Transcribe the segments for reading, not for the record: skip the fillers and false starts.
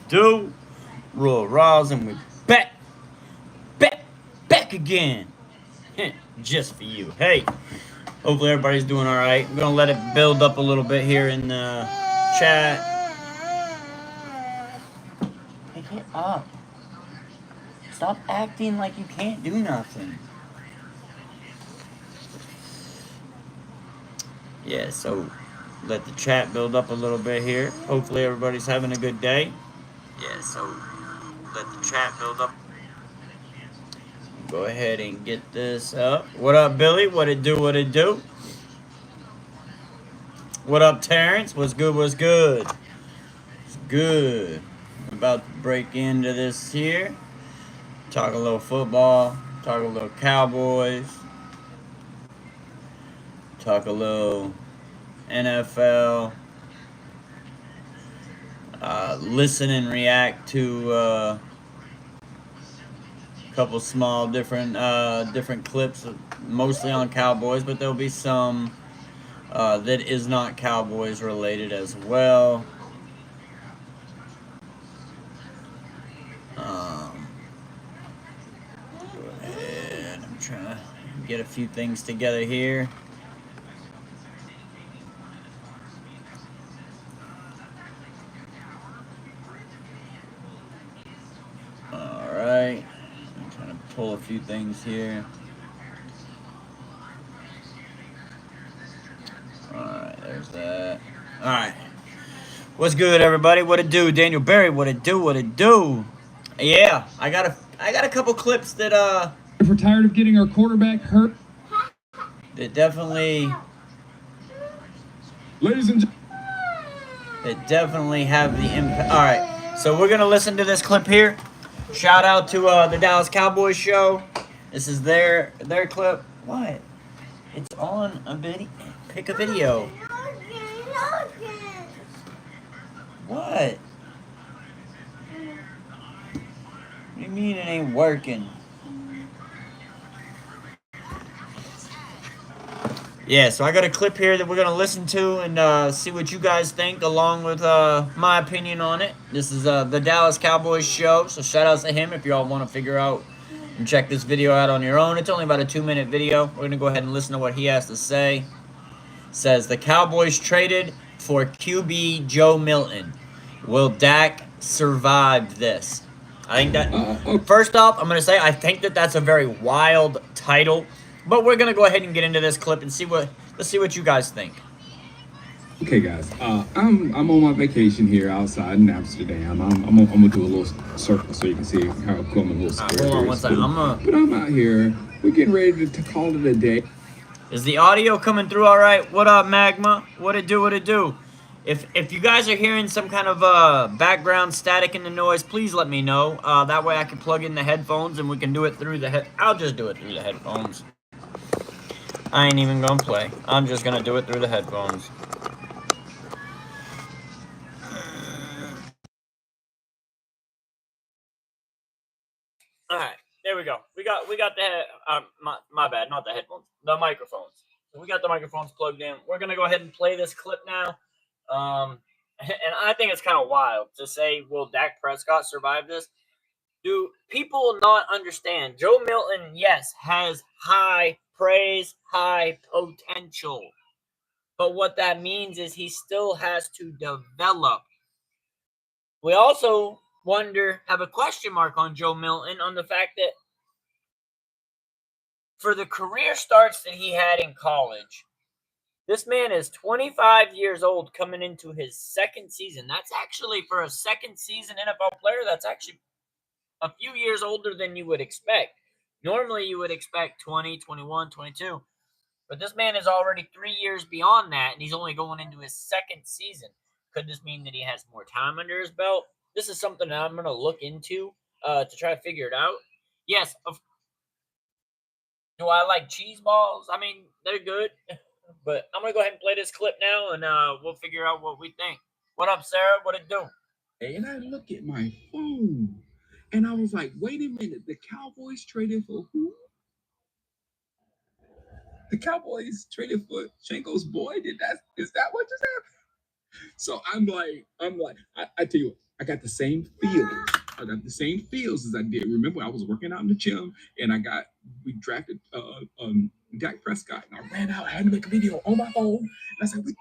Do Ryals, and we back again, just for you. Hey, hopefully everybody's doing all right. I'm gonna let it build up a little bit here in the chat. Pick it up. Stop acting like you can't do nothing. Yeah, so let the chat build up a little bit here. Hopefully everybody's having a good day. Yeah, so let the chat build up. Go ahead and get this up. What up, Billy? What it do? What it do? What up, Terrence? What's good? What's good? It's good. I'm about to break into this here. Talk a little football. Talk a little Cowboys. Talk a little NFL. Listen and react to a couple small different clips, mostly on Cowboys, but there'll be some that is not Cowboys related as well. Go ahead. I'm trying to get a few things together here. All right. I'm trying to pull a few things here. All right, there's that. All right. What's good, everybody? What it do, Daniel Berry? What it do? What it do? Yeah, I got a couple clips that If we're tired of getting our quarterback hurt, that definitely, ladies and definitely have the impact. All right, so we're gonna listen to this clip here. Shout out to the Dallas Cowboys show. This is their clip. What? It's on a video. Pick a video. What? What do you mean it ain't working? Yeah, so I got a clip here that we're gonna listen to and see what you guys think, along with my opinion on it. This is the Dallas Cowboys show, so shout outs to him if y'all want to figure out and check this video out on your own. It's only about a 2-minute video. We're gonna go ahead and listen to what he has to say. It says the Cowboys traded for QB Joe Milton. Will Dak survive this? I think that first off, I'm gonna say I think that that's a very wild title. But we're gonna go ahead and get into this clip and let's see what you guys think. okay, guys, I'm on my vacation here outside in Amsterdam. I'm gonna do a little circle so you can see how cool my little square. Hold on one second. But I'm out here. We're getting ready to call it a day. Is the audio coming through all right? What up, Magma? What it do? What it do? If you guys are hearing some kind of background static in the noise, please let me know. That way I can plug in the headphones and we can do it through the I'll just do it through the headphones. I ain't even gonna play. I'm just gonna do it through the headphones. All right, there we go. We got the my bad, not the headphones, the microphones. So we got the microphones plugged in. We're gonna go ahead and play this clip now. And I think it's kind of wild to say, will Dak Prescott survive this? Do people not understand? Joe Milton, yes, has high praise, high potential. But what that means is he still has to develop. We also have a question mark on Joe Milton on the fact that for the career starts that he had in college, this man is 25 years old coming into his second season. That's actually, for a second season NFL player, that's actually a few years older than you would expect. Normally, you would expect 20, 21, 22. But this man is already 3 years beyond that, and he's only going into his second season. Could this mean that he has more time under his belt? This is something that I'm going to look into to try to figure it out. Yes. Do I like cheese balls? I mean, they're good. But I'm going to go ahead and play this clip now, and we'll figure out what we think. What up, Sarah? What it do? And I look at my phone, and I was like, wait a minute, the Cowboys traded for who? The Cowboys traded for Shanko's boy? Is that what just happened? So I'm like, I tell you what, I got the same feels. I got the same feels as I did. Remember, I was working out in the gym, and we drafted Dak Prescott, and I ran out. I had to make a video on my phone, and I said, "We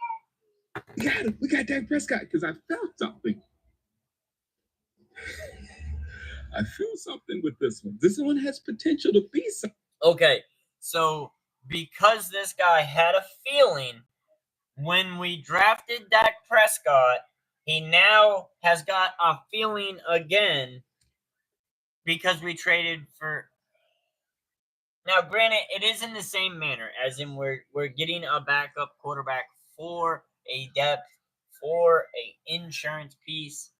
got him. We got Dak Prescott," because I felt something. I feel something with this one. This one has potential to be something. Okay, so because this guy had a feeling when we drafted Dak Prescott, he now has got a feeling again because we traded for. Now, granted, it is in the same manner, as in we're getting a backup quarterback for a depth, for a insurance piece.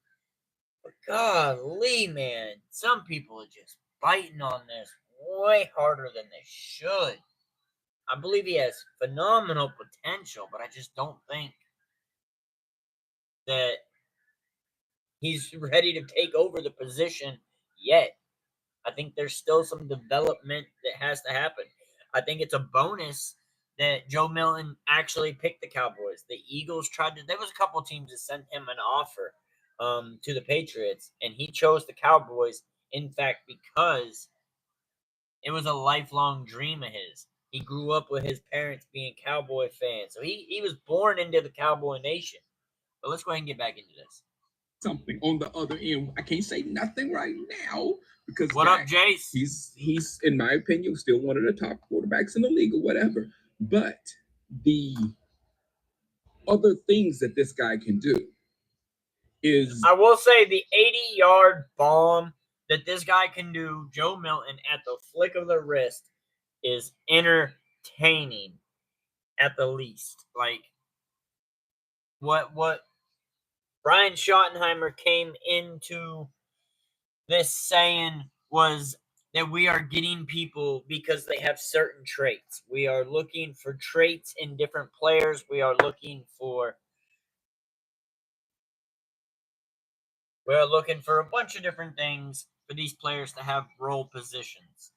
But golly, man, some people are just biting on this way harder than they should. I believe he has phenomenal potential, but I just don't think that he's ready to take over the position yet. I think there's still some development that has to happen. I think it's a bonus that Joe Milton actually picked the Cowboys. The Eagles there was a couple teams that sent him an offer to the Patriots, and he chose the Cowboys, in fact, because it was a lifelong dream of his. He grew up with his parents being Cowboy fans. So he was born into the Cowboy Nation. But let's go ahead and get back into this. Something on the other end. I can't say nothing right now because what Dak, up, Jace? He's in my opinion still one of the top quarterbacks in the league or whatever. But the other things that this guy can do is, I will say, the 80-yard bomb that this guy can do, Joe Milton, at the flick of the wrist, is entertaining at the least. Like what Brian Schottenheimer came into this saying was that we are getting people because they have certain traits. We are looking for traits in different players. We are looking for a bunch of different things for these players to have role positions.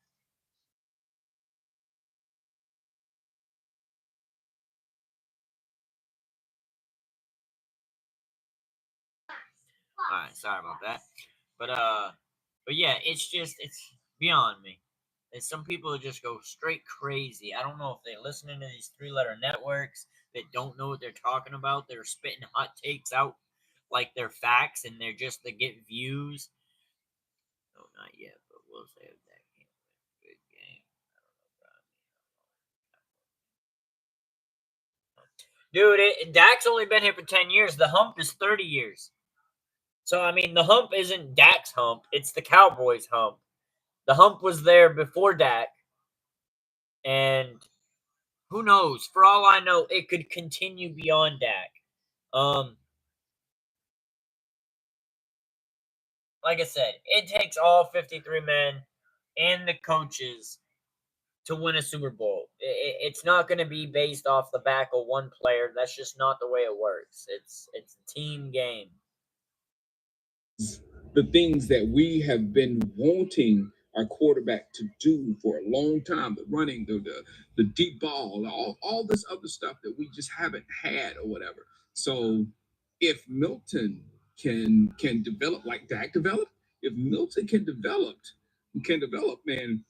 All right, sorry about that. But yeah, it's beyond me. And some people just go straight crazy. I don't know if they're listening to these 3-letter networks that don't know what they're talking about. They're spitting hot takes out like they're facts, and they're just to get views. No, not yet, but we'll say that can't win. Good game. Dude, Dak's only been here for 10 years. The hump is 30 years. So, I mean, the hump isn't Dak's hump. It's the Cowboys' hump. The hump was there before Dak. And who knows? For all I know, it could continue beyond Dak. Like I said, it takes all 53 men and the coaches to win a Super Bowl. It's not going to be based off the back of one player. That's just not the way it works. It's a team game. the things that we have been wanting our quarterback to do for a long time, the running, the deep ball, all this other stuff that we just haven't had or whatever. So if Milton can develop like Dak developed, if Milton can develop, man.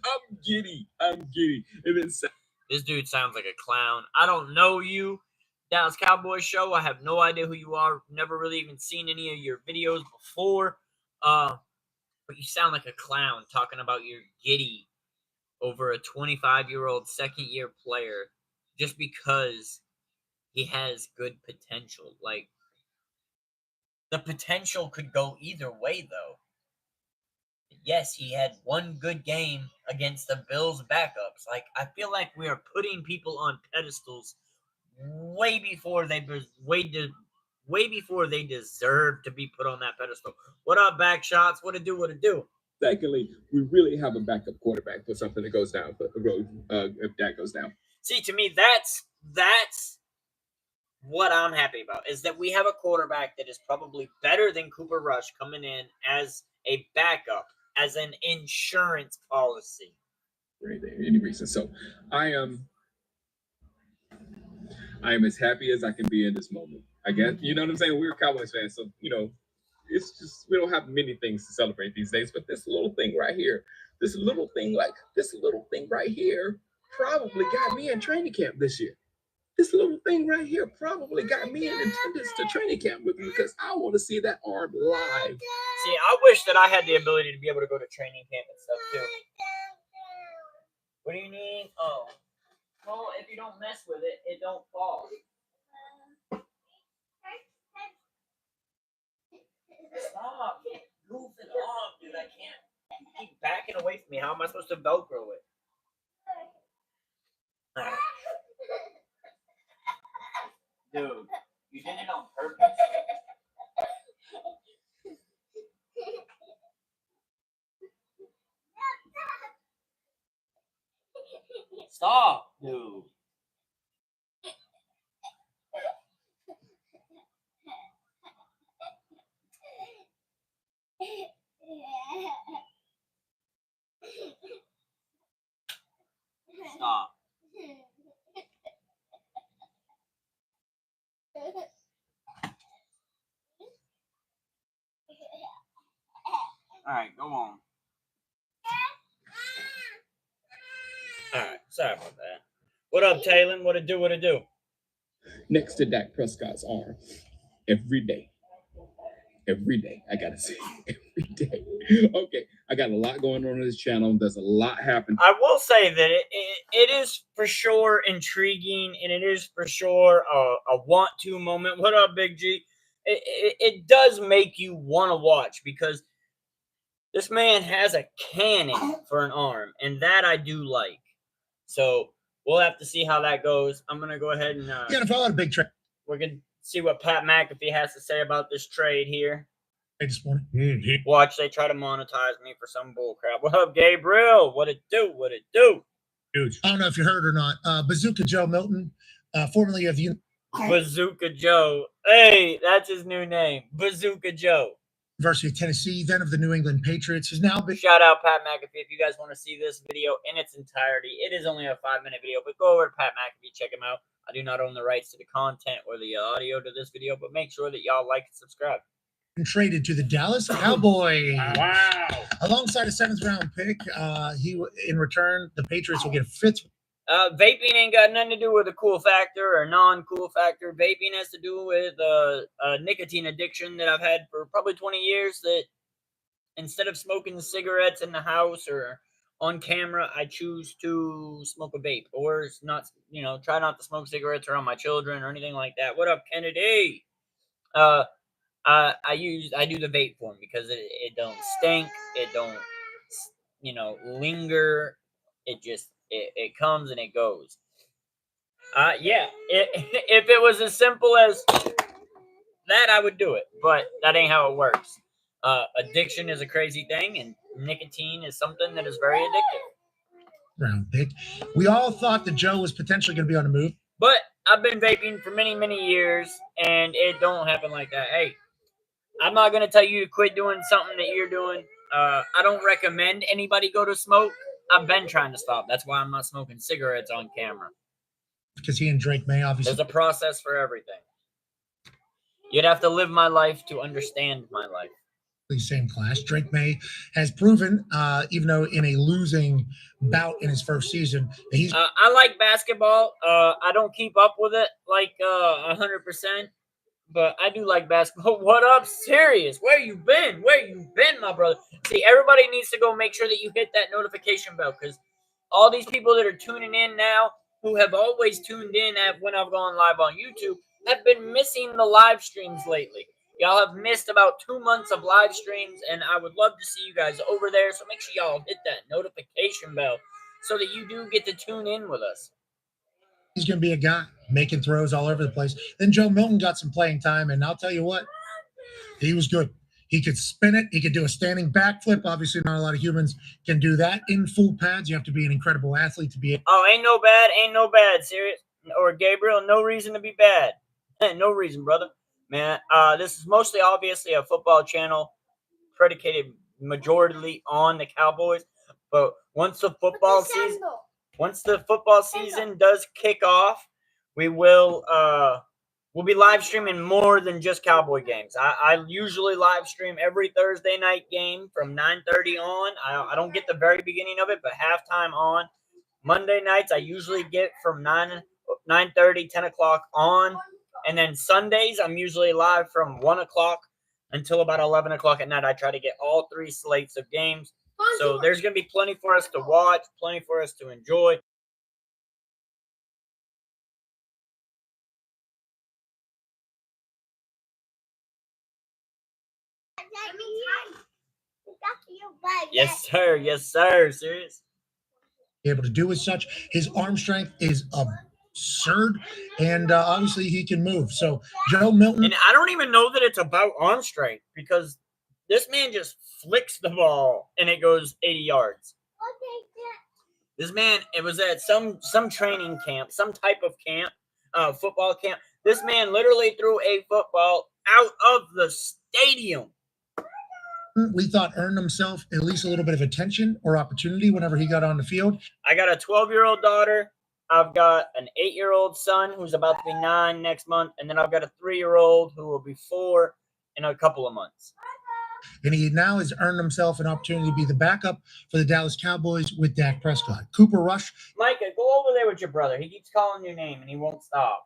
I'm giddy. This dude sounds like a clown. I don't know you, Dallas Cowboys show. I have no idea who you are. Never really even seen any of your videos before. But you sound like a clown talking about your giddy over a 25-year-old second-year player just because he has good potential. Like, the potential could go either way, though. Yes, he had one good game against the Bills backups. Like, I feel like we are putting people on pedestals way before they deserve to be put on that pedestal. What up, back shots? What it do? Secondly, we really have a backup quarterback for something that goes down the road if that goes down. See, to me, that's what I'm happy about, is that we have a quarterback that is probably better than Cooper Rush coming in as a backup, as an insurance policy. For any reason. So I I am as happy as I can be in this moment. I guess you know what I'm saying. We're Cowboys fans, so it's just we don't have many things to celebrate these days. But this little thing right here, this little thing right here, probably got me in training camp this year. This little thing right here probably got me in attendance to training camp with you because I want to see that arm live. See, I wish that I had the ability to be able to go to training camp and stuff too. What do you need? Oh, well, if you don't mess with it, it don't fall. Stop goofing off, dude. I can't. You keep backing away from me. How am I supposed to Velcro it? Right. Dude, you did it on purpose. Stop, dude. Stop. All right, go on. All right, sorry about that. What up, Taylor? What it do? What it do? Next to Dak Prescott's arm, every day. Every day, I gotta say, every day. Okay, I got a lot going on this channel. There's a lot happening. I will say that it is for sure intriguing, and it is for sure a want-to moment. What up, Big G? It does make you want to watch because this man has a cannon for an arm, and that I do like. So we'll have to see how that goes. I'm gonna go ahead and Yeah, if I had a big trade we're gonna see what Pat McAfee has to say about this trade here. this morning. Watch, they try to monetize me for some bullcrap. What up, Gabriel? What it do? What it do? Huge. I don't know if you heard or not. Bazooka Joe Milton, formerly of the Bazooka Joe. Hey, that's his new name. Bazooka Joe. University of Tennessee, then of the New England Patriots, has now been. Shout out Pat McAfee. If you guys want to see this video in its entirety, it is only a 5-minute video, but go over to Pat McAfee, check him out. I do not own the rights to the content or the audio to this video, but make sure that y'all like and subscribe. Traded to the Dallas Cowboys. Wow. Alongside a 7th-round pick, in return, the Patriots will get a 5th. Vaping ain't got nothing to do with a cool factor or non-cool factor. Vaping has to do with a nicotine addiction that I've had for probably 20 years, that instead of smoking cigarettes in the house or on camera, I choose to smoke a vape or not, try not to smoke cigarettes around my children or anything like that. What up, Kennedy? I do the vape form because it don't stink, it don't linger, it comes and it goes. Yeah, if it was as simple as that, I would do it, but that ain't how it works. Addiction is a crazy thing, and nicotine is something that is very addictive. Round pick. We all thought that Joe was potentially going to be on the move, but I've been vaping for many, many years, and it don't happen like that. Hey, I'm not going to tell you to quit doing something that you're doing. I don't recommend anybody go to smoke. I've been trying to stop. That's why I'm not smoking cigarettes on camera. Because he and Drake May obviously. There's a process for everything. You'd have to live my life to understand my life. Same class. Drake May has proven, even though in a losing bout in his first season, that he's. I like basketball. I don't keep up with it like 100%. But I do like basketball. What up, Sirius? Where you been? Where you been, my brother? See, everybody needs to go make sure that you hit that notification bell, because all these people that are tuning in now, who have always tuned in when I've gone live on YouTube, have been missing the live streams lately. Y'all have missed about 2 months of live streams, and I would love to see you guys over there. So make sure y'all hit that notification bell so that you do get to tune in with us. He's going to be a guy making throws all over the place. Then Joe Milton got some playing time, and I'll tell you what, he was good. He could spin it. He could do a standing backflip. Obviously, not a lot of humans can do that in full pads. You have to be an incredible athlete to be able. Oh, ain't no bad, Sirius. Or Gabriel, no reason to be bad. No reason, brother. Man, this is mostly obviously a football channel predicated majorly on the Cowboys. But once the football season does kick off, we'll be live streaming more than just Cowboy games. I usually live stream every Thursday night game from 9:30 on. I don't get the very beginning of it, but halftime on. Monday nights I usually get from 9:30, 10 o'clock on. And then Sundays I'm usually live from 1 o'clock until about 11 o'clock at night. I try to get all 3 slates of games. So there's going to be plenty for us to watch, plenty for us to enjoy. Yes, sir. Yes, sir. Serious. Able to do as such. His arm strength is absurd, and obviously he can move. So Joe Milton, and I don't even know that it's about arm strength because this man just flicks the ball and it goes 80 yards. This man, it was at some training camp, some type of camp, football camp. This man literally threw a football out of the stadium. We thought earned himself at least a little bit of attention or opportunity whenever he got on the field. I got a 12-year-old daughter. I've got an 8-year-old son who's about to be 9 next month. And then I've got a 3-year-old who will be 4 in a couple of months. And he now has earned himself an opportunity to be the backup for the Dallas Cowboys with Dak Prescott. Cooper Rush. Micah, go over there with your brother. He keeps calling your name and he won't stop.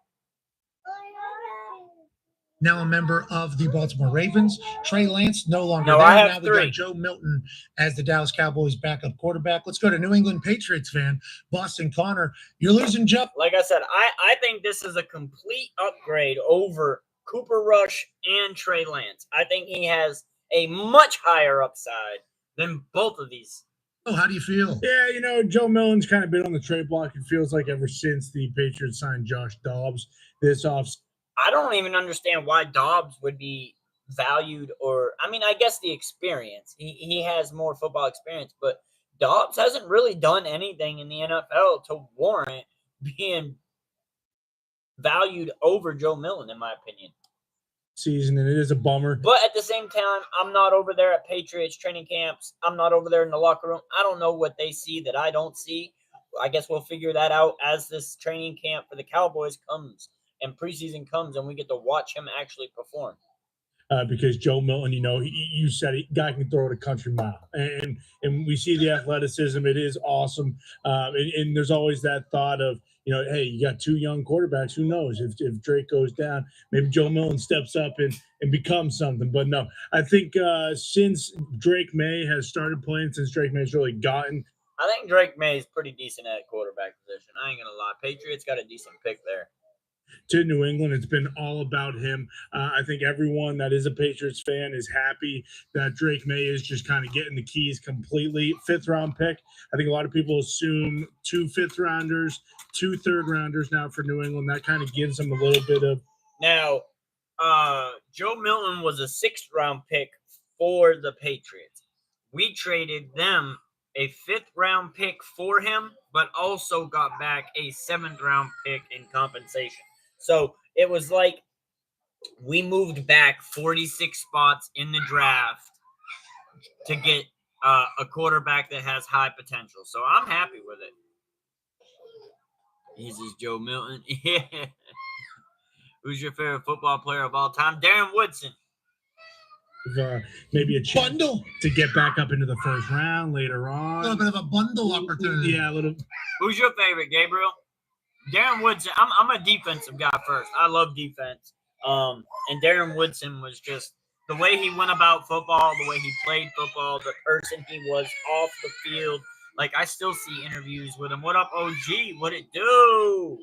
Now a member of the Baltimore Ravens. Trey Lance no longer there. I have now 3. We got Joe Milton as the Dallas Cowboys backup quarterback. Let's go to New England Patriots fan, Boston Connor. You're losing Joe. Like I said, I think this is a complete upgrade over Cooper Rush and Trey Lance. I think he has a much higher upside than both of these. Oh, how do you feel? Yeah, Joe Milton's kind of been on the trade block, it feels like, ever since the Patriots signed Josh Dobbs this offseason. I don't even understand why Dobbs would be valued, or I guess the experience. He has more football experience, but Dobbs hasn't really done anything in the NFL to warrant being valued over Joe Milton, in my opinion. Season, and it is a bummer. But at the same time, I'm not over there at Patriots training camps. I'm not over there in the locker room. I don't know what they see that I don't see. I guess we'll figure that out as this training camp for the Cowboys comes and preseason comes and we get to watch him actually perform. Because Joe Milton, you said it, guy can throw it a country mile, and we see the athleticism. It is awesome, and there's always that thought of, hey, you got 2 young quarterbacks. Who knows if Drake goes down, maybe Joe Milton steps up and becomes something. But no, I think since Drake May has started playing, since Drake May's really gotten, I think Drake May is pretty decent at quarterback position. I ain't gonna lie, Patriots got a decent pick there. To New England, it's been all about him. I think everyone that is a Patriots fan is happy that Drake May is just kind of getting the keys completely. 5th-round pick. I think a lot of people assume 2 5th-rounders, 2 3rd-rounders now for New England. That kind of gives them a little bit of. Now, Joe Milton was a 6th-round pick for the Patriots. We traded them a 5th-round pick for him, but also got back a 7th-round pick in compensation. So it was like we moved back 46 spots in the draft to get a quarterback that has high potential. So I'm happy with it. This is Joe Milton. Yeah. Who's your favorite football player of all time? Darren Woodson. Maybe a chance bundle to get back up into the 1st round later on. A little bit of a bundle opportunity. Yeah, a little. Who's your favorite, Gabriel? Darren Woodson. I'm a defensive guy first. I love defense. And Darren Woodson was just the way he went about football, the way he played football, the person he was off the field. Like, I still see interviews with him. What up, OG? What it do?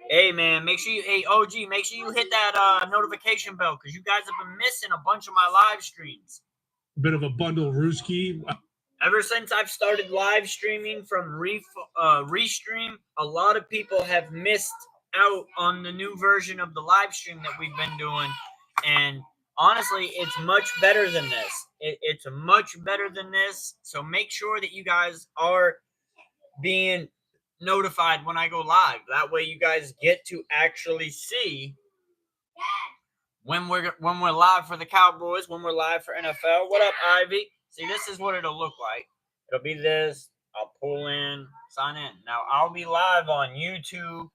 Hey, man, make sure you hit that notification bell because you guys have been missing a bunch of my live streams. A bit of a bundle Rooski. Ever since I've started live streaming from Restream, a lot of people have missed out on the new version of the live stream that we've been doing. And honestly, it's much better than this. It's much better than this. So make sure that you guys are being notified when I go live. That way you guys get to actually see when we're live for the Cowboys, when we're live for NFL. What up, Ivy? See, this is what it'll look like. It'll be this. I'll pull in, sign in. Now, I'll be live on YouTube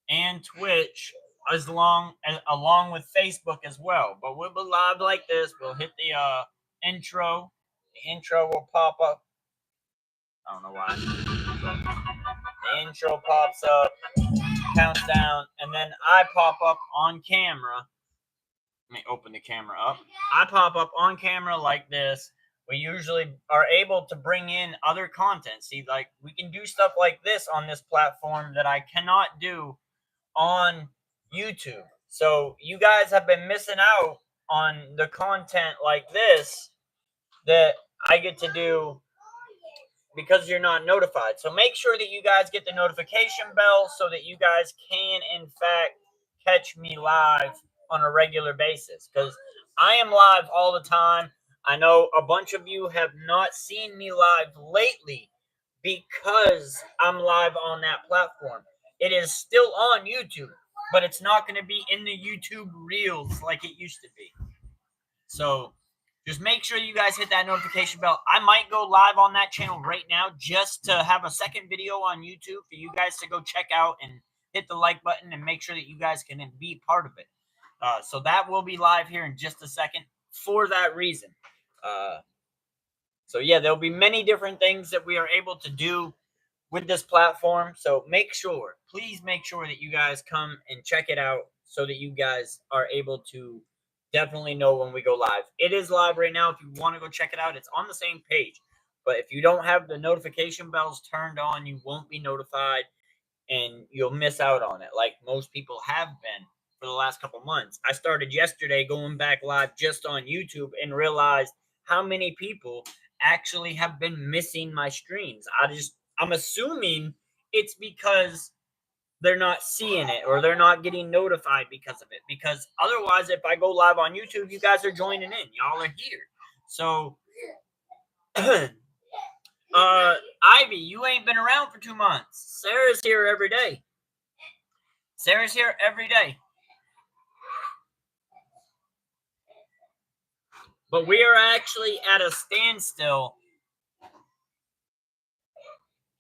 and Twitch along with Facebook as well. But we'll be live like this. We'll hit the intro. The intro will pop up. I don't know why. The intro pops up, counts down, and then I pop up on camera. Let me open the camera up. I pop up on camera like this. We usually are able to bring in other content. See, like, we can do stuff like this on this platform that I cannot do on YouTube. So you guys have been missing out on the content like this that I get to do because you're not notified. So make sure that you guys get the notification bell so that you guys can, in fact, catch me live on a regular basis. Because I am live all the time. I know a bunch of you have not seen me live lately because I'm live on that platform. It is still on YouTube, but it's not going to be in the YouTube Reels like it used to be. So just make sure you guys hit that notification bell. I might go live on that channel right now just to have a second video on YouTube for you guys to go check out and hit the like button and make sure that you guys can be part of it. So that will be live here in just a second for that reason. So yeah, there'll be many different things that we are able to do with this platform. So please make sure that you guys come and check it out so that you guys are able to definitely know when we go live. It is live right now. If you want to go check it out, it's on the same page. But if you don't have the notification bells turned on, you won't be notified and you'll miss out on it like most people have been for the last couple months. I started yesterday going back live just on YouTube and realized how many people actually have been missing my streams. I'm assuming it's because they're not seeing it or they're not getting notified because of it. Because otherwise, if I go live on YouTube, you guys are joining in. Y'all are here. So, Ivy, you ain't been around for 2 months. Sarah's here every day. Sarah's here every day. But we are actually at a standstill.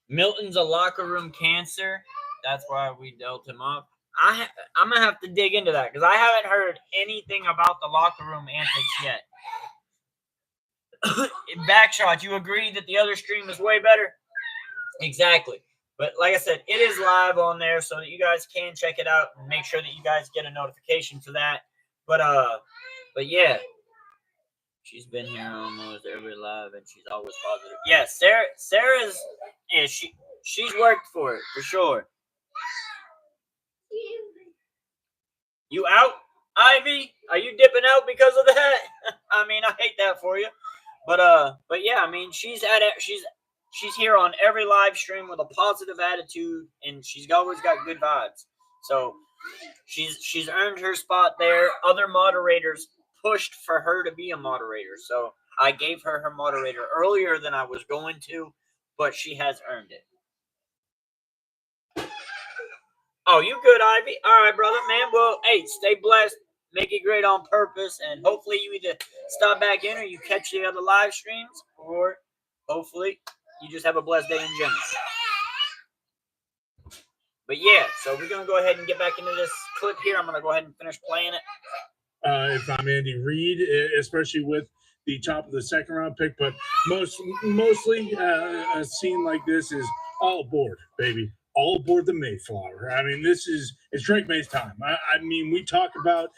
Milton's a locker room cancer. That's why we dealt him up. I'm going to have to dig into that because I haven't heard anything about the locker room antics yet. Backshot, you agree that the other stream is way better? Exactly. But like I said, it is live on there so that you guys can check it out and make sure that you guys get a notification for that. But yeah. She's been here almost every live and she's always positive. Yeah, Sarah's she's worked for it for sure. You out, Ivy? Are you dipping out because of that? I mean, I hate that for you. But yeah, I mean, she's here on every live stream with a positive attitude and she's always got good vibes. So she's earned her spot there. Other moderators pushed for her to be a moderator. So I gave her moderator earlier than I was going to, but she has earned it. Oh, you good, Ivy? All right, brother, man. Well, hey, stay blessed. Make it great on purpose. And hopefully you either stop back in or you catch the other live streams. Or hopefully you just have a blessed day in general. But yeah, so we're going to go ahead and get back into this clip here. I'm going to go ahead and finish playing it. If I'm Andy Reid, especially with the top of the second round pick. But mostly a scene like this is all aboard, baby. All aboard the Mayflower. I mean, it's Drake May's time. I mean, we talk about.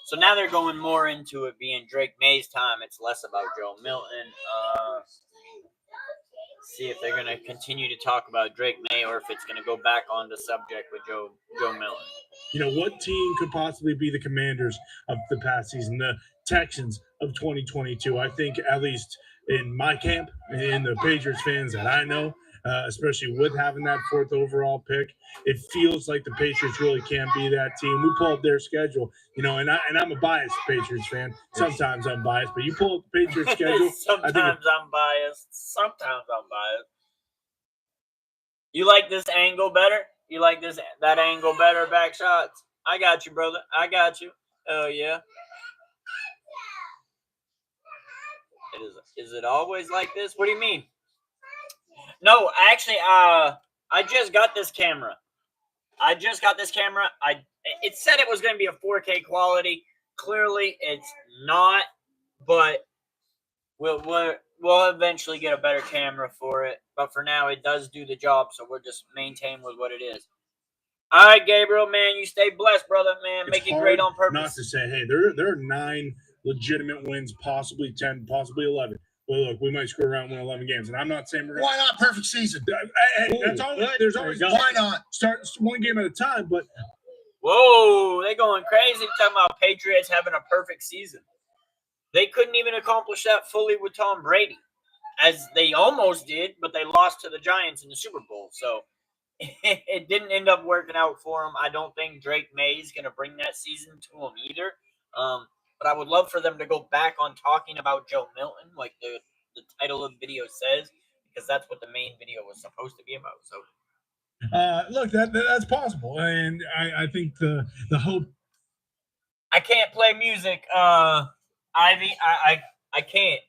So now they're going more into it being Drake May's time. It's less about Joe Milton. See if they're going to continue to talk about Drake May or if it's going to go back on the subject with Joe Milton. You know, what team could possibly be the Commanders of the past season? The Texans of 2022. I think, at least in my camp, in the Patriots fans that I know, especially with having that 4th overall pick, it feels like the Patriots really can be that team. We pull up their schedule, you know, and I'm a biased Patriots fan. Sometimes I'm biased, but you pull up the Patriots schedule. Sometimes I'm biased. You like this angle better? You like that angle better, back shots? I got you, brother. I got you. Oh yeah. Is it always like this? What do you mean? No, actually, I just got this camera. I just got this camera. It said it was going to be a 4K quality. Clearly, it's not, but we'll eventually get a better camera for it. But for now, it does do the job, so we'll just maintain with what it is. All right, Gabriel, man, you stay blessed, brother, man. Make it great on purpose. Not to say, hey, there are 9 legitimate wins, possibly 10, possibly 11. Well, look, we might screw around and win 11 games, and I'm not saying we're Why not perfect season? Hey, that's always there's always Why not start one game at a time, but whoa, they going crazy talking about Patriots having a perfect season. They couldn't even accomplish that fully with Tom Brady, as they almost did, but they lost to the Giants in the Super Bowl. So it didn't end up working out for them. I don't think Drake May is going to bring that season to them either. But I would love for them to go back on talking about Joe Milton, like the title of the video says, because that's what the main video was supposed to be about. So, look, that's possible, and I think the hope. I can't play music, Ivy. I can't.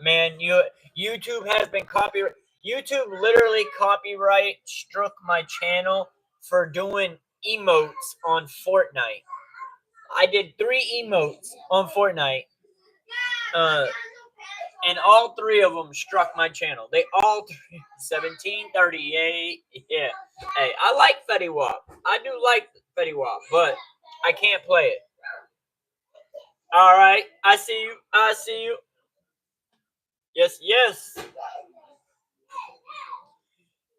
Man, YouTube has been copyright. YouTube literally copyright struck my channel for doing emotes on Fortnite. I did 3 emotes on Fortnite, and all 3 of them struck my channel. They all 1738. Yeah. Hey, I like Fetty Wap. I do like Fetty Wap, but I can't play it. All right, I see you. I see you. Yes, yes.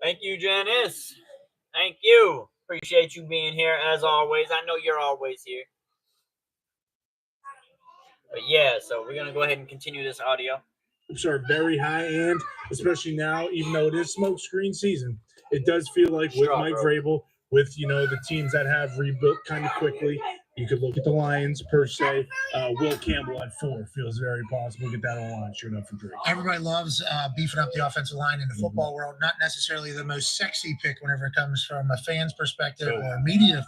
Thank you, Janice. Thank you. Appreciate you being here as always. I know you're always here. But yeah, so we're gonna go ahead and continue this audio. Are very high end, especially now, even though it is smoke screen season. It does feel like with Mike Vrabel, with the teams that have rebuilt kind of quickly. You could look at the Lions per se. Will Campbell at 4 feels very possible. Get that online sure enough for Drake. Everybody loves beefing up the offensive line in the football world. Not necessarily the most sexy pick whenever it comes from a fan's perspective or a media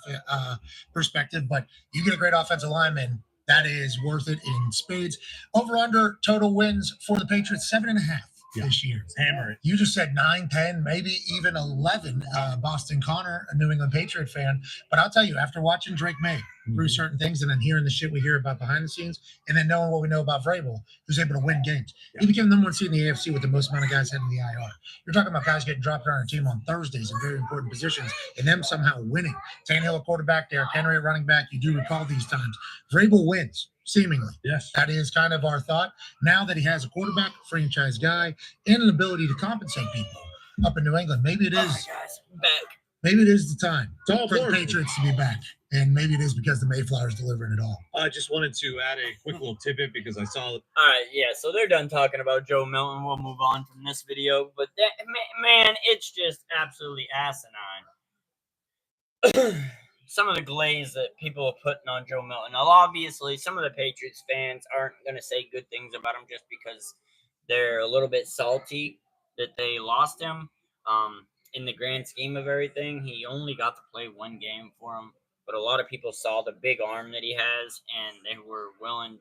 perspective, but you get a great offensive lineman. That is worth it in spades. Over under total wins for the Patriots, 7.5 this year. Hammer it. You just said 9, 10, maybe even 11. Boston Connor, a New England Patriot fan. But I'll tell you, after watching Drake May through certain things and then hearing the shit we hear about behind the scenes and then knowing what we know about Vrabel, who's able to win games. He became the number 1 seed in the AFC with the most amount of guys heading the IR. You're talking about guys getting dropped on our team on Thursdays in very important positions and them somehow winning. Tannehill, a quarterback, Derrick Henry, a running back. You do recall these times. Vrabel wins. Seemingly. Yes. That is kind of our thought. Now that he has a quarterback, franchise guy, and an ability to compensate people up in New England, maybe it is maybe it is the time for the Patriots to be back. And maybe it is because the Mayflower's delivering it all. I just wanted to add a quick little tidbit because I saw it. All right, yeah, so they're done talking about Joe Milton. We'll move on from this video. But that, man, it's just absolutely asinine. Some of the glaze that people are putting on Joe Milton. Now, obviously, some of the Patriots fans aren't going to say good things about him just because they're a little bit salty that they lost him. In the grand scheme of everything, he only got to play 1 game for him. But a lot of people saw the big arm that he has, and they were willing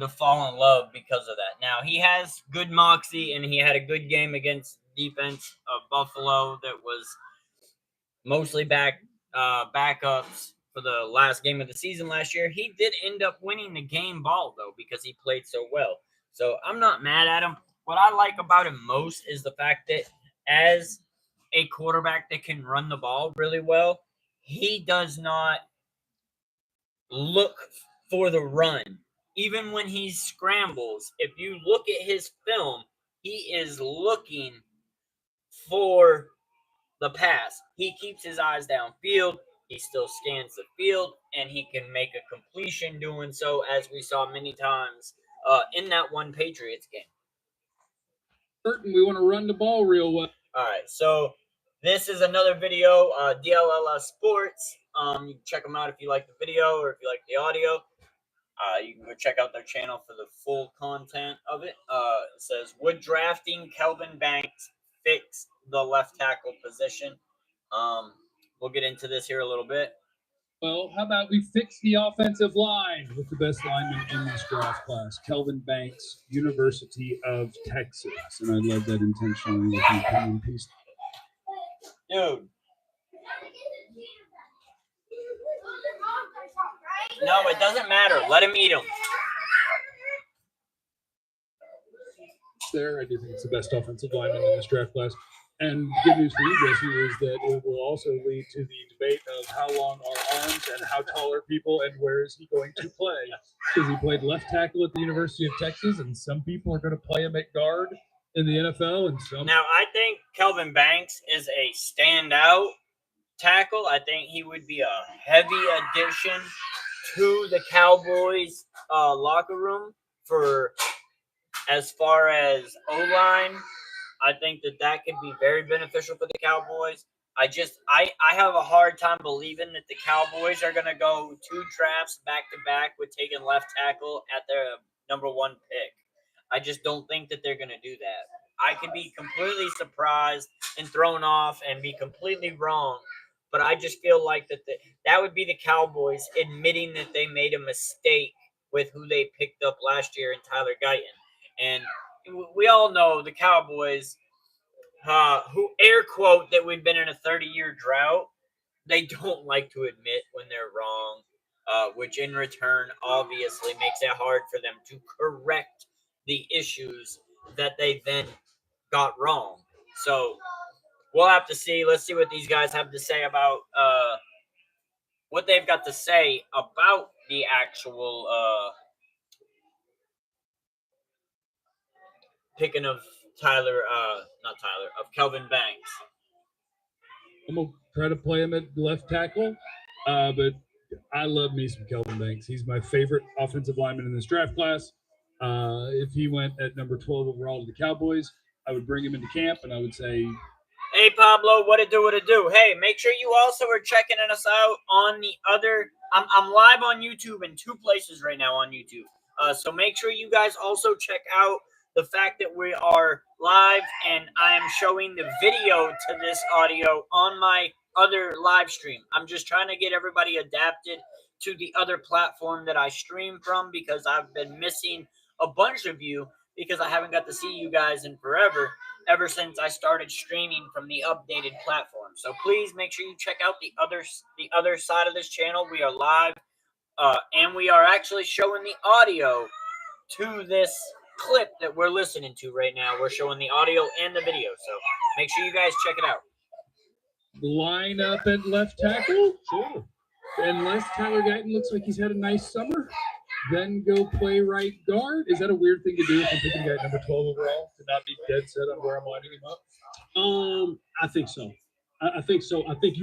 to fall in love because of that. Now, he has good moxie, and he had a good game against defense of Buffalo that was mostly backups for the last game of the season last year. He did end up winning the game ball, though, because he played so well. So I'm not mad at him. What I like about him most is the fact that as a quarterback that can run the ball really well, he does not look for the run. Even when he scrambles, if you look at his film, he is looking for the pass. He keeps his eyes downfield. He still scans the field, and he can make a completion doing so, as we saw many times in that one Patriots game. We want to run the ball real well. All right, so this is another video, DLLS Sports. You can check them out if you like the video or if you like the audio. You can go check out their channel for the full content of it. It says, would drafting Kelvin Banks fix the left tackle position? We'll get into this here a little bit. Well, how about we fix the offensive line with the best lineman in this draft class, Kelvin Banks, University of Texas. And I love that intentionally with the piece. Dude, No, it doesn't matter. Let him eat them. There, I do think it's the best offensive lineman in this draft class. And good news for you, Jesse, is that it will also lead to the debate of how long are arms and how tall are people and where is he going to play. Because he played left tackle at the University of Texas, and some people are going to play him at guard in the NFL. And some. Now, I think Kelvin Banks is a standout tackle. I think he would be a heavy addition to the Cowboys locker room for as far as O-line. I think that could be very beneficial for the Cowboys. I have a hard time believing that the Cowboys are going to go 2 drafts back-to-back with taking left tackle at their number 1 pick. I just don't think that they're going to do that. I could be completely surprised and thrown off and be completely wrong, but I just feel like that would be the Cowboys admitting that they made a mistake with who they picked up last year in Tyler Guyton. And we all know the Cowboys, who air quote that we've been in a 30-year drought, they don't like to admit when they're wrong, which in return obviously makes it hard for them to correct the issues that they then got wrong. So we'll have to see. Let's see what these guys have to say about what they've got to say about the actual picking of Kelvin Banks. I'm going to try to play him at left tackle, but I love me some Kelvin Banks. He's my favorite offensive lineman in this draft class. If he went at number 12 overall to the Cowboys, I would bring him into camp, and I would say, hey, Pablo, what it do? Hey, make sure you also are checking us out on the other – I'm live on YouTube in 2 places right now on YouTube. So make sure you guys also check out the fact that we are live and I am showing the video to this audio on my other live stream. I'm just trying to get everybody adapted to the other platform that I stream from because I've been missing a bunch of you because I haven't got to see you guys in forever ever since I started streaming from the updated platform. So please make sure you check out the other side of this channel. We are live and we are actually showing the audio to this clip that we're listening to right now. We're showing the audio and the video, so make sure you guys check it out. line up at left tackle? Sure. Unless Tyler Guyton looks like he's had a nice summer, then go play right guard. Is that a weird thing to do if I'm picking a guy at number 12 overall, to not be dead set on where I'm lining him up? I think so. I think so. I think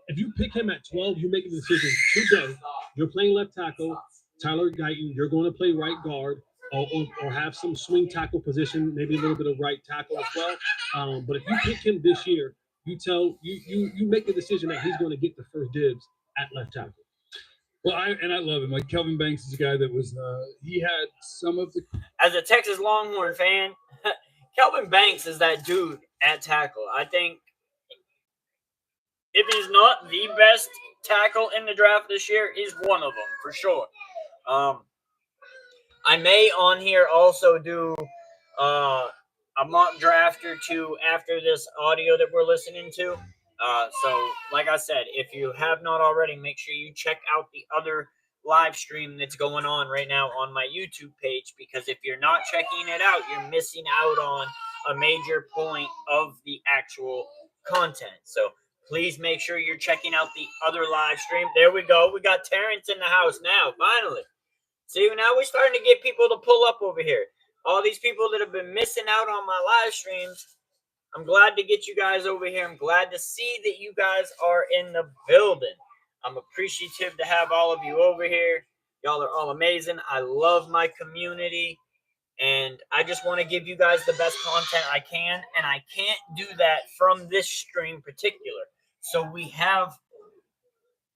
if you pick him at 12, you make a decision today. You're playing left tackle, Tyler Guyton. You're going to play right guard, or have some swing tackle position, maybe a little bit of right tackle as well. But if you pick him this year, you make the decision that he's going to get the first dibs at left tackle. Well, I love him. Like Kelvin Banks is a guy that was he had some of the. As a Texas Longhorn fan, Kelvin Banks is that dude at tackle. I think if he's not the best tackle in the draft this year, he's one of them for sure. I may on here also do a mock draft or 2 after this audio that we're listening to. So, like I said, if you have not already, make sure you check out the other live stream that's going on right now on my YouTube page, because if you're not checking it out, you're missing out on a major point of the actual content. So, please make sure you're checking out the other live stream. There we go. We got Terrence in the house now, finally. See, now we're starting to get people to pull up over here. All these people that have been missing out on my live streams, I'm glad to get you guys over here. I'm glad to see that you guys are in the building. I'm appreciative to have all of you over here. Y'all are all amazing. I love my community, and I just want to give you guys the best content I can, and I can't do that from this stream particular. So we have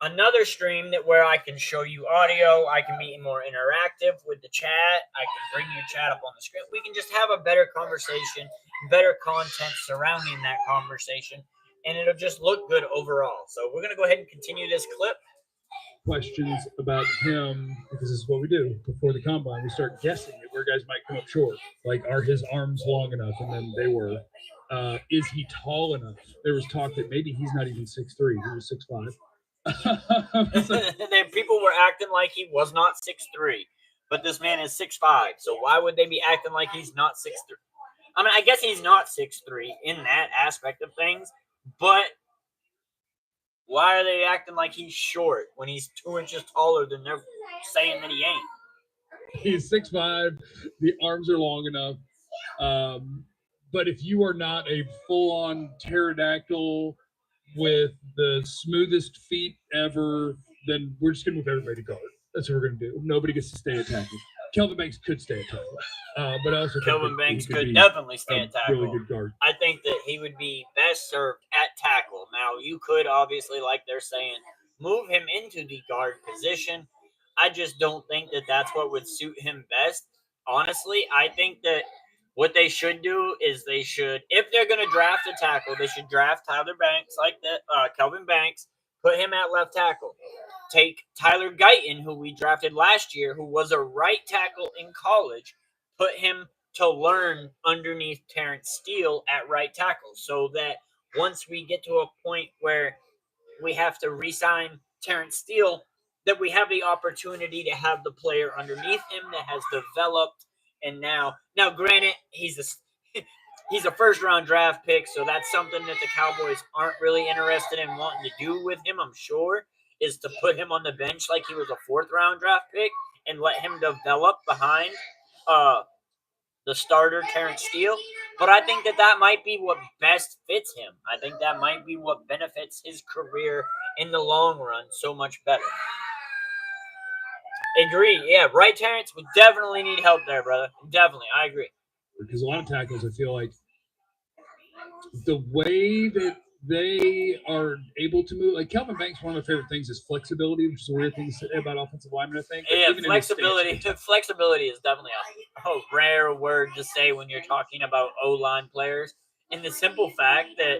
another stream where I can show you audio. I can be more interactive with the chat. I can bring your chat up on the screen. We can just have a better conversation, better content surrounding that conversation, and it'll just look good overall. So we're going to go ahead and continue this clip. Questions about him, because this is what we do before the combine. We start guessing at where guys might come up short. Like, are his arms long enough? And then they were. Is he tall enough? There was talk that maybe he's not even 6'3". He was 6'5". People were acting like he was not 6'3", but this man is 6'5". So why would they be acting like he's not 6'3"? I mean, I guess he's not 6'3" in that aspect of things, but why are they acting like he's short when he's 2 inches taller than they're saying that he ain't? He's 6'5". The arms are long enough. But if you are not a full-on pterodactyl with the smoothest feet ever, then we're just going to move everybody to guard. That's what we're going to do. Nobody gets to stay at tackle. Kelvin Banks could stay at tackle, but I also Kelvin Banks could definitely stay at tackle. Really good guard. I think that he would be best served at tackle. Now, you could obviously, like they're saying, move him into the guard position. I just don't think that that's what would suit him best. Honestly, I think that what they should do is they should, if they're going to draft a tackle, they should draft Tyler Banks like that, Kelvin Banks, put him at left tackle. Take Tyler Guyton, who we drafted last year, who was a right tackle in college, put him to learn underneath Terrence Steele at right tackle, so that once we get to a point where we have to re-sign Terrence Steele, that we have the opportunity to have the player underneath him that has developed. And now granted, he's a first-round draft pick, so that's something that the Cowboys aren't really interested in wanting to do with him, I'm sure, is to put him on the bench like he was a fourth-round draft pick and let him develop behind the starter, Terrence Steele. But I think that might be what best fits him. I think that might be what benefits his career in the long run so much better. Agree. Yeah, right, Terrence? We definitely need help there, brother. Definitely. I agree. Because a lot of tackles, I feel like the way that they are able to move, like Kelvin Banks, one of my favorite things is flexibility, which is a weird thing to say about offensive linemen, I think. Yeah, flexibility. Flexibility is definitely a rare word to say when you're talking about O-line players. And the simple fact that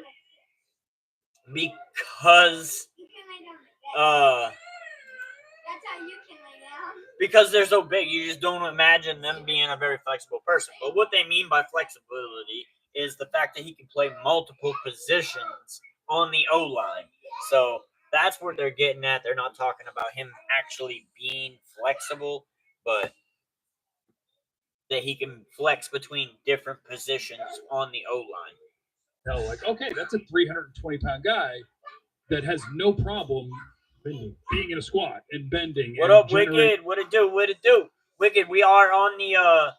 because they're so big, you just don't imagine them being a very flexible person. But what they mean by flexibility is the fact that he can play multiple positions on the O-line. So that's what they're getting at. They're not talking about him actually being flexible, but that he can flex between different positions on the O-line. No, like, okay, that's a 320-pound guy that has no problem being in a squat and bending. What up, Wicked? What it do? What it do? Wicked, we are on the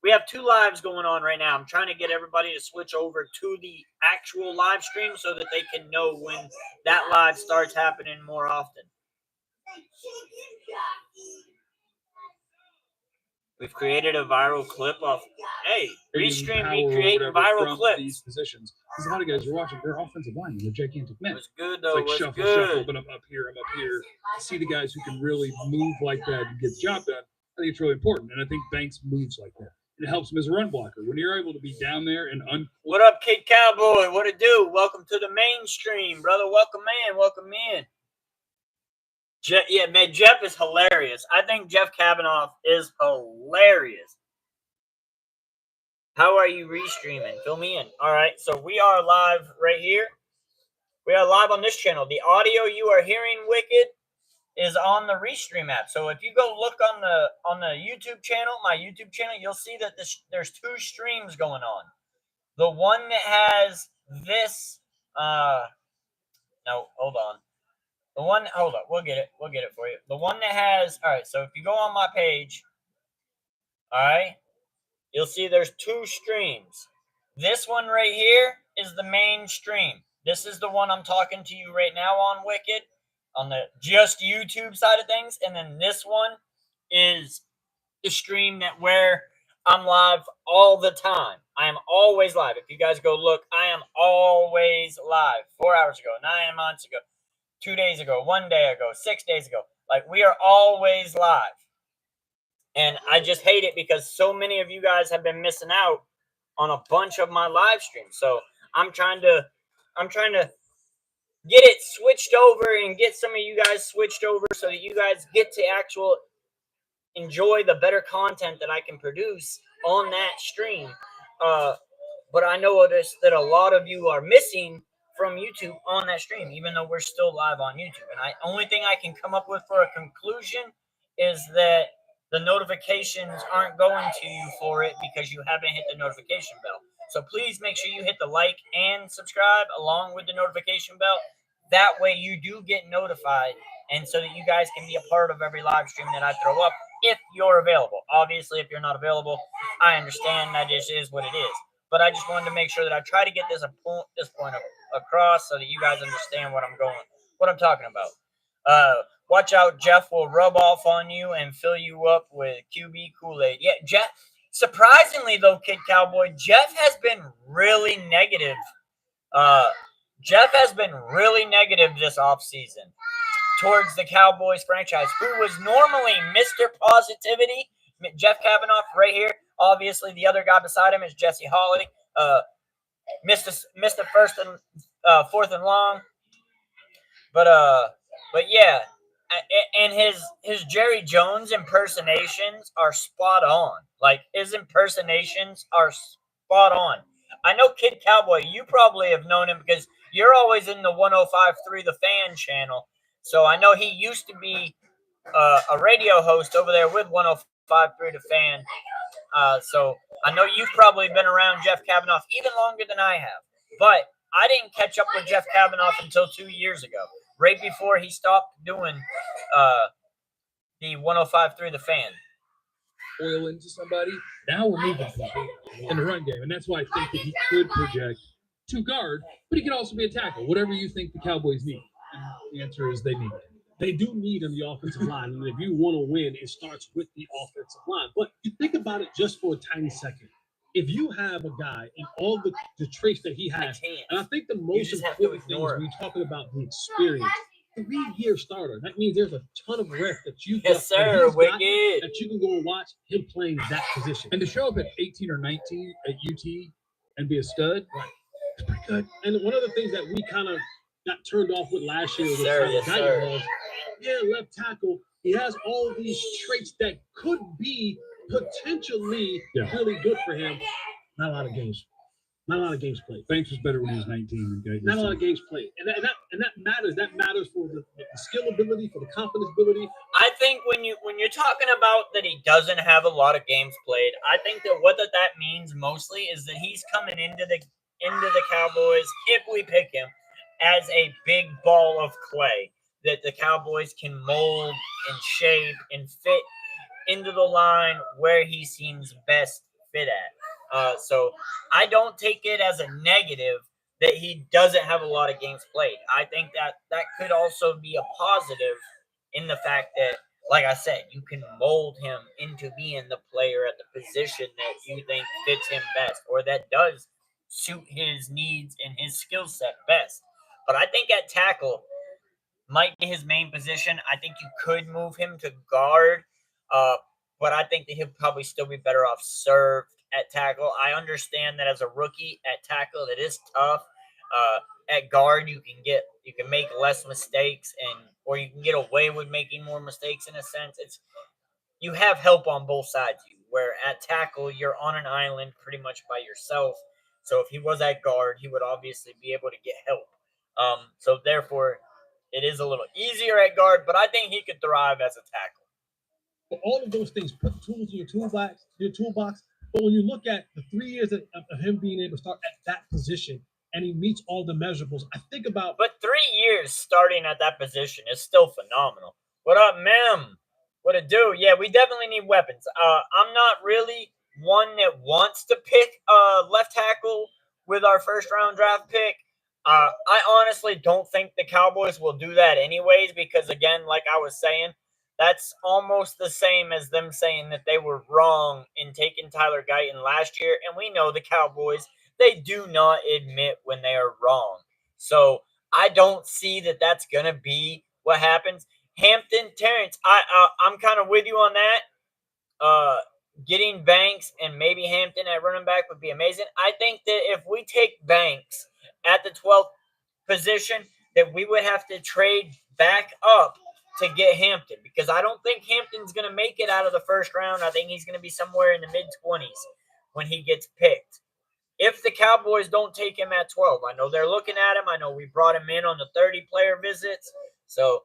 we have 2 lives going on right now. I'm trying to get everybody to switch over to the actual live stream so that they can know when that live starts happening more often. We've created a viral clip of, hey, Restream me creating viral clips. These positions. There's a lot of guys you're watching, they're offensive linemen, they're gigantic men. It's good, though. It's like shuffle, but I'm up here. To see the guys who can really move like that and get the job done, I think it's really important. And I think Banks moves like that. It helps him as a run blocker. When you're able to be down there and What up, Kid Cowboy? What it do? Welcome to the mainstream, brother. Welcome in. Welcome in. Yeah, man, Jeff is hilarious. I think Jeff Kavanaugh is hilarious. How are you restreaming? Fill me in. All right, so we are live right here. We are live on this channel. The audio you are hearing, Wicked, is on the Restream app. So if you go look on the YouTube channel, my YouTube channel, you'll see that there's 2 streams going on. The one that has this. No, hold on. The one, hold up, we'll get it for you. The one that has, all right, so if you go on my page, all right, you'll see there's 2 streams. This one right here is the main stream. This is the one I'm talking to you right now on, Wicked, on the just YouTube side of things. And then this one is the stream where I'm live all the time. I am always live. If you guys go look, I am always live. 4 hours ago, 9 months ago, 2 days ago, 1 day ago, 6 days ago. Like, we are always live. And I just hate it because so many of you guys have been missing out on a bunch of my live streams. So I'm trying to get it switched over and get some of you guys switched over so that you guys get to actual enjoy the better content that I can produce on that stream. But I noticed that a lot of you are missing from YouTube on that stream, even though we're still live on YouTube. And only thing I can come up with for a conclusion is that the notifications aren't going to you for it because you haven't hit the notification bell. So please make sure you hit the like and subscribe along with the notification bell. That way you do get notified, and so that you guys can be a part of every live stream that I throw up if you're available. Obviously, if you're not available, I understand. That just is what it is. But I just wanted to make sure that I try to get this point across so that you guys understand what I'm talking about. Watch out, Jeff will rub off on you and fill you up with QB Kool-Aid. Yeah, Jeff. Surprisingly, though, Kid Cowboy, Jeff has been really negative. Jeff has been really negative this offseason towards the Cowboys franchise, who was normally Mr. Positivity. Jeff Kavanaugh right here. Obviously, the other guy beside him is Jesse Hawley. Missed the first and fourth and long. But yeah, and his Jerry Jones impersonations are spot on. Like, his impersonations are spot on. I know Kid Cowboy, you probably have known him because you're always in the 105.3 The Fan channel. So I know he used to be a radio host over there with 105.3 The Fan. So I know you've probably been around Jeff Kavanaugh even longer than I have. But I didn't catch up with Jeff Kavanaugh until 2 years ago, right before he stopped doing the 105.3 The Fan. Oil into somebody. Now we're moving in the run game, and that's why I think that he could project to guard, but he can also be a tackle. Whatever you think the Cowboys need, and the answer is they need it. They do need on the offensive line, and if you want to win, it starts with the offensive line. But you think about it just for a tiny second. If you have a guy and all the traits that he has, and I think the most important thing is when you're talking about the experience. 3-year starter. That means there's a ton of reps that you that you can go and watch him playing that position. And to show up at 18 or 19 at UT and be a stud, right? It's pretty good. And one of the things that we kind of got turned off with last year was left tackle. He has all these traits that could be potentially really good for him. Not a lot of games. Not a lot of games played. Banks was better when he was 19. Not a lot of games played. And that matters. That matters for the skill ability, for the confidence ability. I think when you're talking about that he doesn't have a lot of games played, I think that what that means mostly is that he's coming into the Cowboys, if we pick him, as a big ball of clay that the Cowboys can mold and shape and fit into the line where he seems best fit at. So I don't take it as a negative that he doesn't have a lot of games played. I think that could also be a positive in the fact that, like I said, you can mold him into being the player at the position that you think fits him best or that does suit his needs and his skill set best. But I think at tackle might be his main position. I think you could move him to guard, but I think that he'll probably still be better off served at tackle. I understand that as a rookie at tackle, it is tough. At guard, you can make less mistakes, or you can get away with making more mistakes in a sense. You have help on both sides of you, where at tackle, you're on an island pretty much by yourself. So if he was at guard, he would obviously be able to get help. So therefore, it is a little easier at guard, but I think he could thrive as a tackle. But all of those things put tools in your toolbox. But when you look at the 3 years of him being able to start at that position and he meets all the measurables, I think about. But 3 years starting at that position is still phenomenal. What up, ma'am? What it do? Yeah, we definitely need weapons. I'm not really one that wants to pick left tackle with our first round draft pick. I honestly don't think the Cowboys will do that anyways because, again, like I was saying, that's almost the same as them saying that they were wrong in taking Tyler Guyton last year. And we know the Cowboys, they do not admit when they are wrong. So I don't see that that's going to be what happens. Hampton, Terrence, I'm kind of with you on that. Getting Banks and maybe Hampton at running back would be amazing. I think that if we take Banks at the 12th position, that we would have to trade back up to get Hampton because I don't think Hampton's going to make it out of the first round. I think he's going to be somewhere in the mid-20s when he gets picked. if the Cowboys don't take him at 12. I know they're looking at him. I know we brought him in on the 30-player visits. So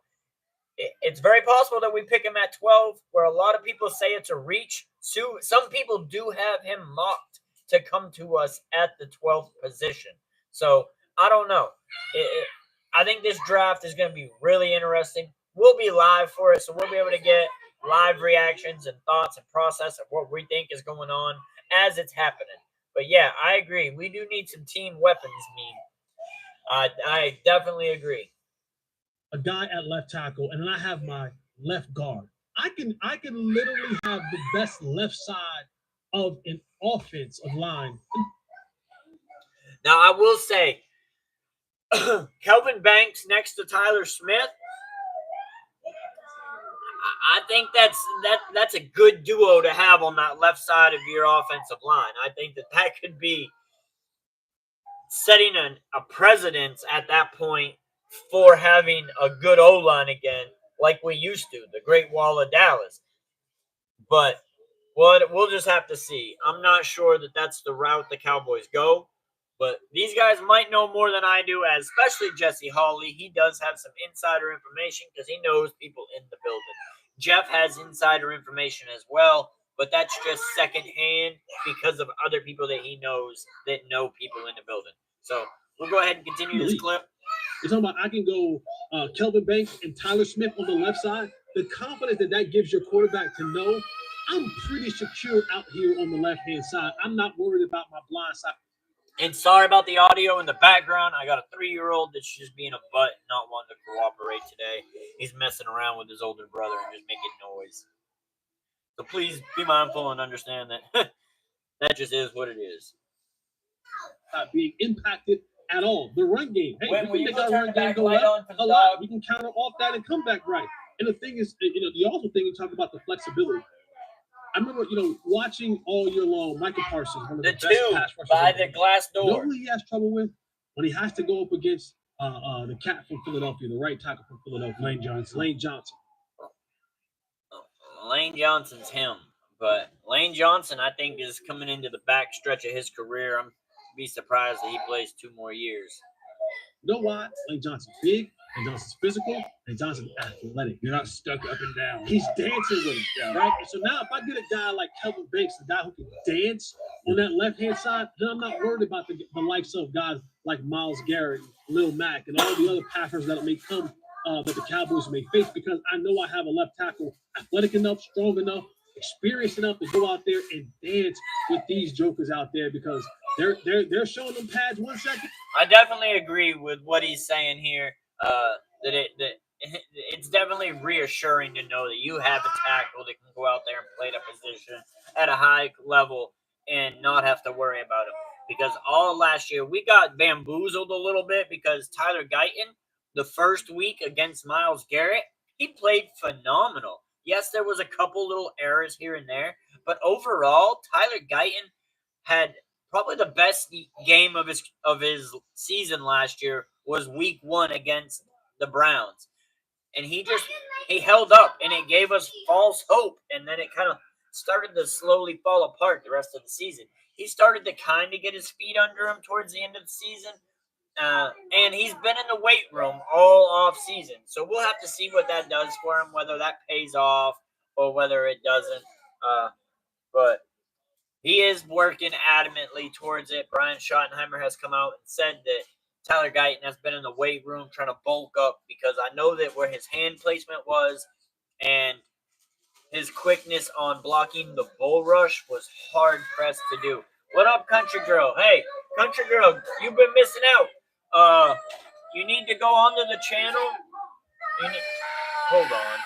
it's very possible that we pick him at 12, where a lot of people say it's a reach. So some people do have him mocked to come to us at the 12th position. So I don't know. I think this draft is going to be really interesting. We'll be live for it, so we'll be able to get live reactions and thoughts and process of what we think is going on as it's happening. But yeah, I agree. We do need some team weapons, I definitely agree. A guy at left tackle, and then I have my left guard. I can literally have the best left side of an offensive line. Now I will say, Kelvin Banks next to Tyler Smith, I think that's a good duo to have on that left side of your offensive line. I think that could be setting a precedence at that point for having a good O-line again, like we used to, the Great Wall of Dallas. But we'll just have to see. I'm not sure that that's the route the Cowboys go, but these guys might know more than I do, especially Jesse Hawley. He does have some insider information because he knows people in the building. Jeff has insider information as well, but that's just secondhand because of other people that he knows that know people in the building. So we'll go ahead and continue this clip. You're talking about I can go Kelvin Banks and Tyler Smith on the left side. The confidence that gives your quarterback to know I'm pretty secure out here on the left-hand side. I'm not worried about my blind side. And sorry about the audio in the background. I got a 3-year-old that's just being a butt, not wanting to cooperate today. He's messing around with his older brother and just making noise. So please be mindful and understand that that just is what it is. Not being impacted at all. The run game. Hey, When we you can make our turn run the game back go light left on for the a lot. dog. We can counter off that and come back right. And the thing is, the awesome thing you talk about the flexibility. I remember, watching all year long Michael Parsons, one of the best pass rushers by the glass door. You know who he has trouble with? When he has to go up against the cat from Philadelphia, the right tackle from Philadelphia, Lane Johnson. Lane Johnson's him. But Lane Johnson, I think, is coming into the back stretch of his career. I'm be surprised that he plays 2 more years. You know why? Lane Johnson's big, Lane Johnson's physical, Lane Johnson's athletic. You're not stuck up and down. He's dancing with him, right? And so now if I get a guy like Kelvin Banks, a guy who can dance on that left-hand side, then I'm not worried about the likes of guys like Myles Garrett, Lil Mack, and all the other passers that may come that the Cowboys may face, because I know I have a left tackle athletic enough, strong enough, experienced enough to go out there and dance with these jokers out there, because they're showing them pads 1 second. I definitely agree with what he's saying here. That it's definitely reassuring to know that you have a tackle that can go out there and play the position at a high level and not have to worry about him. Because all last year we got bamboozled a little bit because Tyler Guyton, the first week against Myles Garrett, he played phenomenal. Yes, there was a couple little errors here and there, but overall, Tyler Guyton had probably the best game of his season last year was week 1 against the Browns. And he held up, and it gave us false hope, and then it kind of started to slowly fall apart the rest of the season. He started to kind of get his feet under him towards the end of the season, and he's been in the weight room all off season. So we'll have to see what that does for him, whether that pays off or whether it doesn't. But he is working adamantly towards it. Brian Schottenheimer has come out and said that Tyler Guyton has been in the weight room trying to bulk up, because I know that where his hand placement was and his quickness on blocking the bull rush was hard pressed to do. What up, Country Girl? Hey, Country Girl, you've been missing out. You need to go onto the channel. Hold on.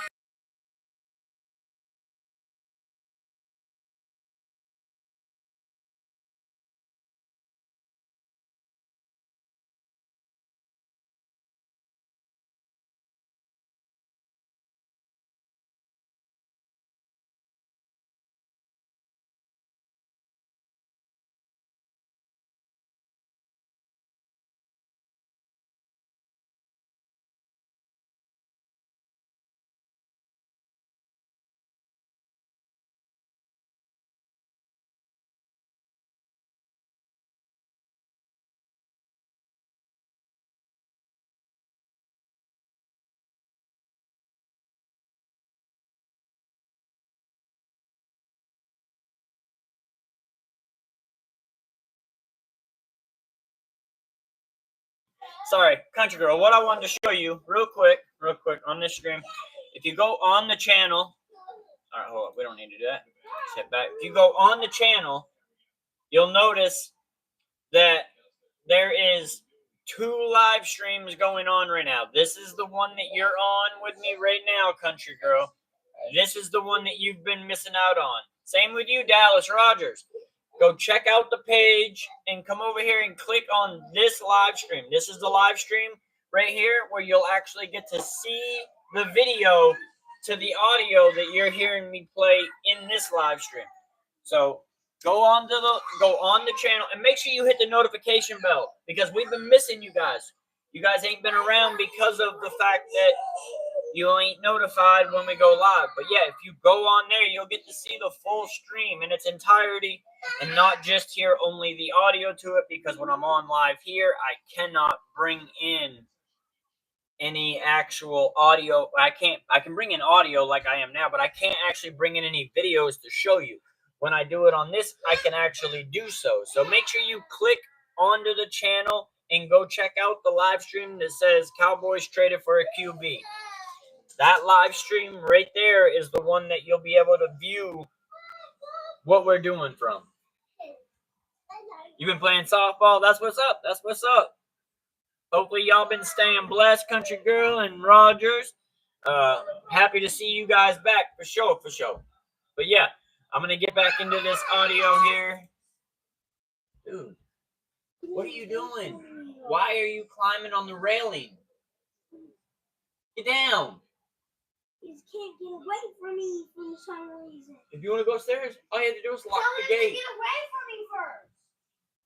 sorry, country girl. What I wanted to show you real quick on this stream. If you go on the channel, all right, hold on. We don't need to do that. Step back. If you go on the channel, you'll notice that there is 2 live streams going on right now. This is the one that you're on with me right now, country girl. This is the one that you've been missing out on. Same with you, Dallas Rogers. Go check out the page and come over here and click on this live stream. This is the live stream right here where you'll actually get to see the video to the audio that you're hearing me play in this live stream. So go on the channel and make sure you hit the notification bell because we've been missing you guys. You guys ain't been around because of the fact that you ain't notified when we go live. But yeah, if you go on there, you'll get to see the full stream in its entirety and not just hear only the audio to it because when I'm on live here, I cannot bring in any actual audio. I can bring in audio like I am now, but I can't actually bring in any videos to show you. When I do it on this, I can actually do so. So make sure you click onto the channel and go check out the live stream that says Cowboys traded for a QB. That live stream right there is the one that you'll be able to view what we're doing from. You've been playing softball? That's what's up. That's what's up. Hopefully y'all been staying blessed, country girl and Rogers. Happy to see you guys back for sure, for sure. But yeah, I'm going to get back into this audio here. Dude, what are you doing? Why are you climbing on the railing? Get down. You just can't get away from me for some reason. If you want to go upstairs, all you have to do is lock the gate. Get away from me first.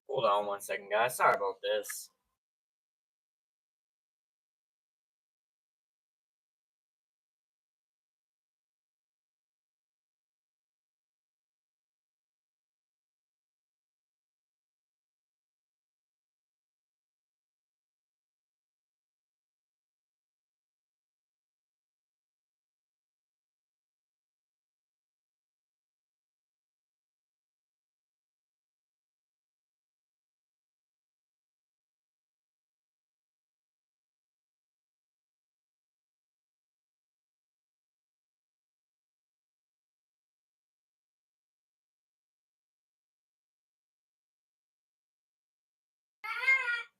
Hold on 1 second, guys. Sorry about this.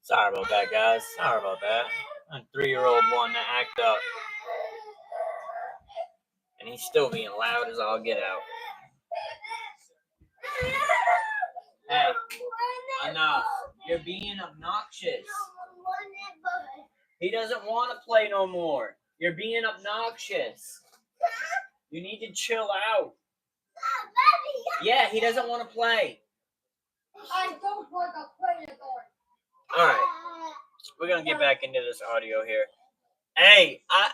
Sorry about that, guys. Sorry about that. A 3-year-old wanting to act up. And he's still being loud as all get out. Hey, enough. You're being obnoxious. He doesn't want to play no more. You're being obnoxious. You need to chill out. Yeah, he doesn't want to play. I don't want to play the door. All right. We're going to get back into this audio here. Hey, I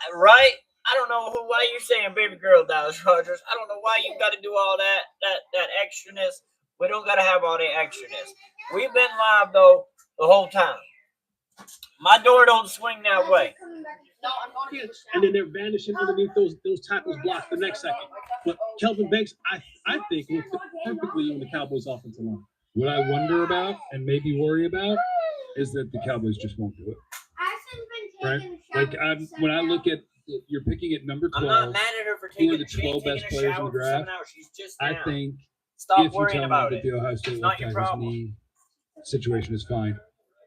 don't know why you're saying baby girl, Dallas Rogers. I don't know why you got to do all that extraness. We don't got to have all that extraness. We've been live, though, the whole time. My door don't swing that way. And then they're vanishing underneath those tackles blocked the next second. But Kelvin Banks, I think, will fit perfectly on the Cowboys' offensive line. What I wonder about and maybe worry about is that the Cowboys just won't do it. Right? Like when I look at you're picking at number 12. I'm not mad at her for taking who are the 12 best players in the draft? I think Stop if you worrying tell me about that it. the Ohio State It's left not your tackle's problem. knee situation is fine.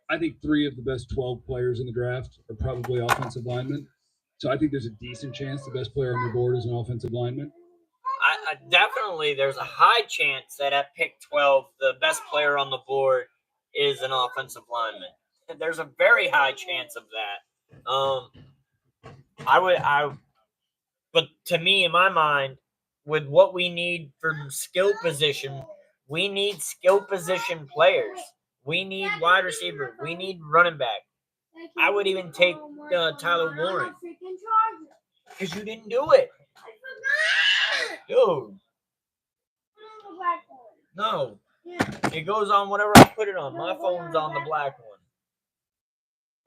I think 3 of the best 12 players in the draft are probably offensive linemen. So I think there's a decent chance the best player on the board is an offensive lineman. I definitely, there's a high chance that at pick 12, the best player on the board is an offensive lineman. There's a very high chance of that. But to me, in my mind, with what we need for skill position, we need skill position players. We need wide receiver. We need running back. I would even take Tyler Warren because you didn't do it. Dude. No. It goes on whatever I put it on. My phone's on the black one.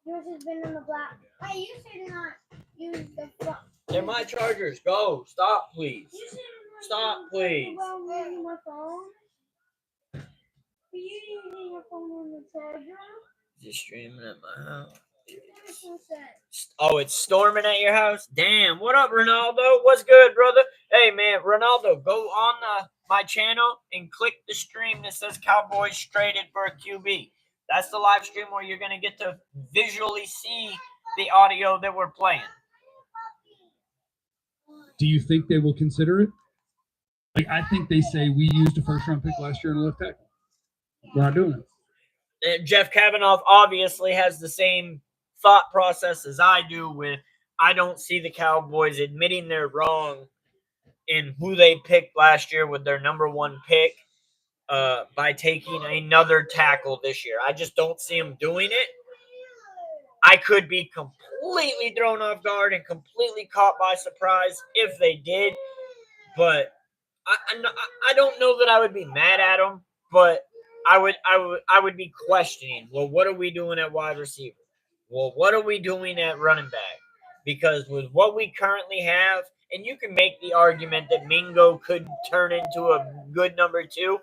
Yours has been on the black. Hey, you should not use the phone. They're my chargers. Go. Stop, please. Stop, please. Using my phone? Are you using your phone on the charger? Just streaming at my house. Oh, it's storming at your house? Damn. What up, Ronaldo? What's good, brother? Hey, man, Ronaldo, go on my channel and click the stream that says Cowboys traded for a QB. That's the live stream where you're going to get to visually see the audio that we're playing. Do you think they will consider it? Like, I think they say we used a first-round pick last year in a left tackle. We're not doing it. Jeff Kavanaugh obviously has the same thought process as I do with I don't see the Cowboys admitting they're wrong in who they picked last year with their number one pick by taking another tackle this year. I just don't see them doing it. I could be completely thrown off guard and completely caught by surprise if they did, but I don't know that I would be mad at them, but I would be questioning. Well, what are we doing at wide receiver? Well, what are we doing at running back? Because with what we currently have, and you can make the argument that Mingo could turn into a good number 2,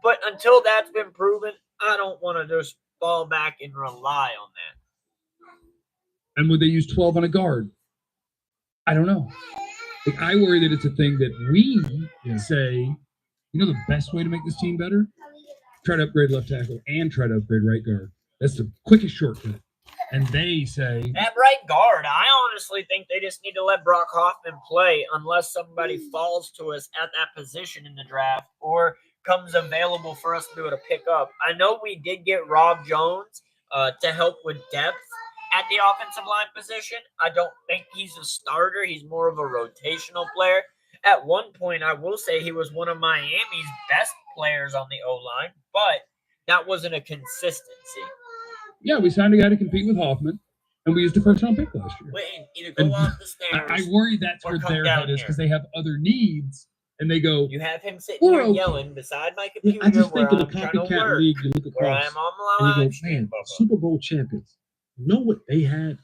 but until that's been proven, I don't want to just fall back and rely on that. And would they use 12 on a guard? I don't know. Like, I worry that it's a thing that we say, you know, the best way to make this team better? Try to upgrade left tackle and try to upgrade right guard. That's the quickest shortcut. And they say at right guard, I honestly think they just need to let Brock Hoffman play unless somebody falls to us at that position in the draft or comes available for us to be able to pick up. I know we did get Rob Jones to help with depth at the offensive line position. I don't think he's a starter. He's more of a rotational player. At one point, I will say he was one of Miami's best players on the O-line, but that wasn't a consistency. Yeah, we signed a guy to compete with Hoffman, and we used a first-round pick last year. Wait, either go off the stairs. I worry that's where their head is because they have other needs, and they go. You have him sitting here yelling beside my computer. I just think where in the I'm trying to copycat work, league, you look where across I'm on and the you line. go, man, Super Bowl champions. Know what they had?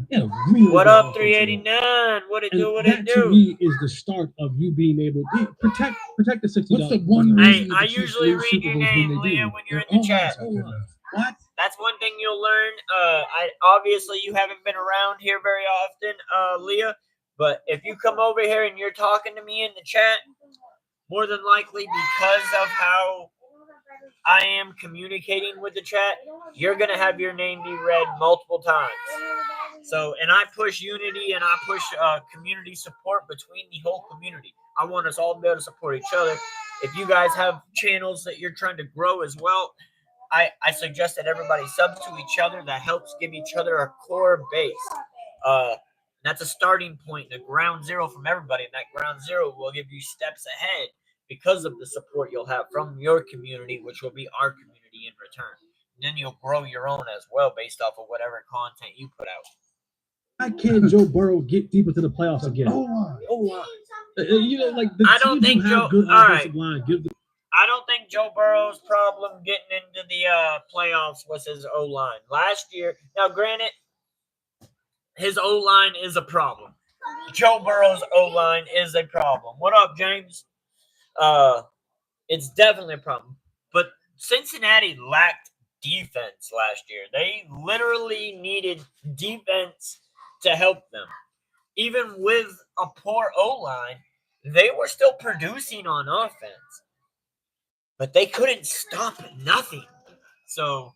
Yeah, really What good up, offensive line. 389? What it And do? What that it to do? me is the start of you being able to protect the $60. What's the one Hey, reason I the Chiefs usually lose read Super your Bowls name, when they Leah, do? when you're Their in the chat. O-line's not good enough. What? That's one thing you'll learn. I obviously you haven't been around here very often, Leah. But if you come over here and you're talking to me in the chat, more than likely because of how I am communicating with the chat, you're gonna have your name be read multiple times. So, and I push unity and I push community support between the whole community. I want us all to be able to support each other. If you guys have channels that you're trying to grow as well, I suggest that everybody subs to each other. That helps give each other a core base. That's a starting point, a ground zero from everybody. And that ground zero will give you steps ahead because of the support you'll have from your community, which will be our community in return. And then you'll grow your own as well based off of whatever content you put out. Why can't Joe Burrow get deep into the playoffs again? O-line. You know, like the I don't teams think who have Joe- good all offensive line give the I don't think Joe Burrow's problem getting into the playoffs was his O-line. Last year, now granted, his O-line is a problem. Joe Burrow's O-line is a problem. What up, James? It's definitely a problem. But Cincinnati lacked defense last year. They literally needed defense to help them. Even with a poor O-line, they were still producing on offense. But they couldn't stop nothing. So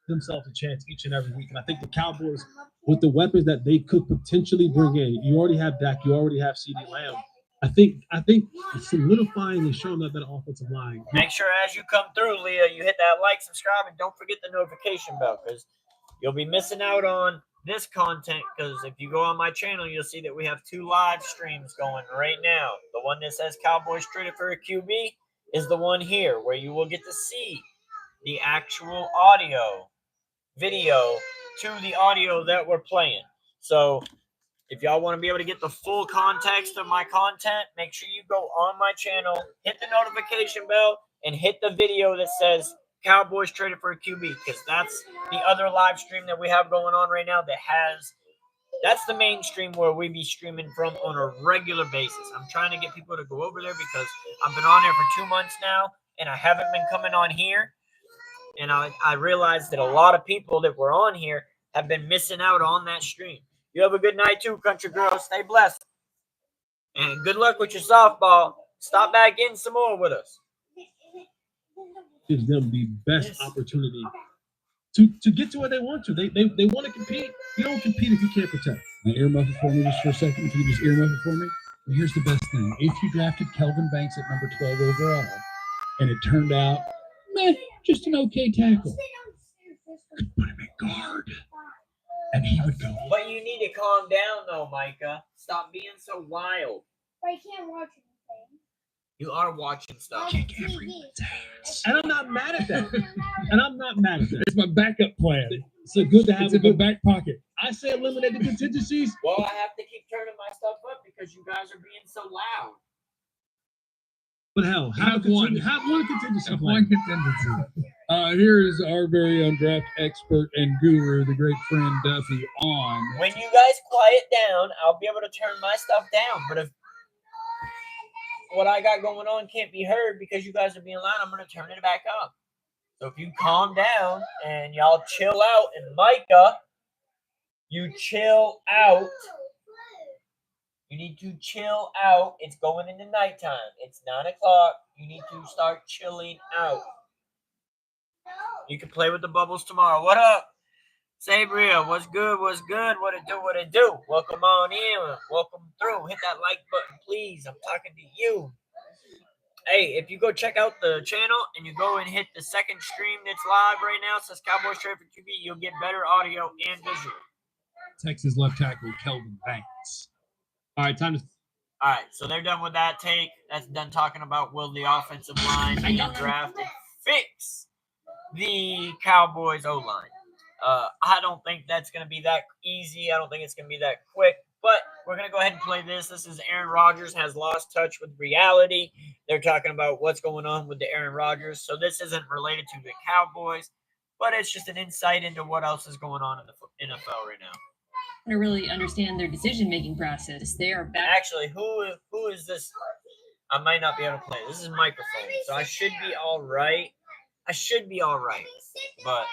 themselves a chance each and every week. And I think the Cowboys, with the weapons that they could potentially bring in, you already have Dak, you already have CeeDee Lamb. I think solidifying and showing that offensive line. make sure as you come through, Leah, you hit that like, subscribe, and don't forget the notification bell because you'll be missing out on this content. Because if you go on my channel, you'll see that we have 2 live streams going right now. The one that says Cowboys traded for a QB is the one here where you will get to see the actual audio, video to the audio that we're playing. So if y'all want to be able to get the full context of my content, make sure you go on my channel, hit the notification bell, and hit the video that says Cowboys traded for a QB, because that's the other live stream that we have going on right now that's the main stream where we be streaming from on a regular basis. I'm trying to get people to go over there because I've been on there for 2 months now, and I haven't been coming on here. And I realized that a lot of people that were on here have been missing out on that stream. You have a good night too, country girls. Stay blessed. And good luck with your softball. Stop back in some more with us. Gives them the best opportunity to get to where they want to. They want to compete. You don't compete if you can't protect. Now, earmuff it for me just for a second. If you could just earmuff it for me. And here's the best thing. If you drafted Kelvin Banks at number 12 overall, and it turned out, just an okay tackle, could put him in guard, and he would go. But you need to calm down, though, Micah. Stop being so wild. But I can't watch anything. You are watching stuff. Kick everyone's ass. And I'm not mad at that. And I'm not mad at that. It's my backup plan. It's a good to have It's in my back pocket. I say eliminate the contingencies. Well, I have to keep turning my stuff up because you guys are being so loud. But hell, have one contingency Have plan. one contingency. Here is our very own draft expert and guru, the great friend Duffy, on. When you guys quiet down, I'll be able to turn my stuff down. But if what I got going on can't be heard because you guys are being loud, I'm going to turn it back up. So if you calm down and y'all chill out, and Micah, you chill out. You need to chill out. It's going into nighttime. It's 9 o'clock. You need to start chilling out. You can play with the bubbles tomorrow. What up? Sabria, what's good? What's good? What it do? What it do? Welcome on in. Welcome through. Hit that like button, please. I'm talking to you. Hey, if you go check out the channel and you go and hit the second stream that's live right now, it says Cowboys Traffic TV, you'll get better audio and visual. Texas left tackle Kelvin Banks. All right, time to. All right, so they're done with that take. That's done talking about will the offensive line being drafted fix the Cowboys O-line. I don't think that's going to be that easy. I don't think it's going to be that quick. But we're going to go ahead and play this. This is Aaron Rodgers has lost touch with reality. They're talking about what's going on with the Aaron Rodgers. So this isn't related to the Cowboys, but it's just an insight into what else is going on in the NFL right now. To really understand their decision-making process. They are back. Actually, who is this? I might not be able to play. This is microphone, so I should be all right. But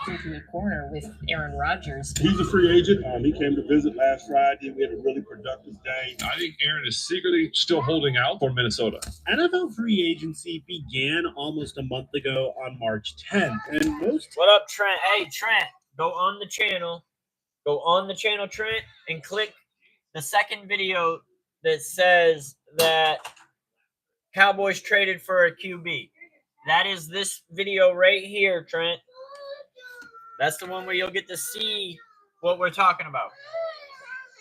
into the corner with Aaron Rodgers. He's a free agent. He came to visit last Friday. We had a really productive day. I think Aaron is secretly still holding out for Minnesota. NFL free agency began almost a month ago on March 10th. And most. What up, Trent? Hey, Trent, go on the channel. Go on the channel, Trent, and click the second video that says that Cowboys traded for a QB. That is this video right here, Trent. That's the one where you'll get to see what we're talking about.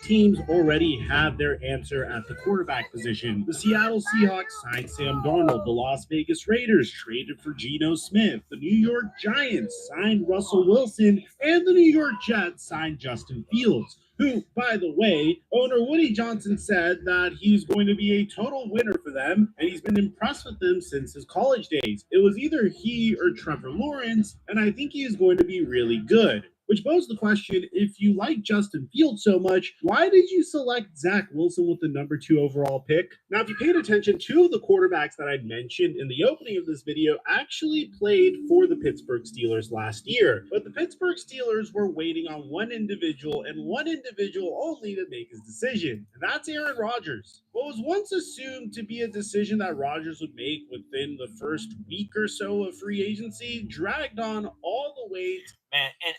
Teams already have their answer at the quarterback position. The Seattle Seahawks signed Sam Darnold. The Las Vegas Raiders traded for Geno Smith. The New York Giants signed Russell Wilson. And the New York Jets signed Justin Fields, who, by the way, owner Woody Johnson said that he's going to be a total winner for them, and he's been impressed with them since his college days. It was either he or Trevor Lawrence, and I think he is going to be really good. Which poses the question, if you like Justin Fields so much, why did you select Zach Wilson with the number 2 overall pick? Now, if you paid attention, 2 of the quarterbacks that I mentioned in the opening of this video actually played for the Pittsburgh Steelers last year. But the Pittsburgh Steelers were waiting on one individual and one individual only to make his decision. And that's Aaron Rodgers. What was once assumed to be a decision that Rodgers would make within the first week or so of free agency dragged on all the way to Man, and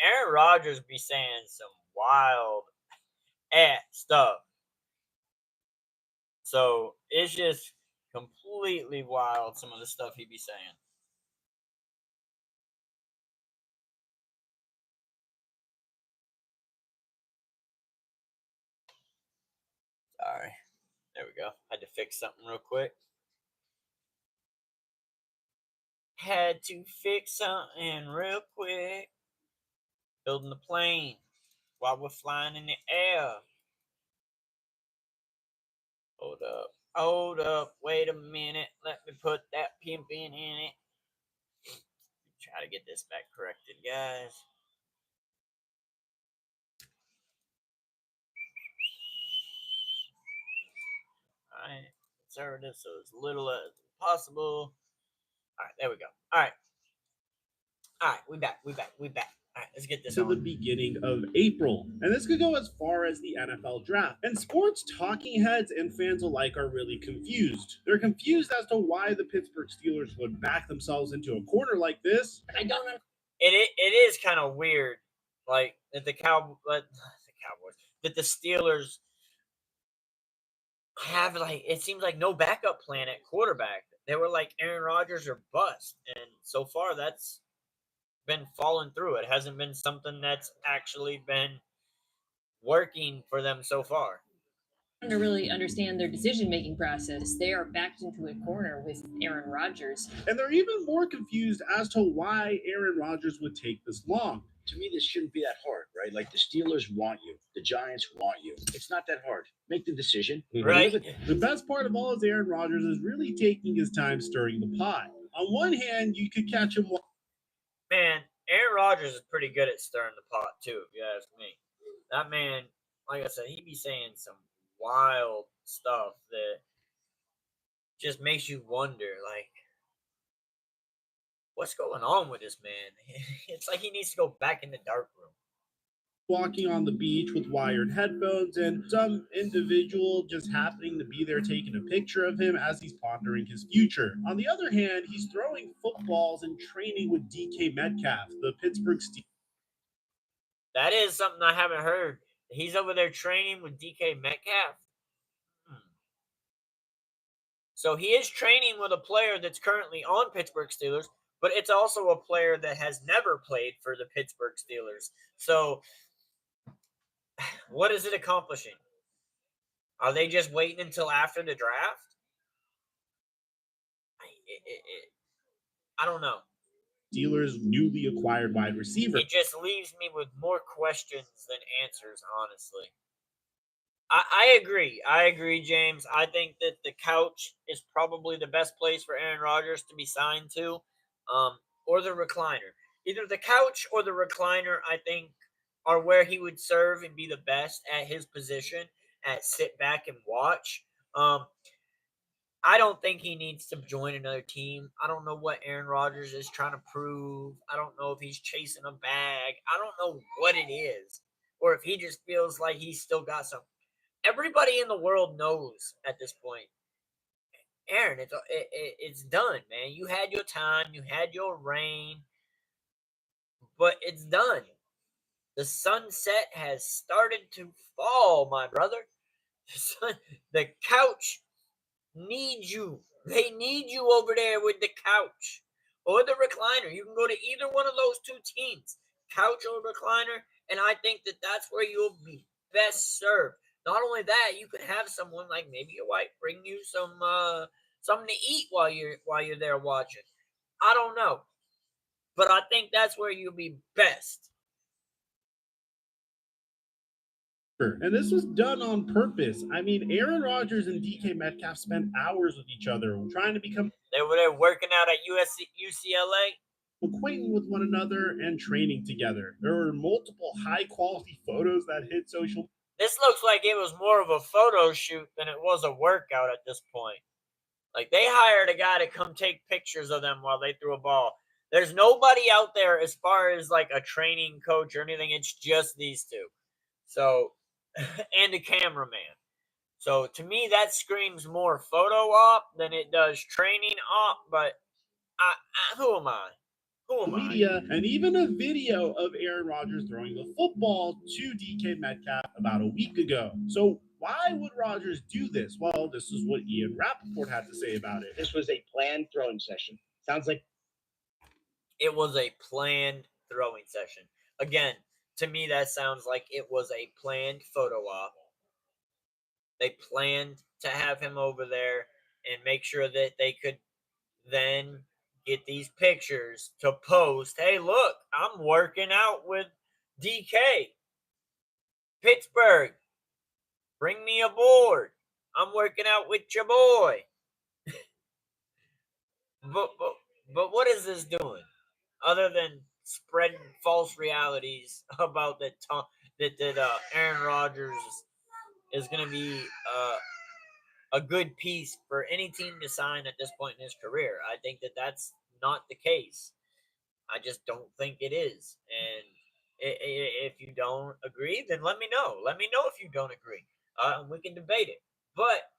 Aaron Rodgers be saying some wild ass stuff. So it's just completely wild, some of the stuff he be saying. Sorry. There we go. Had to fix something real quick. Had to fix something real quick. Building the plane while we're flying in the air. Hold up. Wait a minute. Let me put that pimpin in it. Try to get this back corrected, guys. All right. Conservative, so as little as possible. All right, there we go. All right, we back. All All right, let's get this to the on. beginning of April. And this could go as far as the NFL draft. And sports talking heads and fans alike are really confused. They're confused as to why the Pittsburgh Steelers would back themselves into a corner like this. I don't know. It is kind of weird, like that the Cowboys, that the Steelers have like it seems like no backup plan at quarterback. They were like Aaron Rodgers or bust, and so far that's been falling through. It hasn't been something that's actually been working for them so far. To really understand their decision-making process, they are backed into a corner with Aaron Rodgers. And they're even more confused as to why Aaron Rodgers would take this long. To me, this shouldn't be that hard, right? Like the Steelers want you, the Giants want you. It's not that hard. Make the decision. Right. The best part of all is Aaron Rodgers is really taking his time stirring the pot. On one hand, you could catch him. Man, Aaron Rodgers is pretty good at stirring the pot too, if you ask me. That man, like I said, he be saying some wild stuff that just makes you wonder, like, what's going on with this man? It's like he needs to go back in the dark room. Walking on the beach with wired headphones and some individual just happening to be there taking a picture of him as he's pondering his future. On the other hand, he's throwing footballs and training with DK Metcalf, the Pittsburgh Steelers. That is something I haven't heard. He's over there training with DK Metcalf. So he is training with a player that's currently on Pittsburgh Steelers, but it's also a player that has never played for the Pittsburgh Steelers. So what is it accomplishing? Are they just waiting until after the draft? I don't know. Steelers' newly acquired wide receiver. It just leaves me with more questions than answers, honestly. I agree. I agree, James. I think that the couch is probably the best place for Aaron Rodgers to be signed to, or the recliner. Either the couch or the recliner, I think, are where he would serve and be the best at his position, at sit back and watch. I don't think he needs to join another team. I don't know what Aaron Rodgers is trying to prove. I don't know if he's chasing a bag. I don't know what it is, or if he just feels like he's still got some. Everybody in the world knows at this point, Aaron, it's done, man. You had your time. You had your reign. But it's done. The sunset has started to fall, my brother. The couch needs you. They need you over there with the couch or the recliner. You can go to either one of those two teams, couch or recliner, and I think that that's where you'll be best served. Not only that, you could have someone like maybe your wife bring you some something to eat while you're there watching. I don't know, but I think that's where you'll be best. And this was done on purpose. I mean, Aaron Rodgers and DK Metcalf spent hours with each other trying to become. They were there working out at UCLA. Acquainting with one another and training together. There were multiple high-quality photos that hit social. This looks like it was more of a photo shoot than it was a workout at this point. Like, they hired a guy to come take pictures of them while they threw a ball. There's nobody out there as far as, like, a training coach or anything. It's just these two. So, and a cameraman. So, to me, that screams more photo op than it does training op. But who am I? Media and even a video of Aaron Rodgers throwing the football to DK Metcalf about a week ago. So why would Rodgers do this? Well, this is what Ian Rappaport had to say about it. This was a planned throwing session. Sounds like it was a planned throwing session. Again, to me, that sounds like it was a planned photo op. They planned to have him over there and make sure that they could then get these pictures to post. Hey, look, I'm working out with DK. Pittsburgh, bring me aboard. I'm working out with your boy. but what is this doing? Other than spreading false realities about that Aaron Rodgers is going to be a good piece for any team to sign at this point in his career. I think that that's not the case. I just don't think it is. And If you don't agree, then let me know. Let me know if you don't agree. We can debate it. But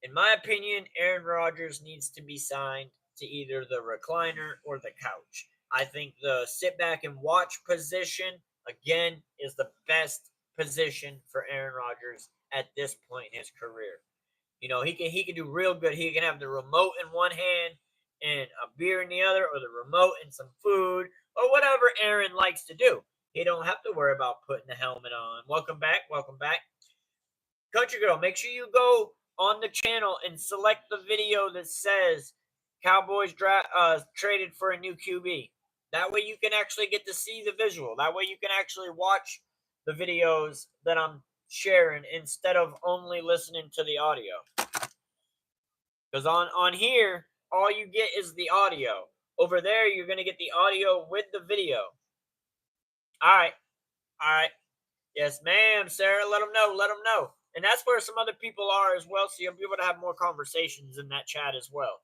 in my opinion, Aaron Rodgers needs to be signed to either the recliner or the couch. I think the sit back and watch position, again, is the best position for Aaron Rodgers at this point in his career. You know, he can do real good. He can have the remote in one hand and a beer in the other, or the remote and some food, or whatever Aaron likes to do. He don't have to worry about putting the helmet on. Welcome back. Welcome back. Country Girl, make sure you go on the channel and select the video that says Cowboys traded for a new QB. That way you can actually get to see the visual. That way you can actually watch the videos that I'm sharing instead of only listening to the audio. Because on here, all you get is the audio. Over there, you're going to get the audio with the video. All right. All right. Yes, ma'am, Sarah. Let them know. Let them know. And that's where some other people are as well, so you'll be able to have more conversations in that chat as well.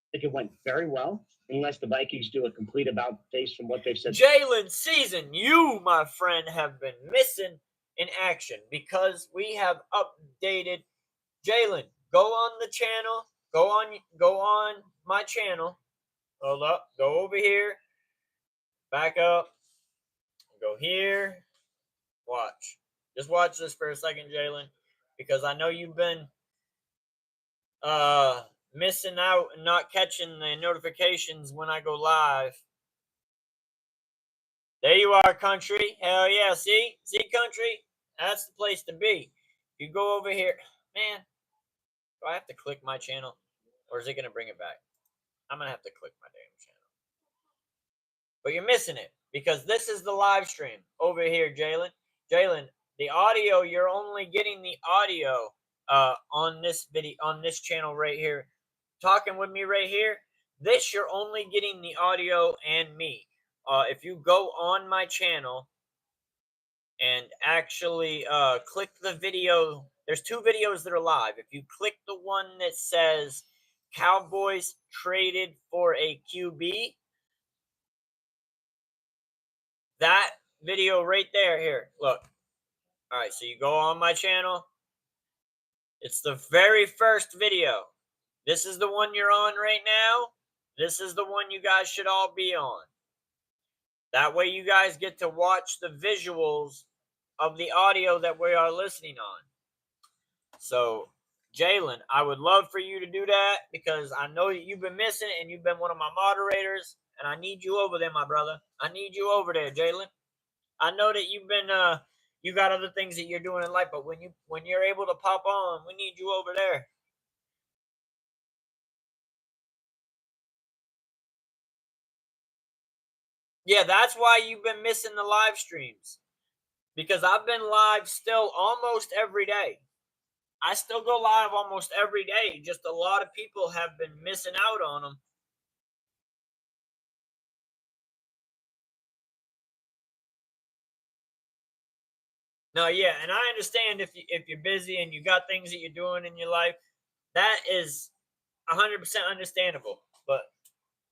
I think it went very well, unless the Vikings do a complete about-face from what they've said. Jalen Season, you, my friend, have been missing in action because we have updated. Jalen, go on the channel. Go on my channel. Hold up. Go over here. Back up. Go here. Watch. Just watch this for a second, Jalen, because I know you've been missing out and not catching the notifications when I go live. There you are, country. Hell yeah. See, country? That's the place to be. You go over here. Man, do I have to click my channel? Or is it going to bring it back? I'm going to have to click my damn channel. But you're missing it because this is the live stream over here, Jalen. Jalen, the audio, you're only getting the audio on this video, on this channel right here. Talking with me right here. This, you're only getting the audio and me. If you go on my channel and actually click the video, there's two videos that are live. If you click the one that says Cowboys traded for a QB, that video right there, here, look. All right, so you go on my channel. It's the very first video. This is the one you're on right now. This is the one you guys should all be on. That way you guys get to watch the visuals of the audio that we are listening on. So, Jalen, I would love for you to do that because I know that you've been missing and you've been one of my moderators, and I need you over there, my brother. I need you over there, Jalen. I know that you've been you got other things that you're doing in life, but when you're able to pop on, we need you over there. Yeah, that's why you've been missing the live streams. Because I've been live still almost every day. I still go live almost every day. Just a lot of people have been missing out on them. No, yeah, and I understand if you're busy and you got things that you're doing in your life. That is 100% understandable. But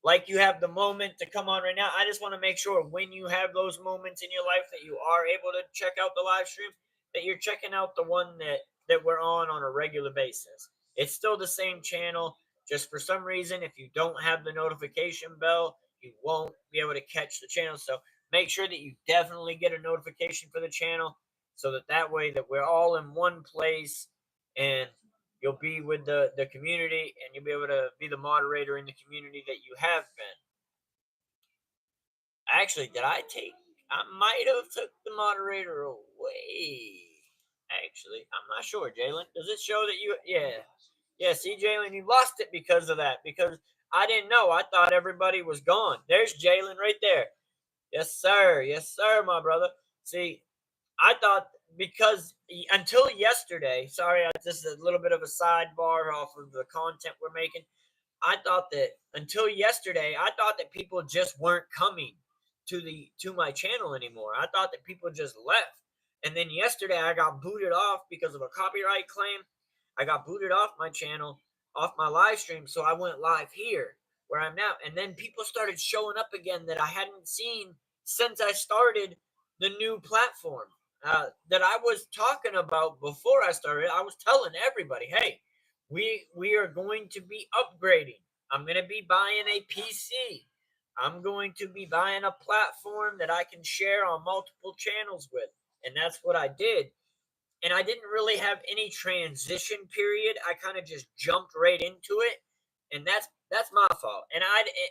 like you have the moment to come on right now, I just want to make sure when you have those moments in your life that you are able to check out the live stream, that you're checking out the one that we're on a regular basis. It's still the same channel. Just for some reason, if you don't have the notification bell, you won't be able to catch the channel. So make sure that you definitely get a notification for the channel so that way that we're all in one place and you'll be with the community and you'll be able to be the moderator in the community that you have been. Actually, I might have took the moderator away. Actually, I'm not sure, Jalen. Does it show that you, yeah, see, Jalen, you lost it because of that, because I didn't know. I thought everybody was gone. There's Jalen right there. Yes, sir. Yes, sir, my brother. See, I thought because until yesterday, sorry, this is a little bit of a sidebar off of the content we're making. I thought that until yesterday, I thought that people just weren't coming to my channel anymore. I thought that people just left. And then yesterday I got booted off because of a copyright claim. I got booted off my channel, off my live stream. So I went live here where I'm now. And then people started showing up again that I hadn't seen since I started the new platform that I was talking about before I started. I was telling everybody, hey, we are going to be upgrading. I'm going to be buying a PC. I'm going to be buying a platform that I can share on multiple channels with. And that's what I did. And I didn't really have any transition period. I kind of just jumped right into it. And that's my fault. And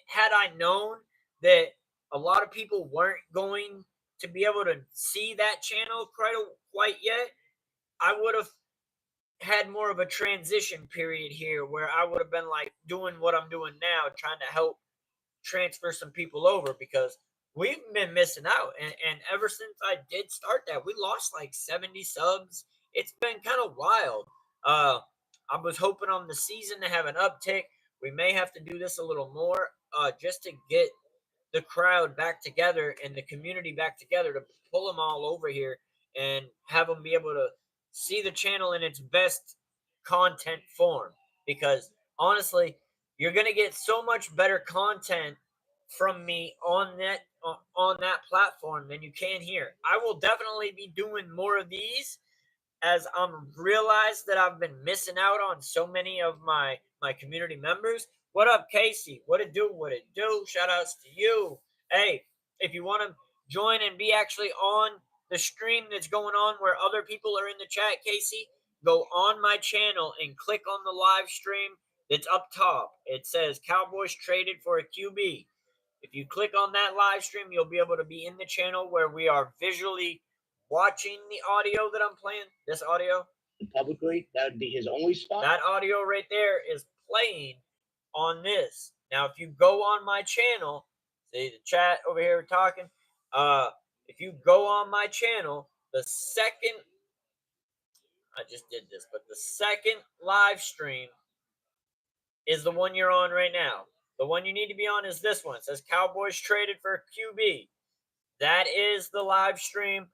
had I known that a lot of people weren't going to be able to see that channel quite yet, I would have had more of a transition period here where I would have been like doing what I'm doing now, trying to help transfer some people over because we've been missing out. And ever since I did start that, we lost like 70 subs. It's been kind of wild. I was hoping on the season to have an uptick. We may have to do this a little more just to get the crowd back together and the community back together to pull them all over here and have them be able to see the channel in its best content form. Because honestly, you're going to get so much better content from me on that platform than you can here. I will definitely be doing more of these as I'm realized that I've been missing out on so many of my community members. What up, Casey? What it do? What it do? Shout outs to you. Hey, if you want to join and be actually on the stream that's going on where other people are in the chat, Casey, go on my channel and click on the live stream that's up top. It says Cowboys traded for a QB. If you click on that live stream, you'll be able to be in the channel where we are visually watching the audio that I'm playing. This audio. Publicly, that would be his only spot. That audio right there is playing on this. Now, if you go on my channel, see the chat over here talking. If you go on my channel, the second, I just did this, but the second live stream is the one you're on right now. The one you need to be on is this one. It says Cowboys traded for QB. That is the live stream.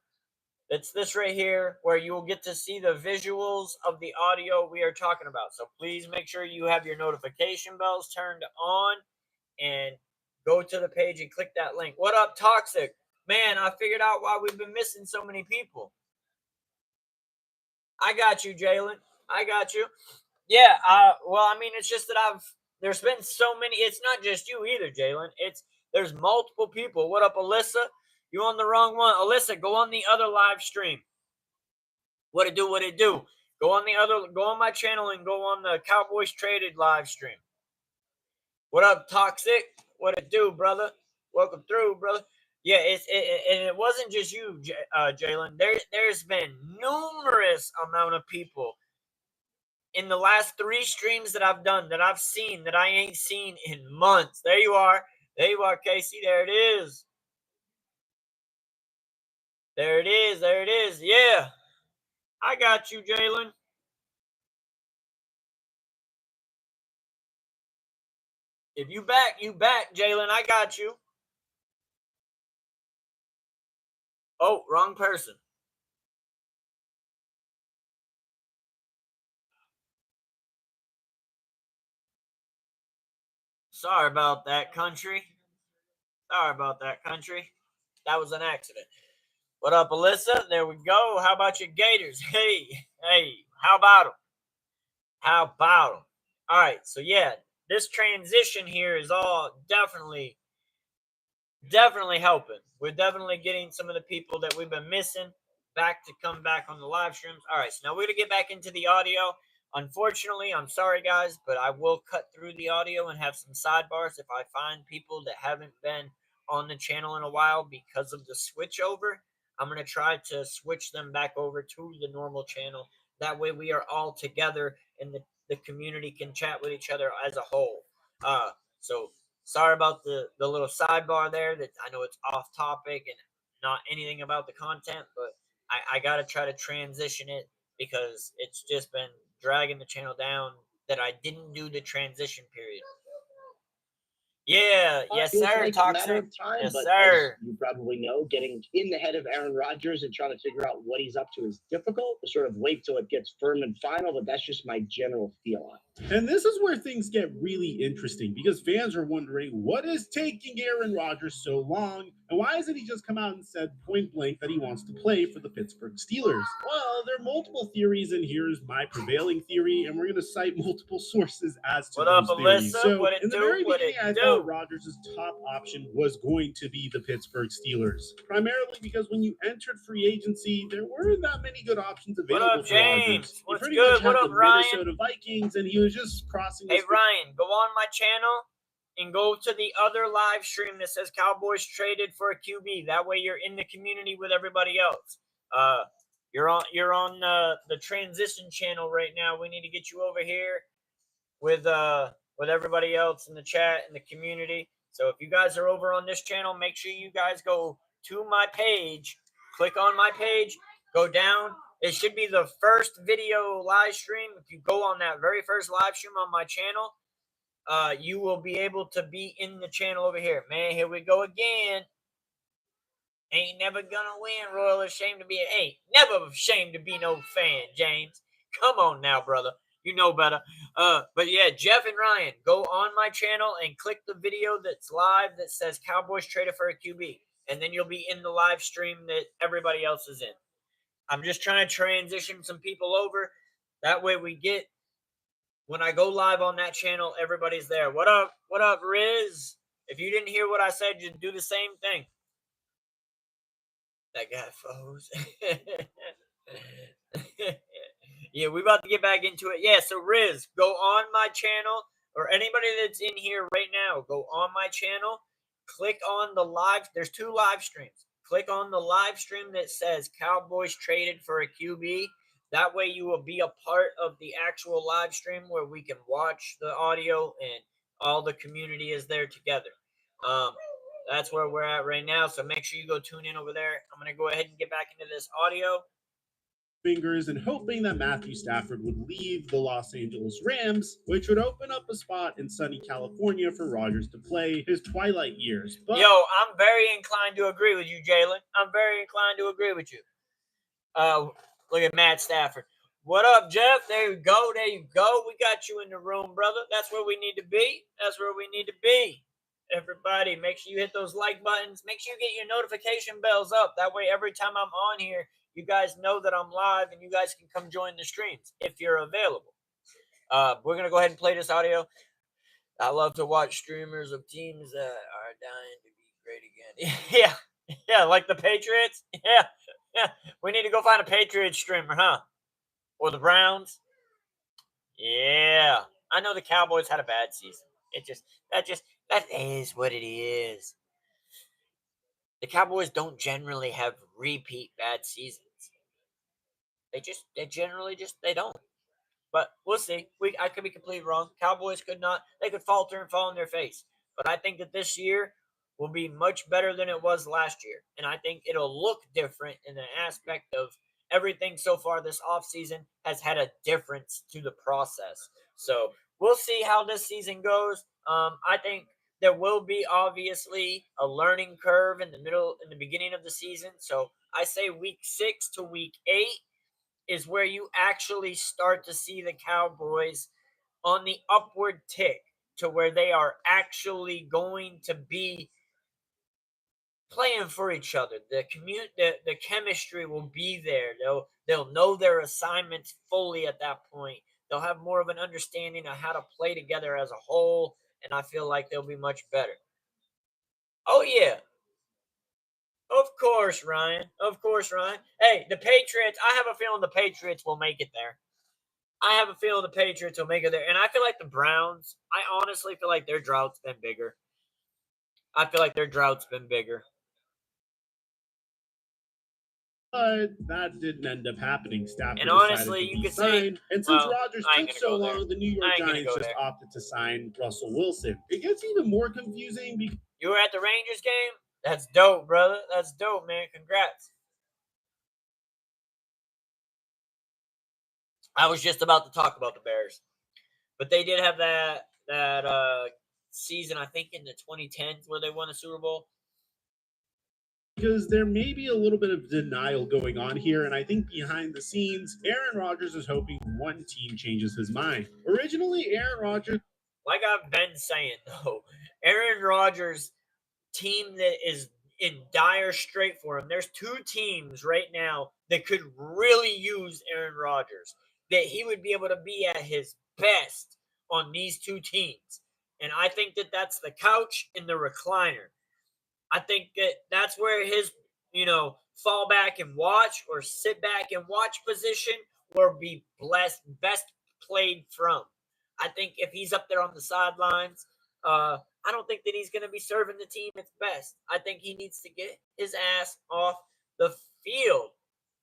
It's this right here where you will get to see the visuals of the audio we are talking about. So please make sure you have your notification bells turned on and go to the page and click that link. What up, Toxic? Man, I figured out why we've been missing so many people. I got you, Jalen. I got you. Yeah, well, I mean, it's just that there's been so many. It's not just you either, Jalen. There's multiple people. What up, Alyssa? You on the wrong one. Alyssa, go on the other live stream. What it do, what it do. Go on my channel and go on the Cowboys Traded live stream. What up, Toxic? What it do, brother? Welcome through, brother. Yeah, it wasn't just you, Jalen. There's been numerous amount of people in the last 3 streams that I've done that I've seen that I ain't seen in months. There you are. There you are, Casey. There it is. There it is. There it is. Yeah. I got you, Jalen. If you back, Jalen. I got you. Oh, wrong person. Sorry about that, country. Sorry about that, country. That was an accident. What up, Alyssa? There we go. How about your Gators? Hey, how about them? How about them? All right, so yeah, this transition here is all definitely helping. We're definitely getting some of the people that we've been missing back to come back on the live streams. All right, so now we're going to get back into the audio. Unfortunately, I'm sorry, guys, but I will cut through the audio and have some sidebars if I find people that haven't been on the channel in a while because of the switch over. I'm going to try to switch them back over to the normal channel. That way we are all together and the community can chat with each other as a whole. So sorry about the little sidebar there. That I know it's off topic and not anything about the content, but I got to try to transition it because it's just been dragging the channel down that I didn't do the transition period. Yeah, yes, Feels sir. like a Toxic. matter of time, Yes, but sir. as you probably know, getting in the head of Aaron Rodgers and trying to figure out what he's up to is difficult. To sort of wait till it gets firm and final, but that's just my general feel on it. And this is where things get really interesting because fans are wondering what is taking Aaron Rodgers so long and why hasn't he just come out and said point blank that he wants to play for the Pittsburgh Steelers? Well, there are multiple theories, and here's my prevailing theory, and we're going to cite multiple sources as to What those up, theories. Alyssa? So, What it in the do? very What beginning, it I do? thought Rodgers' top option was going to be the Pittsburgh Steelers, primarily because when you entered free agency, there weren't that many good options What available up, for Rodgers. James? He What's pretty good? much had What the up, Ryan? Minnesota Vikings, and he was just crossing Hey, his Ryan, go on my channel and go to the other live stream that says Cowboys traded for a QB. That way you're in the community with everybody else. You're on the transition channel right now. We need to get you over here with everybody else in the chat and the community. So if you guys are over on this channel, make sure you guys go to my page, click on my page, go down. It should be the first video live stream. If you go on that very first live stream on my channel, you will be able to be in the channel over here. Man, here we go again. Ain't never gonna win, Royal. Ashamed to be ain't never ashamed to be no fan, James. Come on now, brother. You know better. But yeah, Jeff and Ryan, go on my channel and click the video that's live that says Cowboys traded for a QB. And then you'll be in the live stream that everybody else is in. I'm just trying to transition some people over. That way we get, when I go live on that channel, everybody's there. What up? What up, Riz? If you didn't hear what I said, just do the same thing. That guy froze. Yeah, we about to get back into it. Yeah, so Riz, go on my channel, or anybody that's in here right now, go on my channel, click on the live. There's 2 live streams. Click on the live stream that says Cowboys traded for a QB. That way you will be a part of the actual live stream where we can watch the audio and all the community is there together. That's where we're at right now. So make sure you go tune in over there. I'm going to go ahead and get back into this audio. Fingers and hoping that Matthew Stafford would leave the Los Angeles Rams, which would open up a spot in sunny California for Rodgers to play his twilight years. But yo, I'm very inclined to agree with you, Jalen. I'm very inclined to agree with you. Look at Matt Stafford. What up, Jeff? There you go. There you go. We got you in the room, brother. That's where we need to be. That's where we need to be. Everybody, make sure you hit those like buttons. Make sure you get your notification bells up. That way, every time I'm on here, you guys know that I'm live and you guys can come join the streams if you're available. We're going to go ahead and play this audio. I love to watch streamers of teams that are dying to be great again. Yeah, like the Patriots. Yeah. We need to go find a Patriots streamer, huh? Or the Browns. Yeah. I know the Cowboys had a bad season. That is what it is. The Cowboys don't generally have repeat bad seasons. They don't. But we'll see. I could be completely wrong. Cowboys could not. They could falter and fall on their face. But I think that this year will be much better than it was last year. And I think it'll look different in the aspect of everything so far this offseason has had a difference to the process. So we'll see how this season goes. I think there will be obviously a learning curve in the beginning of the season. So I say week 6 to week 8 is where you actually start to see the Cowboys on the upward tick to where they are actually going to be playing for each other. The chemistry will be there. They'll know their assignments fully at that point. They'll have more of an understanding of how to play together as a whole, and I feel like they'll be much better. Oh yeah. Of course, Ryan. Of course, Ryan. Hey, the Patriots, I have a feeling the Patriots will make it there. I have a feeling the Patriots will make it there. And I feel like the Browns, I honestly feel like their drought's been bigger. But that didn't end up happening. Stafford And honestly, decided to you be could say, signed, and since well, Rodgers I ain't took gonna so go there. long, the New York I ain't gonna Giants go just there. opted to sign Russell Wilson. It gets even more confusing because You were at the Rangers game? That's dope, brother. That's dope, man. Congrats. I was just about to talk about the Bears. But they did have that season, I think, in the 2010s where they won the Super Bowl. because there may be a little bit of denial going on here, and I think behind the scenes, Aaron Rodgers is hoping one team changes his mind. Originally, Aaron Rodgers, like I've been saying though, Aaron Rodgers' team that is in dire strait for him. There's two teams right now that could really use Aaron Rodgers, that he would be able to be at his best on these two teams. And I think that that's the couch and the recliner. I think that that's where his, fall back and watch or sit back and watch position will be best played from. I think if he's up there on the sidelines, I don't think that he's going to be serving the team its best. I think he needs to get his ass off the field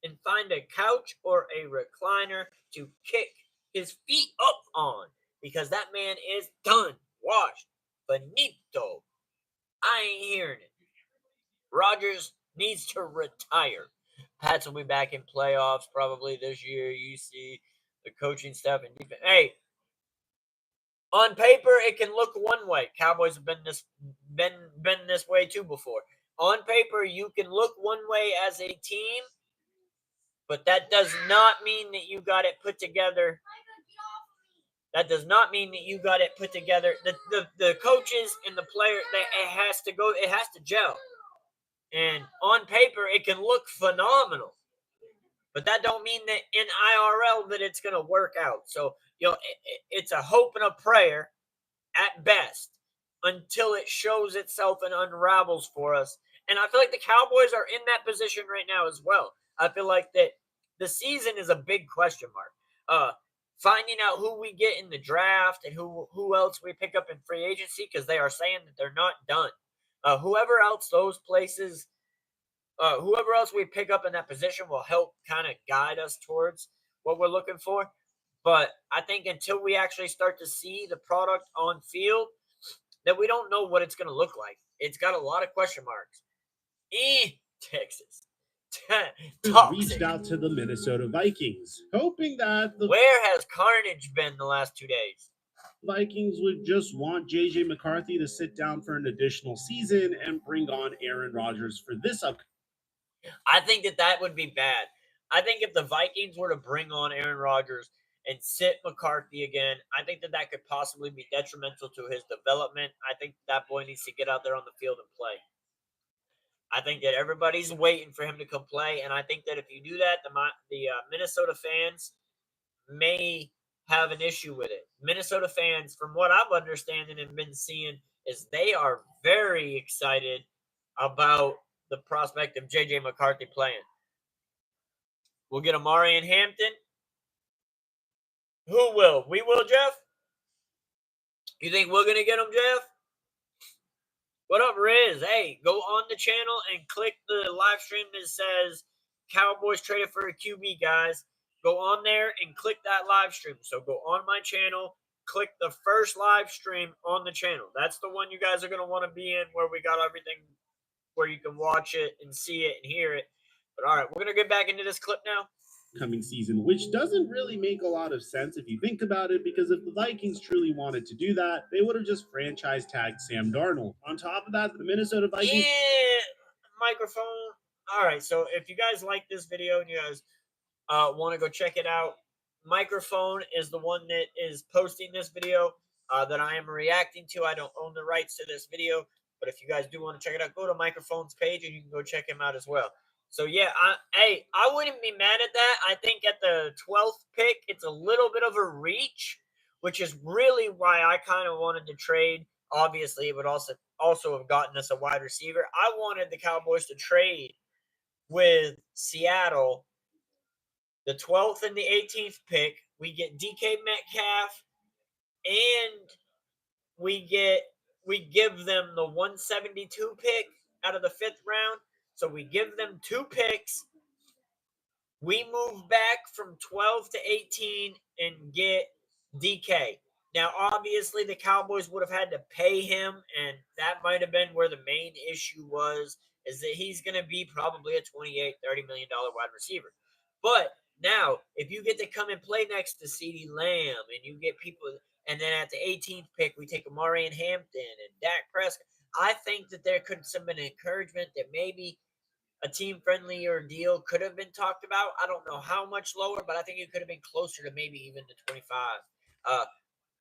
and find a couch or a recliner to kick his feet up on, because that man is done, washed, finito. I ain't hearing it. Rodgers needs to retire. Pats will be back in playoffs probably this year. You see the coaching staff and defense. Hey, on paper it can look one way. Cowboys have been this way too before. On paper you can look one way as a team, but that does not mean that you got it put together. That does not mean that you got it put together. The coaches and the player, it has to gel. And on paper, it can look phenomenal. But that don't mean that in IRL that it's going to work out. So, it's a hope and a prayer at best until it shows itself and unravels for us. And I feel like the Cowboys are in that position right now as well. I feel like that the season is a big question mark. Finding out who we get in the draft and who else we pick up in free agency, because they are saying that they're not done. Whoever else we pick up in that position will help kind of guide us towards what we're looking for. But I think until we actually start to see the product on field, that we don't know what it's going to look like. It's got a lot of question marks. Texas. reached out to the Minnesota Vikings, hoping that where has carnage been the last 2 days? Vikings would just want J.J. McCarthy to sit down for an additional season and bring on Aaron Rodgers for this up. I think that would be bad. I think if the Vikings were to bring on Aaron Rodgers and sit McCarthy again, I think that could possibly be detrimental to his development. I think that boy needs to get out there on the field and play. I think that everybody's waiting for him to come play, and I think that if you do that, the Minnesota fans may have an issue with it. Minnesota fans, from what I'm understanding and been seeing, is they are very excited about the prospect of J.J. McCarthy playing. We'll get Amari and Hampton. Who will? We will, Jeff? You think we're going to get him, Jeff? What up, Riz? Hey, go on the channel and click the live stream that says Cowboys traded for a QB, guys. Go on there and click that live stream. So go on my channel, click the first live stream on the channel. That's the one you guys are going to want to be in, where we got everything, where you can watch it and see it and hear it. But all right, we're going to get back into this clip now. Coming season, which doesn't really make a lot of sense if you think about it, because if the Vikings truly wanted to do that, they would have just franchise tagged Sam Darnold. On top of that, the Minnesota Vikings... Yeah, microphone. All right, so if you guys like this video and you guys want to go check it out, Microphone is the one that is posting this video that I am reacting to. I don't own the rights to this video, but if you guys do want to check it out, go to Microphone's page and you can go check him out as well. So, yeah, I wouldn't be mad at that. I think at the 12th pick, it's a little bit of a reach, which is really why I kind of wanted to trade. Obviously, it would also have gotten us a wide receiver. I wanted the Cowboys to trade with Seattle. The 12th and the 18th pick, we get DK Metcalf, and we give them the 172 pick out of the 5th round. So we give them 2 picks. We move back from 12 to 18 and get DK. Now, obviously, the Cowboys would have had to pay him, and that might have been where the main issue was, is that he's going to be probably a $28, $30 million wide receiver. But now, if you get to come and play next to CeeDee Lamb, and you get people, and then at the 18th pick, we take Amari and Hampton and Dak Prescott, I think that there could have been encouragement that maybe a team-friendlier deal could have been talked about. I don't know how much lower, but I think it could have been closer to maybe even to 25.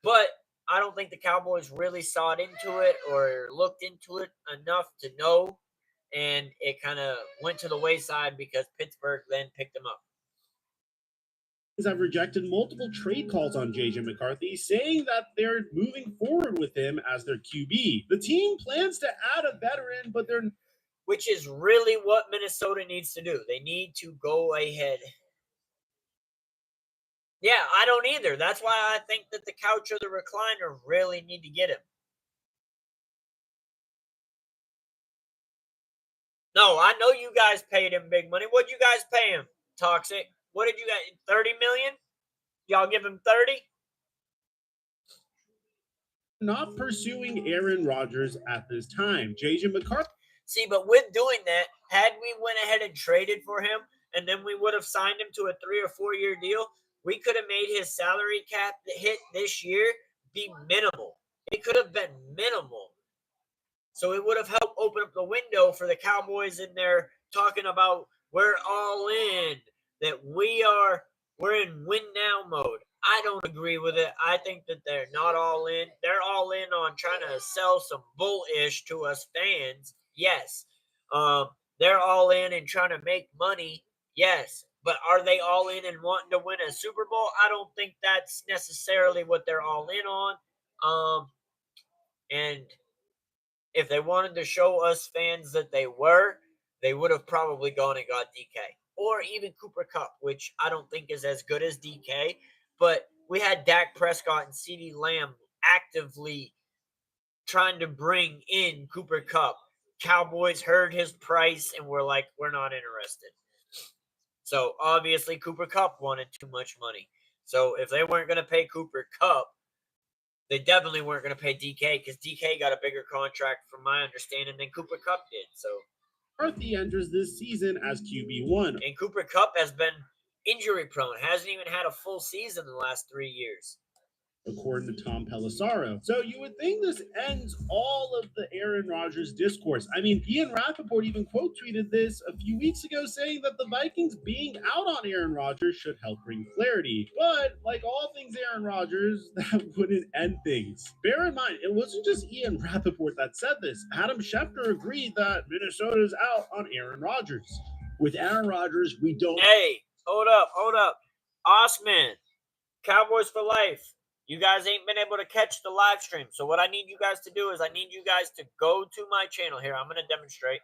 But I don't think the Cowboys really saw it into it or looked into it enough to know, and it kind of went to the wayside because Pittsburgh then picked him up. Have rejected multiple trade calls on JJ McCarthy, saying that they're moving forward with him as their QB. The team plans to add a veteran, but they're which is really what Minnesota needs to do. They need to go ahead. Yeah, I don't either. That's why I think that the couch or the recliner really need to get him. No, I know you guys paid him big money. What'd you guys pay him, Toxic? What did you guys, 30 million? Y'all give him 30? not pursuing Aaron Rodgers at this time. JJ McCarthy. See, but with doing that, had we went ahead and traded for him, and then we would have signed him to a 3 or 4 year deal, we could have made his salary cap hit this year be minimal. It could have been minimal. So it would have helped open up the window for the Cowboys in there talking about we're all in, that we're in win now mode. I don't agree with it. I think that they're not all in. They're all in on trying to sell some bullish to us fans. Yes. They're all in and trying to make money. Yes. But are they all in and wanting to win a Super Bowl? I don't think that's necessarily what they're all in on. And if they wanted to show us fans that they would have probably gone and got DK or even Cooper Kupp, which I don't think is as good as DK. But we had Dak Prescott and CeeDee Lamb actively trying to bring in Cooper Kupp. Cowboys heard his price and were like, we're not interested. So obviously Cooper Kupp wanted too much money. So if they weren't going to pay Cooper Kupp, they definitely weren't going to pay DK because DK got a bigger contract, from my understanding, than Cooper Kupp did. So McCarthy enters this season as QB1. And Cooper Kupp has been injury prone, hasn't even had a full season in the last 3 years, according to Tom Pelissaro. So you would think this ends all of the Aaron Rodgers discourse. I mean, Ian Rappaport even quote tweeted this a few weeks ago, saying that the Vikings being out on Aaron Rodgers should help bring clarity. But like all things Aaron Rodgers, that wouldn't end things. Bear in mind, it wasn't just Ian Rappaport that said this. Adam Schefter agreed that Minnesota's out on Aaron Rodgers. With Aaron Rodgers, we don't. Hey, hold up. Osman, Cowboys for life. You guys ain't been able to catch the live stream. So what I need you guys to do is I need you guys to go to my channel here. I'm going to demonstrate.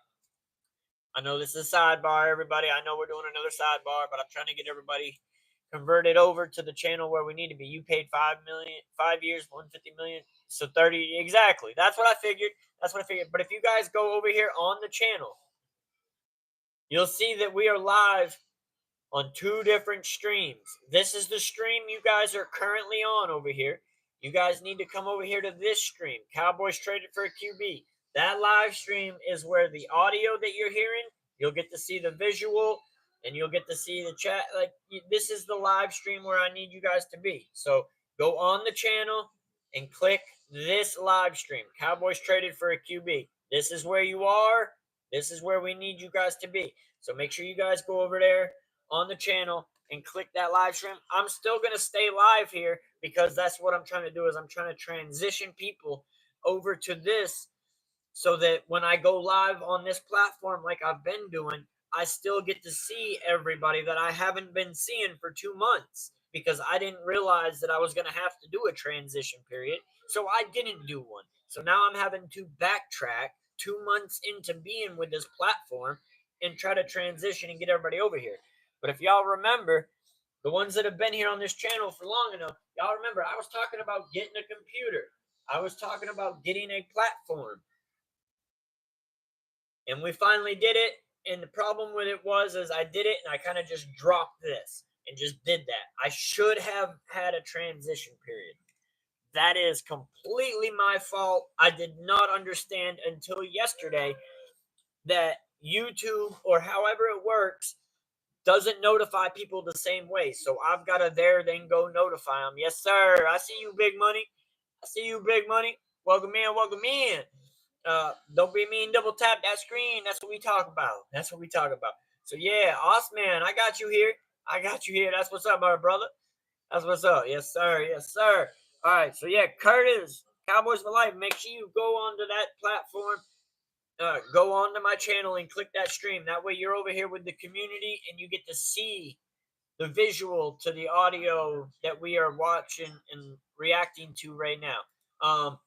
I know this is a sidebar, everybody. I know we're doing another sidebar, but I'm trying to get everybody converted over to the channel where we need to be. You paid 5 years, 150 million. So 30, exactly. That's what I figured. But if you guys go over here on the channel, you'll see that we are live on 2 different streams. This is the stream you guys are currently on over here. You guys need to come over here to this stream. Cowboys traded for a QB. That live stream is where the audio that you're hearing, you'll get to see the visual and you'll get to see the chat. Like, this is the live stream where I need you guys to be. So go on the channel and click this live stream. Cowboys traded for a QB. This is where you are. This is where we need you guys to be. So make sure you guys go over there on the channel and click that live stream. I'm still going to stay live here because that's what I'm trying to do, is I'm trying to transition people over to this so that when I go live on this platform like I've been doing, I still get to see everybody that I haven't been seeing for 2 months because I didn't realize that I was going to have to do a transition period. So I didn't do one. So now I'm having to backtrack 2 months into being with this platform and try to transition and get everybody over here. But if y'all remember, the ones that have been here on this channel for long enough, y'all remember I was talking about getting a computer. I was talking about getting a platform. And we finally did it. And the problem with it was I did it and I kind of just dropped this and just did that. I should have had a transition period. That is completely my fault. I did not understand until yesterday that YouTube, or however it works, doesn't notify people the same way. So I've got to then go notify them. Yes, sir. I see you, Big Money. Welcome in. Don't be mean, double tap that screen. That's what we talk about. That's what we talk about. So yeah, Osman, I got you here. I got you here. That's what's up, my brother. That's what's up. Yes, sir. Yes, sir. All right. So yeah, Curtis, Cowboys for Life. Make sure you go onto that platform. Go on to my channel and click that stream. That way you're over here with the community and you get to see the visual to the audio that we are watching and reacting to right now.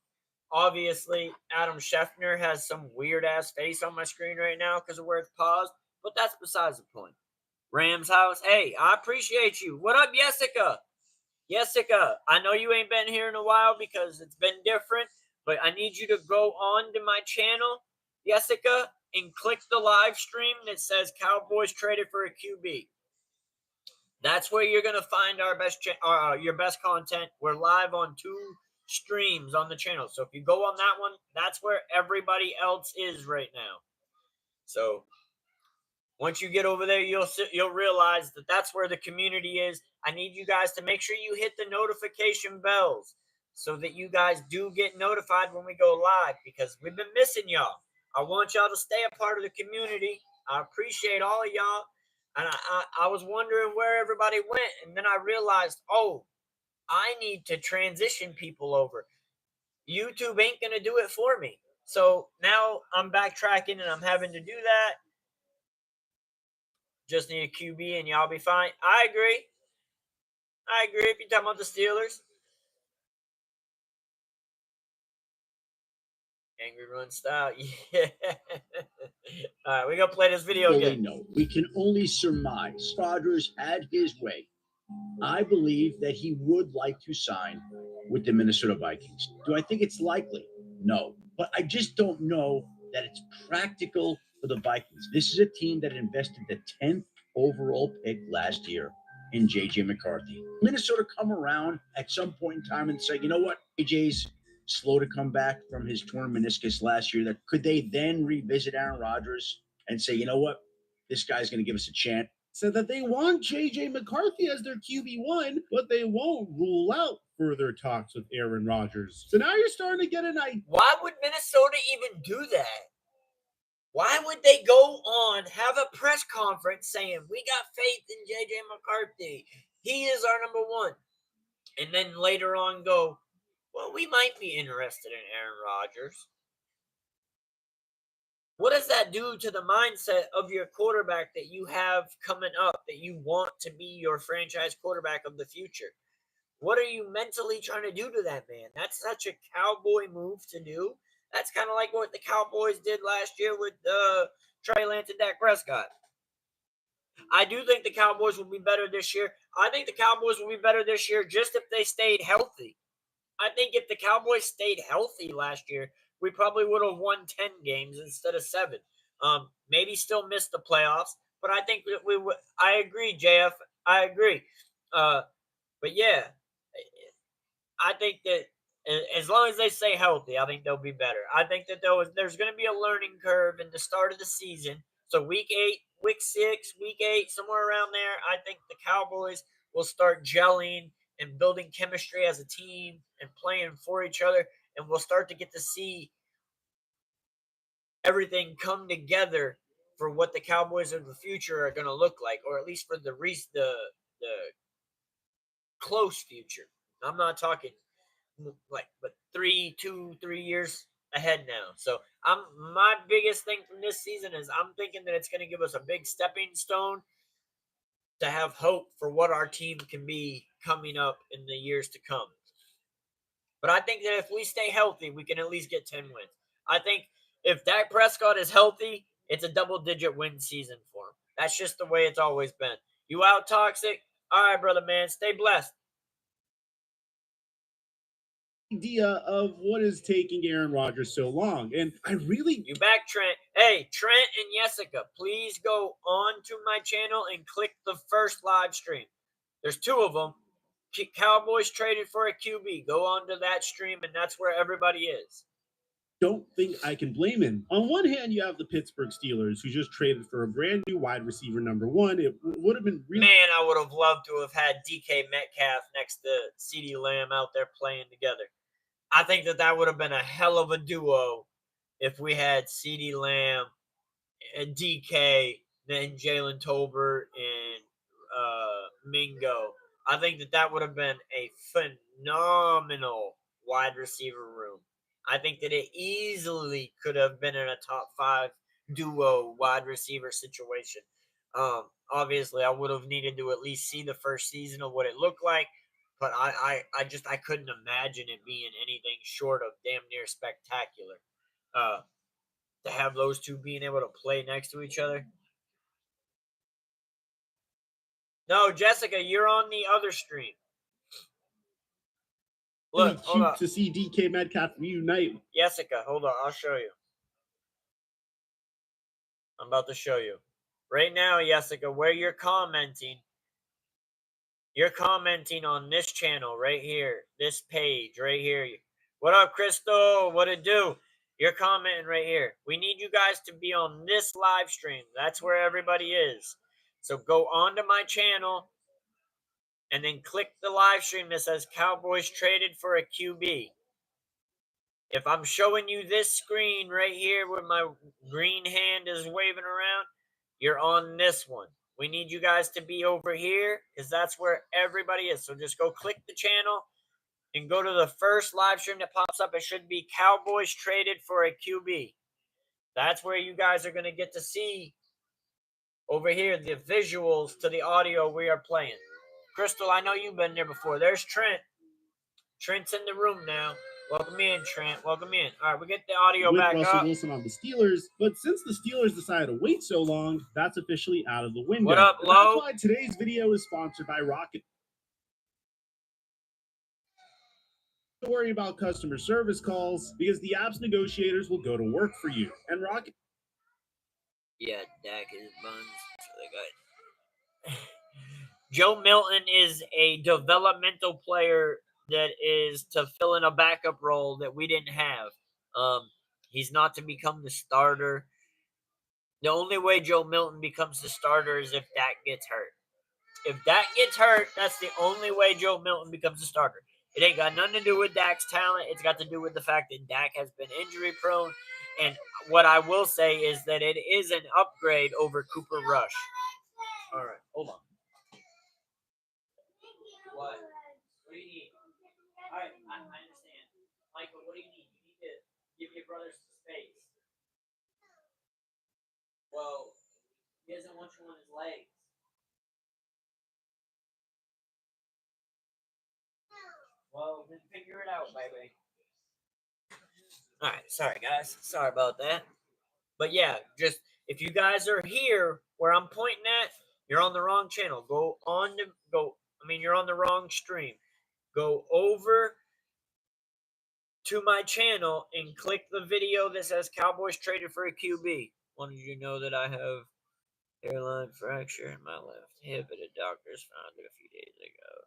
Obviously, Adam Scheffner has some weird ass face on my screen right now because of where it's paused, but that's besides the point. Rams house, hey, I appreciate you. What up, Jessica? Jessica, I know you ain't been here in a while because it's been different, but I need you to go on to my channel, Jessica, and click the live stream that says Cowboys traded for a QB. That's where you're gonna find our best your best content. We're live on 2 streams on the channel, so if you go on that one, that's where everybody else is right now. So once you get over there, you'll realize that that's where the community is. I need you guys to make sure you hit the notification bells so that you guys do get notified when we go live, because we've been missing y'all. I want y'all to stay a part of the community. I appreciate all of y'all. And I was wondering where everybody went, and then I realized, oh, I need to transition people over. YouTube ain't going to do it for me. So now I'm backtracking, and I'm having to do that. Just need a QB, and y'all be fine. I agree. If you're talking about the Steelers. Angry Run style. Yeah. All right, we're going to play this video again. No, we can only surmise. Rodgers had his way. I believe that he would like to sign with the Minnesota Vikings. Do I think it's likely? No. But I just don't know that it's practical for the Vikings. This is a team that invested the 10th overall pick last year in J.J. McCarthy. Minnesota come around at some point in time and say, you know what, AJ's slow to come back from his torn meniscus last year. That could they then revisit Aaron Rodgers and say, you know what, this guy's going to give us a chance? Said that they want J.J. McCarthy as their QB1, but they won't rule out further talks with Aaron Rodgers. So now you're starting to get an idea. Why would Minnesota even do that? Why would they go on, have a press conference saying, we got faith in J.J. McCarthy. He is our number 1. And then later on go, well, we might be interested in Aaron Rodgers. What does that do to the mindset of your quarterback that you have coming up, that you want to be your franchise quarterback of the future? What are you mentally trying to do to that man? That's such a Cowboy move to do. That's kind of like what the Cowboys did last year with Trey Lance and Dak Prescott. I do think the Cowboys will be better this year. I think the Cowboys will be better this year just if they stayed healthy. I think if the Cowboys stayed healthy last year, we probably would have won 10 games instead of 7. Maybe still missed the playoffs, but I think that we would. I agree, JF. I agree. But yeah, I think that as long as they stay healthy, I think they'll be better. I think that there's going to be a learning curve in the start of the season. So week 8, week 6, week 8, somewhere around there, I think the Cowboys will start gelling and building chemistry as a team and playing for each other. And we'll start to get to see everything come together for what the Cowboys of the future are going to look like, or at least for the close future. I'm not talking but 3 years ahead now. So my biggest thing from this season is I'm thinking that it's going to give us a big stepping stone to have hope for what our team can be coming up in the years to come. But I think that if we stay healthy, we can at least get 10 wins. I think if Dak Prescott is healthy, it's a double-digit win season for him. That's just the way it's always been. You out, Toxic? All right, brother, man. Stay blessed. Idea of what is taking Aaron Rodgers so long. And I really... You back, Trent. Hey, Trent and Jessica, please go on to my channel and click the first live stream. There's 2 of them. Cowboys traded for a QB. Go on to that stream, and that's where everybody is. Don't think I can blame him. On one hand, you have the Pittsburgh Steelers, who just traded for a brand new wide receiver number 1. It would have been really... Man, I would have loved to have had DK Metcalf next to CeeDee Lamb out there playing together. I think that would have been a hell of a duo if we had CeeDee Lamb and DK, then Jalen Tolbert and Mingo. I think that would have been a phenomenal wide receiver room. I think that it easily could have been in a top 5 duo wide receiver situation. Obviously, I would have needed to at least see the first season of what it looked like, but I couldn't imagine it being anything short of damn near spectacular. To have those two being able to play next to each other. No, Jessica, you're on the other stream. Look, hold cute up. to see DK Metcalf reunite. Jessica, hold on. I'll show you. I'm about to show you. Right now, Jessica, where you're commenting on this channel right here, this page right here. What up, Crystal? What it do? You're commenting right here. We need you guys to be on this live stream. That's where everybody is. So go onto my channel and then click the live stream that says Cowboys traded for a QB. If I'm showing you this screen right here where my green hand is waving around, you're on this one. We need you guys to be over here because that's where everybody is. So just go click the channel and go to the first live stream that pops up. It should be Cowboys traded for a QB. That's where you guys are going to get to see over here the visuals to the audio we are playing. Crystal, I know you've been there before. There's Trent. Trent's in the room now. Welcome in, Trent. Welcome in. All right, we get the audio With back Russell up. Wilson on the Steelers, but since the Steelers decided to wait so long, that's officially out of the window. What up, And Lo? that's why today's video is sponsored by Rocket. Don't worry about customer service calls because the app's negotiators will go to work for you. And Rocket. Yeah, Dak is buns. That's really good. Joe Milton is a developmental player that is to fill in a backup role that we didn't have. He's not to become the starter. The only way Joe Milton becomes the starter is if Dak gets hurt. If Dak gets hurt, that's the only way Joe Milton becomes a starter. It ain't got nothing to do with Dak's talent. It's got to do with the fact that Dak has been injury prone. And what I will say is that it is an upgrade over Cooper Rush. All right, hold on. What? What do you need? All right, I understand. Michael, what do you need? You need to give your brother some space. Well, he doesn't want you on his legs. Well, then figure it out, baby. All right, sorry, guys. Sorry about that. But yeah, just if you guys are here where I'm pointing at, you're on the wrong channel. You're on the wrong stream. Go over to my channel and click the video that says Cowboys traded for a QB. Wanted you to know that I have hairline fracture in my left hip at a doctor's found it a few days ago.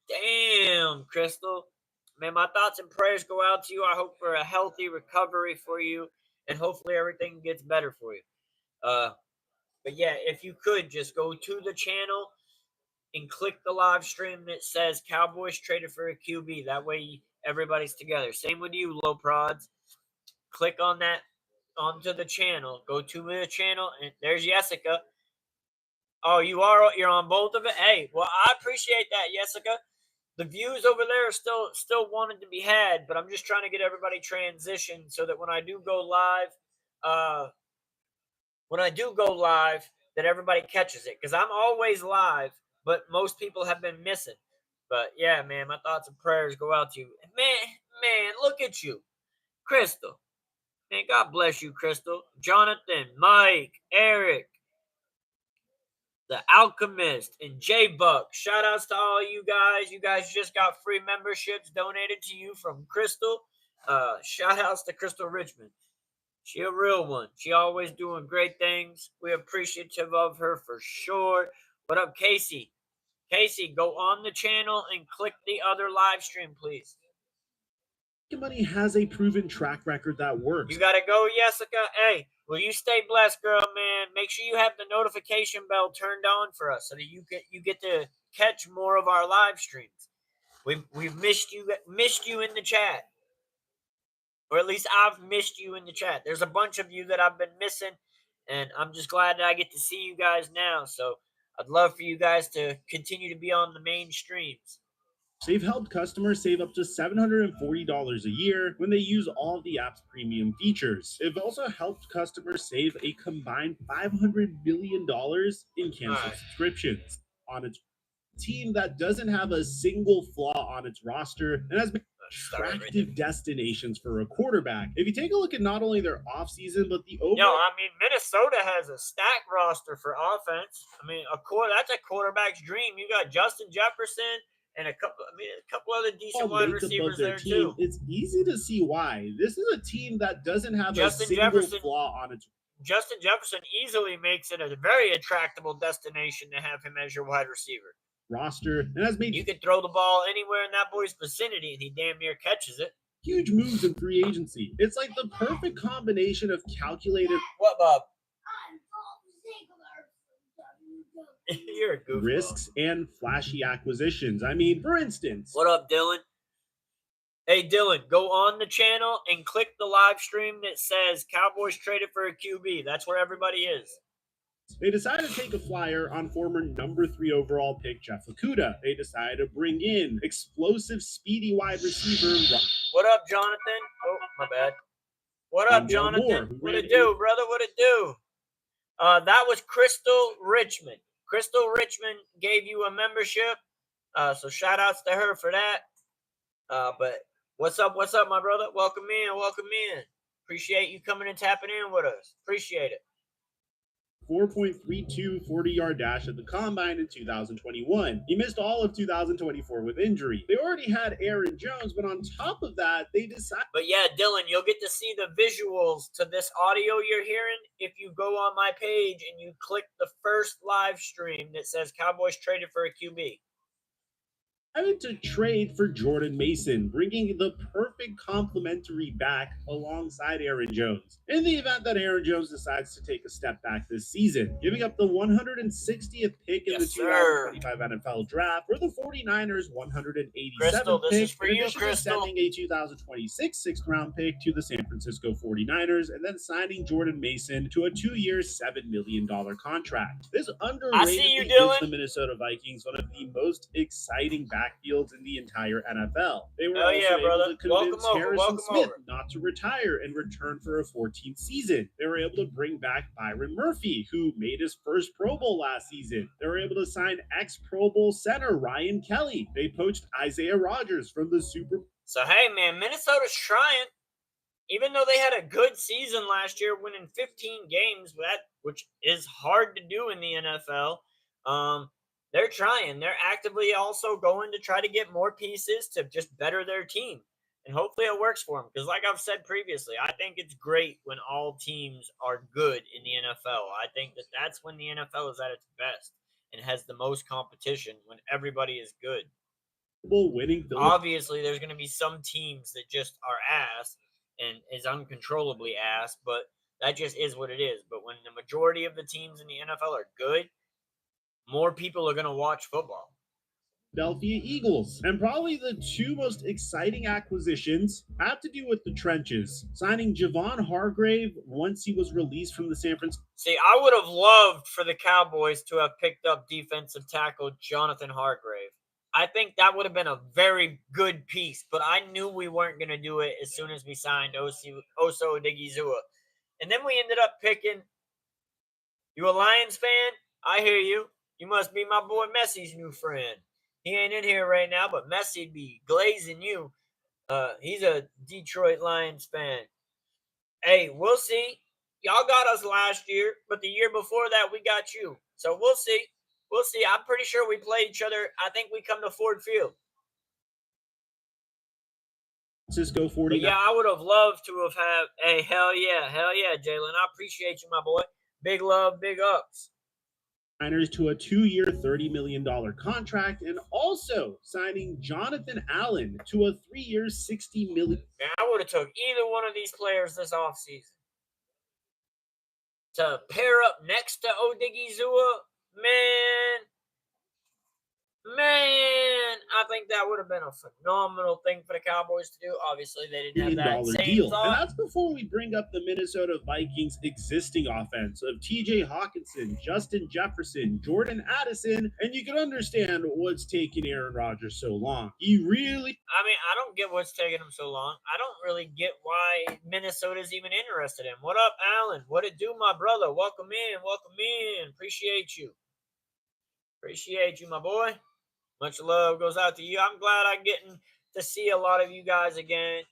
Damn, Crystal. Man, my thoughts and prayers go out to you. I hope for a healthy recovery for you, and hopefully everything gets better for you. But yeah, if you could just go to the channel and click the live stream that says Cowboys traded for a QB. That way everybody's together. Same with you, Low Prods. Click on that onto the channel. Go to the channel, and there's Jessica. Oh, you're on both of it? Hey, well, I appreciate that, Jessica. The views over there are still wanted to be had, but I'm just trying to get everybody transitioned so that when I do go live, that everybody catches it. Because I'm always live, but most people have been missing. But yeah, man, my thoughts and prayers go out to you. Man, look at you. Crystal. Man, God bless you, Crystal. Jonathan, Mike, Eric, The Alchemist, and J-Buck. Shout outs to all you guys. You guys just got free memberships donated to you from Crystal. Shout outs to Crystal Richmond. She a real one. She always doing great things. We appreciative of her for sure. What up, Casey? Casey, go on the channel and click the other live stream, please. Money has a proven track record that works. You gotta go, Jessica. Hey, will you stay blessed, girl, man? Make sure you have the notification bell turned on for us so that you get to catch more of our live streams. We've missed you in the chat. or at least I've missed you in the chat. There's a bunch of you that I've been missing, and I'm just glad that I get to see you guys now. So I'd love for you guys to continue to be on the main streams. They've helped customers save up to $740 a year when they use all of the app's premium features. They've also helped customers save a combined $500 million in canceled subscriptions on its team that doesn't have a single flaw on its roster and has been attractive destinations for a quarterback. If you take a look at not only their offseason, but the overall... I mean, Minnesota has a stacked roster for offense. I mean, that's a quarterback's dream. You got Justin Jefferson and a couple other decent wide receivers there too. It's easy to see why. This is a team that doesn't have a single flaw on its... Justin Jefferson easily makes it a very attractable destination to have him as your wide receiver roster, and has made... You can throw the ball anywhere in that boy's vicinity, and he damn near catches it. Huge moves in free agency. It's like the perfect combination of calculated... What, Bob? You're a goofball. Risks and flashy acquisitions. I mean, for instance... What up, Dylan? Hey, Dylan, go on the channel and click the live stream that says Cowboys traded for a QB. That's where everybody is. They decided to take a flyer on former number 3 overall pick Jeff Okudah. They decided to bring in explosive, speedy wide receiver... What up, Jonathan? Oh, my bad. What up, Jonathan? What it do, brother? What it do? That was Crystal Richmond. Crystal Richmond gave you a membership, so shout-outs to her for that. But what's up, my brother? Welcome in. Appreciate you coming and tapping in with us. Appreciate it. 4.32 40-yard dash at the combine in 2021. He missed all of 2024 with injury. They already had Aaron Jones, but on top of that, they decided... But yeah, Dylan, you'll get to see the visuals to this audio you're hearing if you go on my page and you click the first live stream that says Cowboys traded for a QB. Having to trade for Jordan Mason, bringing the perfect complementary back alongside Aaron Jones. In the event that Aaron Jones decides to take a step back this season, giving up the 160th pick in the 2025 NFL Draft for the 49ers' 187th pick, this is for you, Crystal. Sending a 2026 sixth-round pick to the San Francisco 49ers, and then signing Jordan Mason to a 2-year, $7 million contract. This underrated gives the Minnesota Vikings one of the most exciting backfields in the entire NFL. They were able to convince Harrison Smith not to retire and return for a 14th season. They were able to bring back Byron Murphy, who made his first Pro Bowl last season. They were able to sign ex-Pro Bowl center Ryan Kelly. They poached Isaiah Rodgers from the Super Bowl. So, hey, man, Minnesota's trying. Even though they had a good season last year, winning 15 games, which is hard to do in the NFL, they're trying. They're actively also going to try to get more pieces to just better their team. And hopefully it works for them. Because like I've said previously, I think it's great when all teams are good in the NFL. I think that that's when the NFL is at its best and has the most competition, when everybody is good. Winning. Obviously, there's going to be some teams that just are ass and is uncontrollably ass, but that just is what it is. But when the majority of the teams in the NFL are good, more people are going to watch football. Philadelphia Eagles. And probably the two most exciting acquisitions have to do with the trenches. Signing Javon Hargrave once he was released from the San Francisco... See, I would have loved for the Cowboys to have picked up defensive tackle Jonathan Hargrave. I think that would have been a very good piece, but I knew we weren't going to do it as soon as we signed Oso Odigizua. And then we ended up picking... You a Lions fan? I hear you. You must be my boy Messi's new friend. He ain't in here right now, but Messi be glazing you. He's a Detroit Lions fan. Hey, we'll see. Y'all got us last year, but the year before that, we got you. So we'll see. We'll see. I'm pretty sure we play each other. I think we come to Ford Field. Cisco 49. Yeah, I would have loved to have had. Hey, hell yeah, Jalen. I appreciate you, my boy. Big love, big ups. Niners to a 2-year, $30 million contract, and also signing Jonathan Allen to a 3-year, $60 million. Man, I would have took either one of these players this offseason. To pair up next to Odigizua, man, Man, I think that would have been a phenomenal thing for the Cowboys to do. Obviously, they didn't have that $1 same deal. thought. And that's before we bring up the Minnesota Vikings' existing offense of TJ Hawkinson, Justin Jefferson, Jordan Addison, and you can understand what's taking Aaron Rodgers so long. He really I mean, I don't get what's taking him so long. I don't really get why Minnesota's even interested in. What up, Alan? What it do, my brother? Welcome in. Welcome in. Appreciate you. Appreciate you, my boy. Much love goes out to you. I'm glad I'm getting to see a lot of you guys again.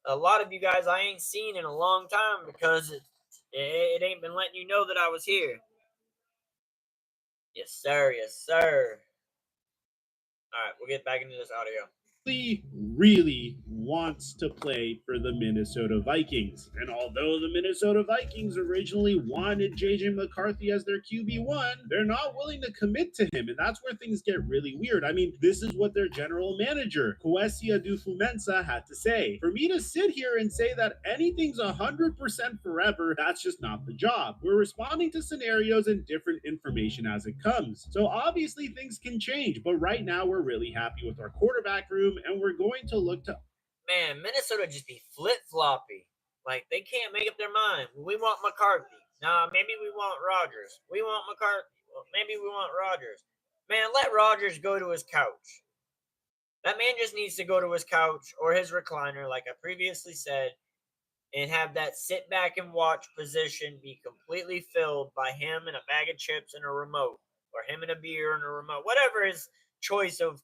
A lot of you guys I ain't seen in a long time because it ain't been letting you know that I was here. Yes, sir. Yes, sir. All right, we'll get back into this audio. really wants to play for the Minnesota Vikings. And although the Minnesota Vikings originally wanted JJ McCarthy as their QB1, they're not willing to commit to him. And that's where things get really weird. I mean, this is what their general manager, Kwesi Adofo-Mensah, had to say. For me to sit here and say that anything's 100% forever, that's just not the job. We're responding to scenarios and different information as it comes. So obviously things can change, but right now we're really happy with our quarterback room, and we're going to look to. Man, Minnesota just be flip-floppy. Like, they can't make up their mind. We want McCarthy. Nah, maybe we want Rodgers. We want McCarthy. Well, maybe we want Rodgers. Man, let Rodgers go to his couch. That man just needs to go to his couch or his recliner, like I previously said, and have that sit back and watch position be completely filled by him and a bag of chips and a remote, or him and a beer and a remote, whatever his choice of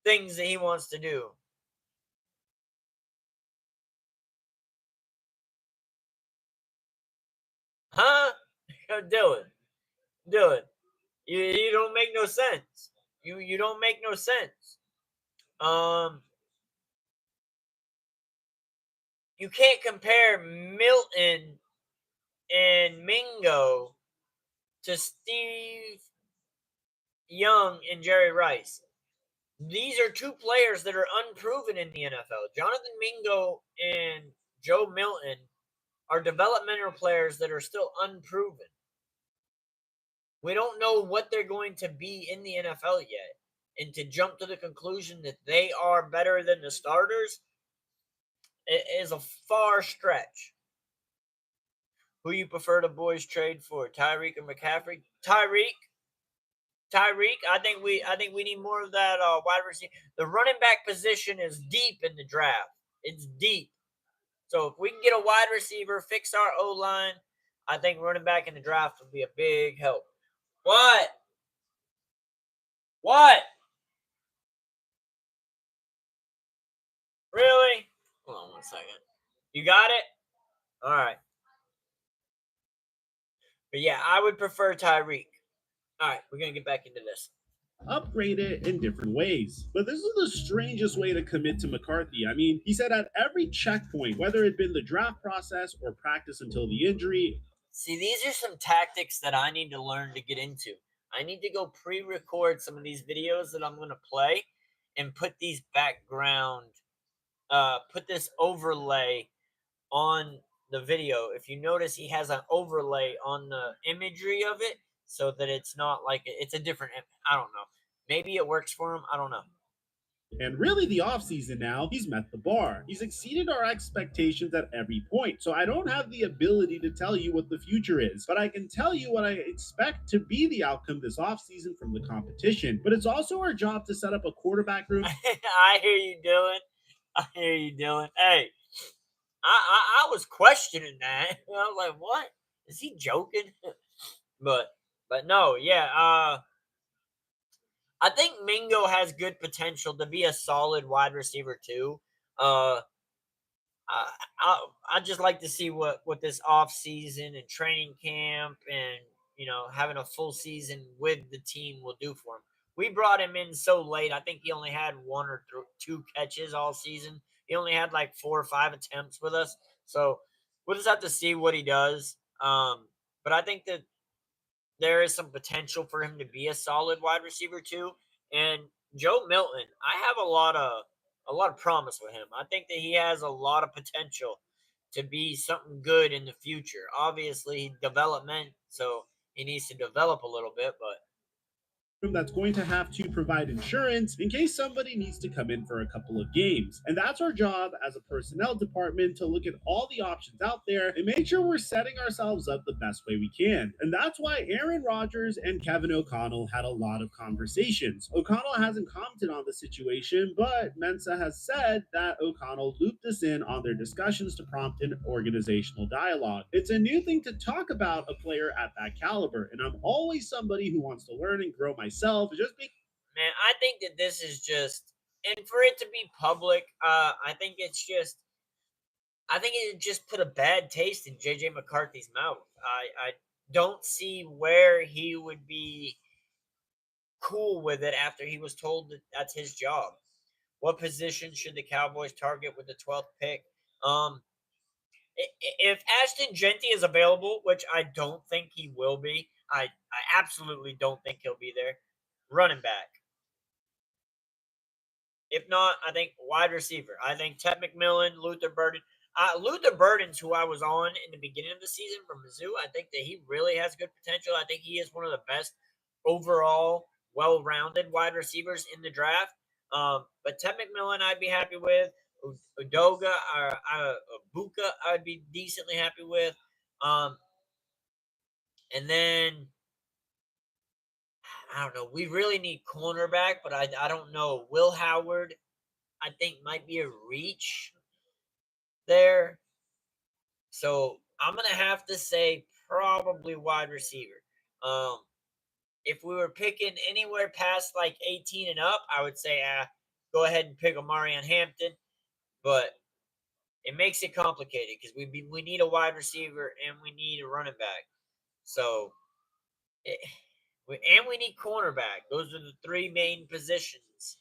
things that he wants to do. Huh? Dylan, you don't make no sense. You don't make no sense. You can't compare Milton and Mingo to Steve Young and Jerry Rice. These are two players that are unproven in the NFL. Jonathan Mingo and Joe Milton are developmental players that are still unproven. We don't know what they're going to be in the NFL yet. And to jump to the conclusion that they are better than the starters, it is a far stretch. Who you prefer the boys trade for, Tyreek or McCaffrey? Tyreek. I think we need more of that wide receiver. The running back position is deep in the draft. It's deep. So if we can get a wide receiver, fix our O-line, I think running back in the draft would be a big help. What? Really? Hold on 1 second. You got it? All right. But yeah, I would prefer Tyreek. All right, we're going to get back into this. Upgrade it in different ways. But this is the strangest way to commit to McCarthy. I mean, he said at every checkpoint, whether it been the draft process or practice until the injury. See, these are some tactics that I need to learn to get into. I need to go pre-record some of these videos that I'm going to play and put these put this overlay on the video. If you notice, he has an overlay on the imagery of it so that it's not like it's a different, I don't know. Maybe it works for him. I don't know. And really, the offseason now, he's met the bar. He's exceeded our expectations at every point. So I don't have the ability to tell you what the future is, but I can tell you what I expect to be the outcome this offseason from the competition. But it's also our job to set up a quarterback room. I hear you, Dylan. Hey, I was questioning that. I was like, what? Is he joking? but no, yeah. I think Mingo has good potential to be a solid wide receiver too. I just like to see what this off season and training camp and having a full season with the team will do for him. We brought him in so late. I think he only had 1 or 2 catches all season. He only had like 4 or 5 attempts with us. So we'll just have to see what he does. But I think that there is some potential for him to be a solid wide receiver too. And Joe Milton, I have a lot of promise with him. I think that he has a lot of potential to be something good in the future. Obviously, development, so he needs to develop a little bit, but that's going to have to provide insurance in case somebody needs to come in for a couple of games. And that's our job as a personnel department, to look at all the options out there and make sure we're setting ourselves up the best way we can. And that's why Aaron Rodgers and Kevin O'Connell had a lot of conversations. O'Connell hasn't commented on the situation, but Mensa has said that O'Connell looped us in on their discussions to prompt an organizational dialogue. It's a new thing to talk about a player at that caliber, and I'm always somebody who wants to learn and grow myself. Man, I think that this is just, and for it to be public, I think it just put a bad taste in JJ McCarthy's mouth. I don't see where he would be cool with it after he was told that that's his job. What position should the Cowboys target with the 12th pick? If Ashton Genty is available, which I don't think he will be, I absolutely don't think he'll be there. Running back. If not, I think wide receiver. I think Ted McMillan, Luther Burden. Luther Burden's who I was on in the beginning of the season from Mizzou. I think that he really has good potential. I think he is one of the best overall, well-rounded wide receivers in the draft. But Ted McMillan, I'd be happy with. Udoga or Buka, I'd be decently happy with. And then I don't know. We really need cornerback, but I don't know. Will Howard, I think, might be a reach there. So I'm gonna have to say probably wide receiver. If we were picking anywhere past like 18 and up, I would say go ahead and pick Omarion Hampton. But it makes it complicated because we need a wide receiver and we need a running back. So and we need cornerback. Those are the three main positions.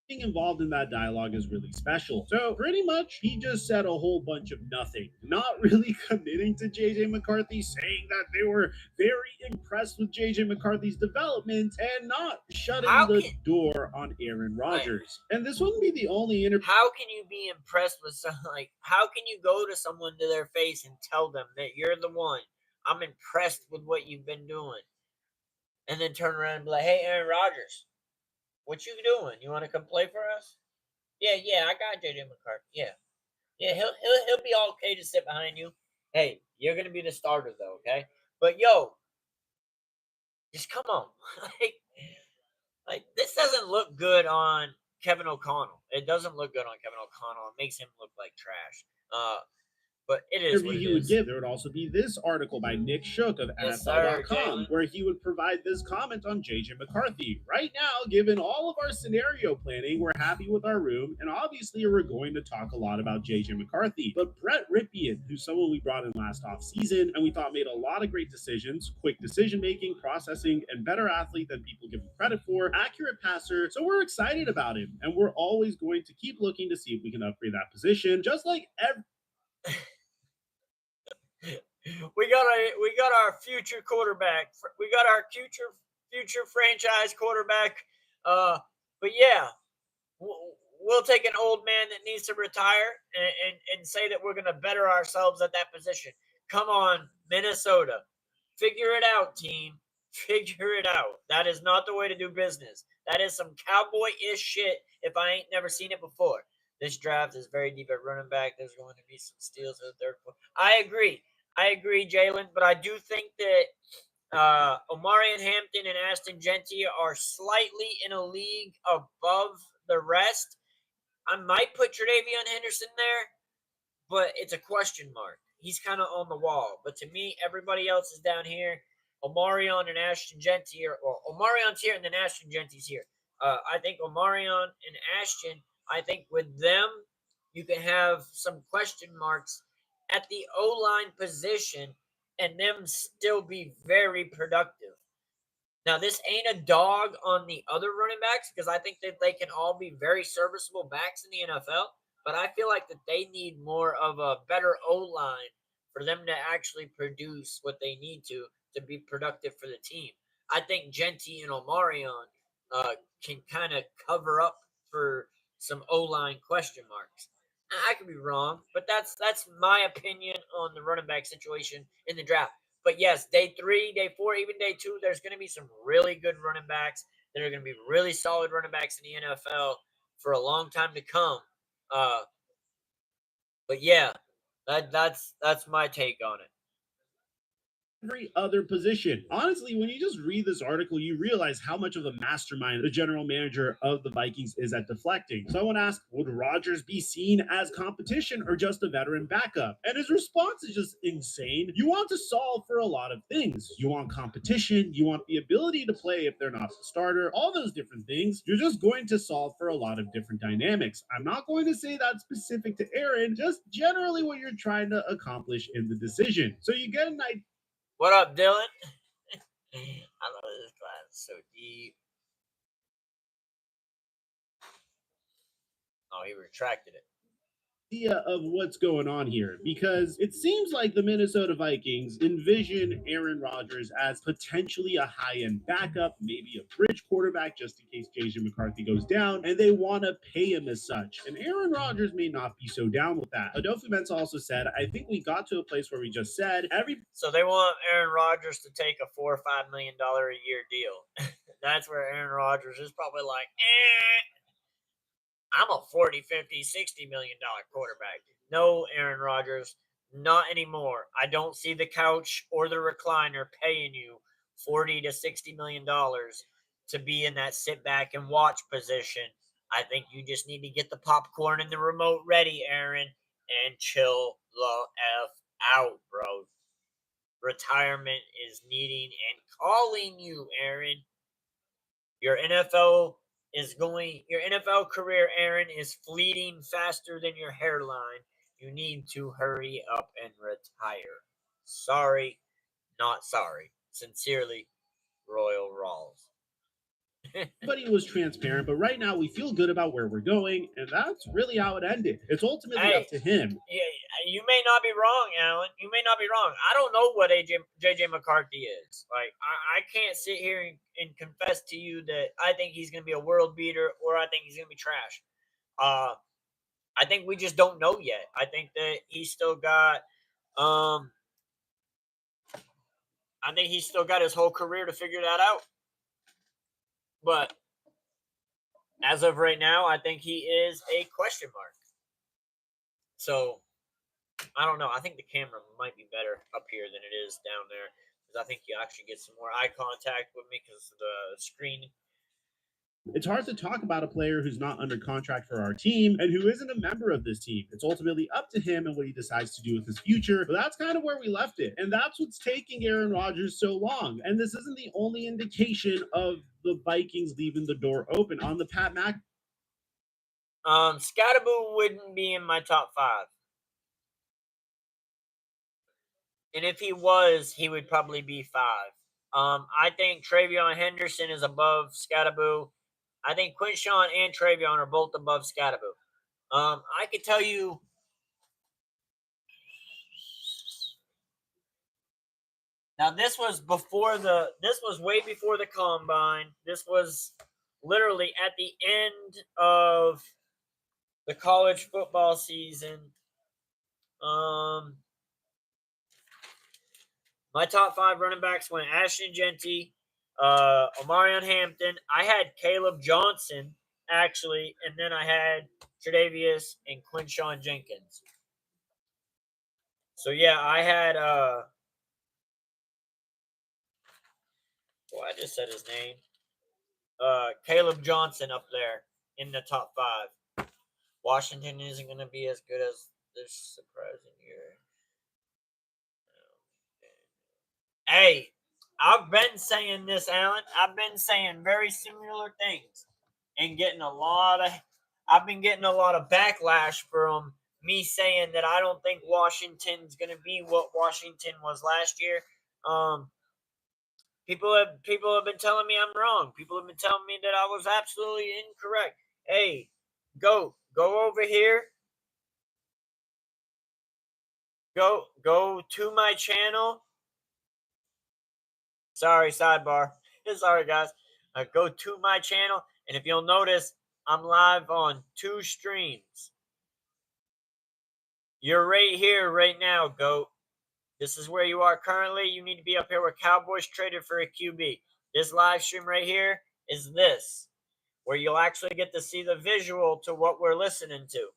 Being involved in that dialogue is really special. So pretty much he just said a whole bunch of nothing, not really committing to JJ McCarthy, saying that they were very impressed with JJ McCarthy's development and not shutting the door on Aaron Rodgers. And this wouldn't be the only interview. How can you be impressed with someone like, how can you go to someone to their face and tell them that you're the one? I'm impressed with what you've been doing. And then turn around and be like, hey, Aaron Rodgers, what you doing? You want to come play for us? Yeah, I got JJ McCarthy. Yeah, he'll be okay to sit behind you. Hey, you're gonna be the starter though, okay? But yo, just come on. like this doesn't look good on Kevin O'Connell. It doesn't look good on Kevin O'Connell. It makes him look like trash. But it is what it he would is. give. There would also be this article by Nick Shook of NFL.com, where he would provide this comment on JJ McCarthy. Right now, given all of our scenario planning, we're happy with our room, and obviously we're going to talk a lot about JJ McCarthy. But Brett Ripien, who's someone we brought in last offseason and we thought made a lot of great decisions, quick decision-making, processing, and better athlete than people give him credit for, accurate passer, so we're excited about him, and we're always going to keep looking to see if we can upgrade that position, just like we got our future quarterback. We got our future franchise quarterback. But yeah, we'll take an old man that needs to retire and say that we're going to better ourselves at that position. Come on, Minnesota. Figure it out, team. Figure it out. That is not the way to do business. That is some cowboy-ish shit if I ain't never seen it before. This draft is very deep at running back. There's going to be some steals at the third point. I agree, Jalen, but I do think that Omarion Hampton and Ashton Genty are slightly in a league above the rest. I might put Tre'Davion Henderson there, but it's a question mark. He's kind of on the wall. But to me, everybody else is down here. Omarion and Ashton Genty Omarion's here and then Ashton Genty's here. I think Omarion and Ashton, I think with them, you can have some question marks at the O-line position and them still be very productive. Now, this ain't a dog on the other running backs because I think that they can all be very serviceable backs in the NFL, but I feel like that they need more of a better O-line for them to actually produce what they need to be productive for the team. I think Genty and Omarion can kind of cover up for some O-line question marks. I could be wrong, but that's my opinion on the running back situation in the draft. But yes, day 3, day 4, even day 2, there's going to be some really good running backs that are going to be really solid running backs in the NFL for a long time to come. But yeah, that's my take on it. Every other position. Honestly, when you just read this article, you realize how much of a mastermind the general manager of the Vikings is at deflecting. So I want to ask, would Rodgers be seen as competition or just a veteran backup? And his response is just insane. You want to solve for a lot of things. You want competition, you want the ability to play if they're not the starter, all those different things. You're just going to solve for a lot of different dynamics. I'm not going to say that's specific to Aaron, just generally what you're trying to accomplish in the decision. So you get an idea. What up, Dylan? I love this class. It's so deep. Oh, he retracted it. Of what's going on here, because it seems like the Minnesota Vikings envision Aaron Rodgers as potentially a high-end backup, maybe a bridge quarterback just in case JJ McCarthy goes down, and they want to pay him as such. And Aaron Rodgers may not be so down with that. Adolfo Mensa also said, I think we got to a place where we just said So they want Aaron Rodgers to take a $4 or $5 million a year deal. That's where Aaron Rodgers is probably like, I'm a 40, 50, $60 million quarterback. No, Aaron Rodgers, not anymore. I don't see the couch or the recliner paying you $40 to $60 million to be in that sit back and watch position. I think you just need to get the popcorn and the remote ready, Aaron, and chill the F out, bro. Retirement is needing and calling you, Aaron. Your NFL career, Aaron, is fleeting faster than your hairline. You need to hurry up and retire. Sorry, not sorry. Sincerely, Royal Rawls. But he was transparent, but right now we feel good about where we're going, and that's really how it ended. It's ultimately up to him. Yeah, you may not be wrong, Alan. You may not be wrong. I don't know what JJ McCarthy is. Like, I can't sit here and confess to you that I think he's going to be a world beater or I think he's going to be trash. I think we just don't know yet. I think that he's still got I think he's still got his whole career to figure that out. But as of right now, I think he is a question mark. So, I don't know. I think the camera might be better up here than it is down there. Because I think you actually get some more eye contact with me because of the screen. It's hard to talk about a player who's not under contract for our team and who isn't a member of this team. It's ultimately up to him and what he decides to do with his future. But that's kind of where we left it. And that's what's taking Aaron Rodgers so long. And this isn't the only indication of the Vikings leaving the door open on the Pat Mac. Scatterboo wouldn't be in my top 5. And if he was, he would probably be 5. I think Travion Henderson is above Scatterboo. I think Quinshawn and Travion are both above Scatterboo. I could tell you now this was way before the combine. This was literally at the end of the college football season. My top 5 running backs went Ashton Genty, Omarion Hampton. I had Caleb Johnson, actually, and then I had Tre'Davious and Quinshawn Jenkins. So, yeah, I had I just said his name. Caleb Johnson up there in the top 5. Washington isn't going to be as good as this surprising year. Hey, I've been saying this, Alan. I've been saying very similar things and I've been getting a lot of backlash from me saying that I don't think Washington's going to be what Washington was last year. People have been telling me I'm wrong. People have been telling me that I was absolutely incorrect. Hey, go over here. Go to my channel. Sorry, sidebar. Sorry, guys. Go to my channel, and if you'll notice, I'm live on 2 streams. You're right here, right now, Goat. This is where you are currently. You need to be up here where Cowboys traded for a QB. This live stream right here is this, where you'll actually get to see the visual to what we're listening to.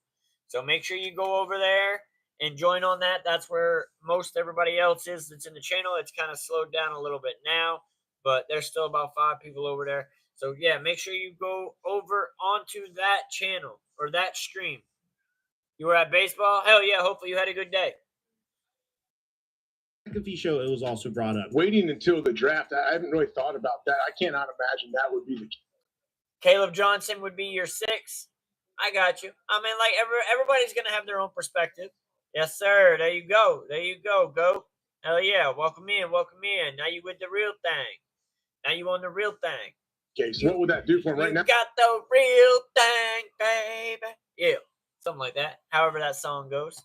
So make sure you go over there and join on that. That's where most everybody else is that's in the channel. It's kind of slowed down a little bit now, but there's still about 5 people over there. So yeah, make sure you go over onto that channel or that stream. You were at baseball? Hell yeah, hopefully you had a good day. McAfee show, it was also brought up. Waiting until the draft, I haven't really thought about that. I cannot imagine that would be the case. Caleb Johnson would be your 6. I got you. I mean, like everybody's gonna have their own perspective. Yes, sir. There you go. There you go. Go. Hell yeah. Welcome in. Welcome in. Now you with the real thing. Now you on the real thing. Okay, so what would that do for him right now? You got the real thing, baby. Yeah. Something like that. However that song goes.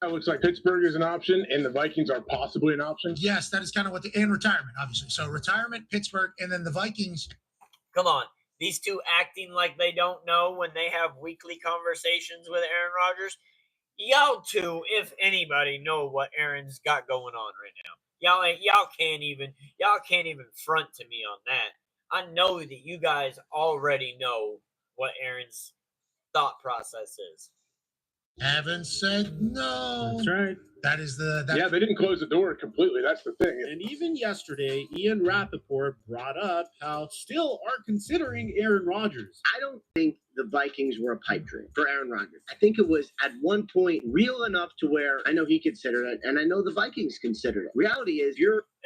It looks like Pittsburgh is an option and the Vikings are possibly an option. Yes, that is kind of what and retirement, obviously. So retirement, Pittsburgh, and then the Vikings. Come on. These two acting like they don't know when they have weekly conversations with Aaron Rodgers. Y'all two, if anybody, know what Aaron's got going on right now. Y'all can't even front to me on that. I know that you guys already know what Aaron's thought process is. Haven't said no. That's right. That is the Yeah, they didn't close the door completely. That's the thing. And even yesterday, Ian Rappaport brought up how still are considering Aaron Rodgers. I don't think the Vikings were a pipe dream for Aaron Rodgers. I think it was at one point real enough to where I know he considered it, and I know the Vikings considered it. Reality is,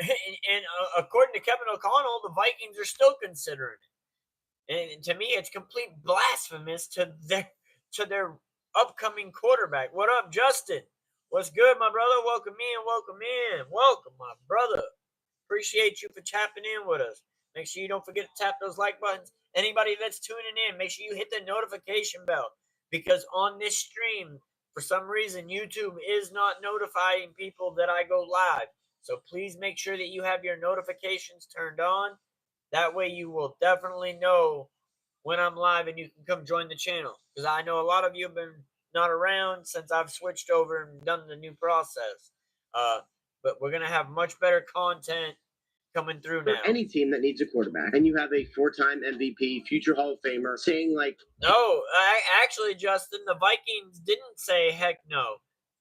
and according to Kevin O'Connell, the Vikings are still considering it. And to me, it's complete blasphemous to their upcoming quarterback. What up, Justin? What's good, my brother? Welcome in, welcome in. Welcome, my brother. Appreciate you for tapping in with us. Make sure you don't forget to tap those like buttons. Anybody that's tuning in, make sure you hit the notification bell. Because on this stream, for some reason, YouTube is not notifying people that I go live. So please make sure that you have your notifications turned on. That way you will definitely know when I'm live and you can come join the channel. Because I know a lot of you have been not around since I've switched over and done the new process. But we're going to have much better content coming through now. for any team that needs a quarterback, and you have a 4-time MVP, future Hall of Famer, saying like, No, actually, Justin, the Vikings didn't say heck no.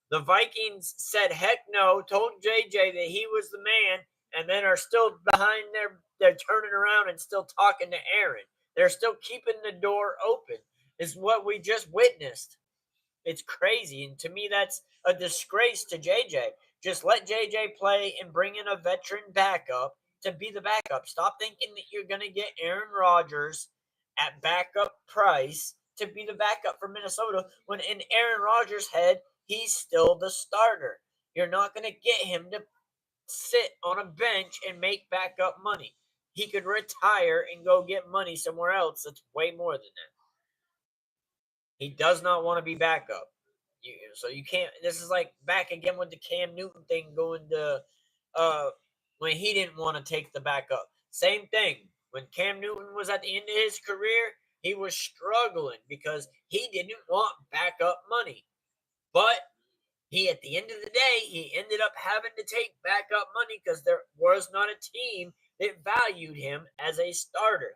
The Vikings said heck no, told JJ that he was the man, and then are still behind they're turning around and still talking to Aaron. They're still keeping the door open. Is what we just witnessed. It's crazy, and to me, that's a disgrace to JJ. Just let JJ play and bring in a veteran backup to be the backup. Stop thinking that you're going to get Aaron Rodgers at backup price to be the backup for Minnesota when in Aaron Rodgers' head, he's still the starter. You're not going to get him to sit on a bench and make backup money. He could retire and go get money somewhere else that's way more than that. He does not want to be backup. So you can't. This is like back again with the Cam Newton thing going to when he didn't want to take the backup. Same thing. When Cam Newton was at the end of his career, he was struggling because he didn't want backup money. But he, at the end of the day, he ended up having to take backup money because there was not a team that valued him as a starter.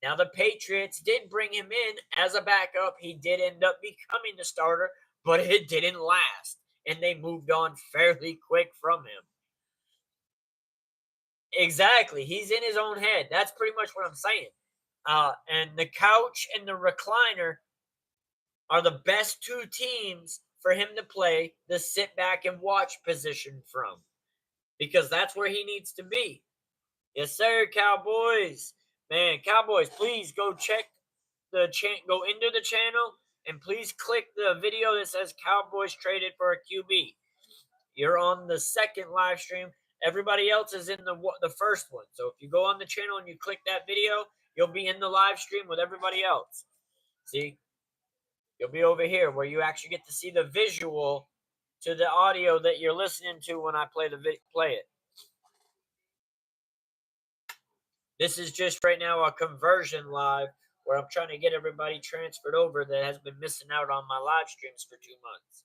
Now, the Patriots did bring him in as a backup. He did end up becoming the starter, but it didn't last. And they moved on fairly quick from him. Exactly. He's in his own head. That's pretty much what I'm saying. And the couch and the recliner are the best two teams for him to play the sit back and watch position from. Because that's where he needs to be. Yes, sir, Cowboys. Man, Cowboys, please go check go into the channel and please click the video that says Cowboys traded for a QB. You're on the second live stream. Everybody else is in the first one. So if you go on the channel and you click that video, you'll be in the live stream with everybody else. See? You'll be over here where you actually get to see the visual to the audio that you're listening to when I play it. This is just right now a conversion live where I'm trying to get everybody transferred over that has been missing out on my live streams for 2 months.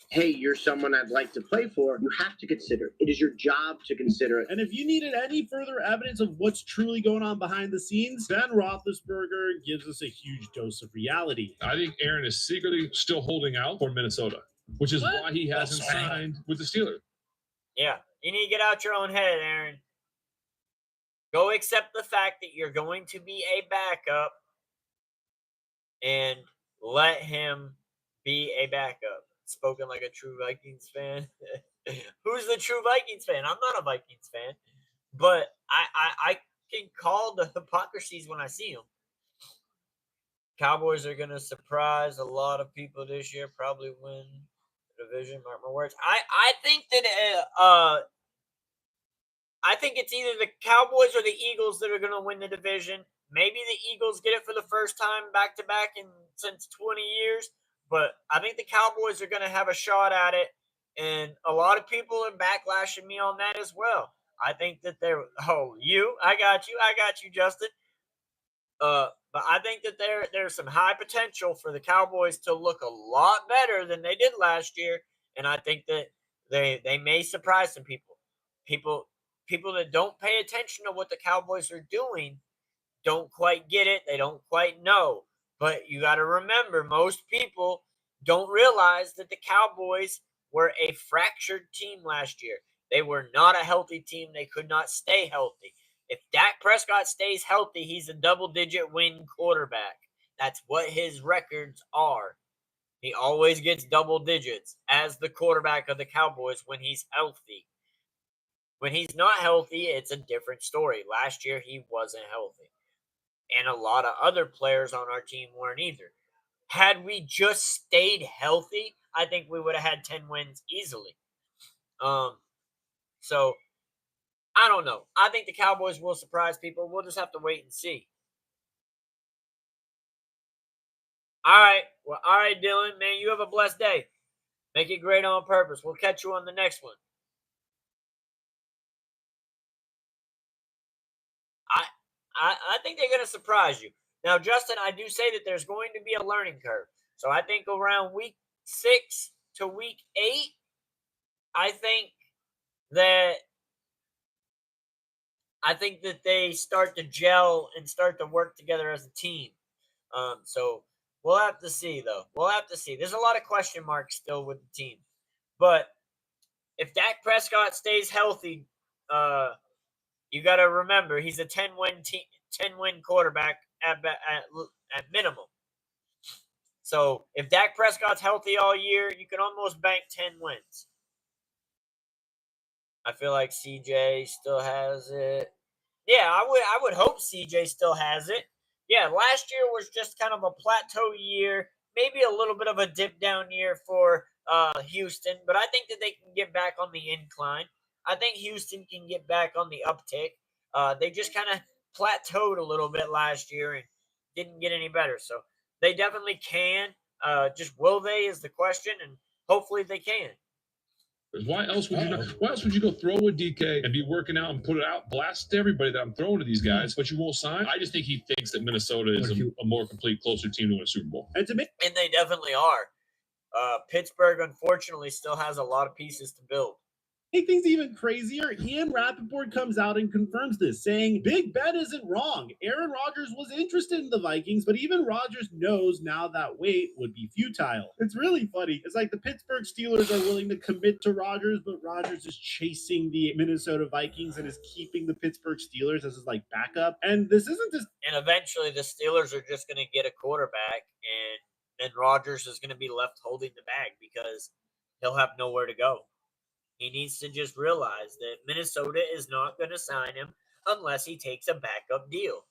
hey, you're someone I'd like to play for, you have to consider it. It is your job to consider it. And if you needed any further evidence of what's truly going on behind the scenes, Ben Roethlisberger gives us a huge dose of reality. I think Aaron is secretly still holding out for Minnesota, which is why he hasn't signed with the Steelers. Yeah, you need to get out your own head, Aaron. Go accept the fact that you're going to be a backup and let him be a backup. Spoken like a true Vikings fan. Who's the true Vikings fan? I'm not a Vikings fan, but I can call the hypocrisies when I see them. Cowboys are going to surprise a lot of people this year, probably win the division, mark my words. I think that I think it's either the Cowboys or the Eagles that are going to win the division. Maybe the Eagles get it for the first time back-to-back since 20 years. But I think the Cowboys are going to have a shot at it. And a lot of people are backlashing me on that as well. I think that they're – I got you, Justin. But I think that there's some high potential for the Cowboys to look a lot better than they did last year. And I think that they may surprise some people. People that don't pay attention to what the Cowboys are doing don't quite get it. They don't quite know. But you got to remember, most people don't realize that the Cowboys were a fractured team last year. They were not a healthy team. They could not stay healthy. If Dak Prescott stays healthy, he's a double-digit win quarterback. That's what his records are. He always gets double digits as the quarterback of the Cowboys when he's healthy. When he's not healthy, it's a different story. Last year, he wasn't healthy. And a lot of other players on our team weren't either. Had we just stayed healthy, I think we would have had 10 wins easily. So, I don't know. I think the Cowboys will surprise people. We'll just have to wait and see. All right. Well, all right, Dylan. Man, you have a blessed day. Make it great on purpose. We'll catch you on the next one. I think they're going to surprise you. Now, Justin, I do say that there's going to be a learning curve. So I think around week 6 to week 8, I think that they start to gel and start to work together as a team. So we'll have to see, though. We'll have to see. There's a lot of question marks still with the team. But if Dak Prescott stays healthy, you got to remember he's a 10-win quarterback at minimum. So if Dak Prescott's healthy all year, you can almost bank 10 wins. I feel like CJ still has it. Yeah, I would hope CJ still has it. Yeah, last year was just kind of a plateau year, maybe a little bit of a dip down year for Houston, but I think that they can get back on the incline. I think Houston can get back on the uptick. They just kind of plateaued a little bit last year and didn't get any better. So they definitely can. Just will they is the question, and hopefully they can. Why else would you not? Why else would you go throw a DK and be working out and put it out, blast everybody that I'm throwing to these guys, but you won't sign? I just think he thinks that Minnesota is a more complete, closer team to win a Super Bowl. And they definitely are. Pittsburgh, unfortunately, still has a lot of pieces to build. Make things even crazier, Ian Rappaport comes out and confirms this, saying Big Ben isn't wrong. Aaron Rodgers was interested in the Vikings, but even Rodgers knows now that wait would be futile. It's really funny. It's like the Pittsburgh Steelers are willing to commit to Rodgers, but Rodgers is chasing the Minnesota Vikings and is keeping the Pittsburgh Steelers as his backup. And this isn't just... And eventually the Steelers are just going to get a quarterback, and then Rodgers is going to be left holding the bag because he'll have nowhere to go. He needs to just realize that Minnesota is not going to sign him unless he takes a backup deal.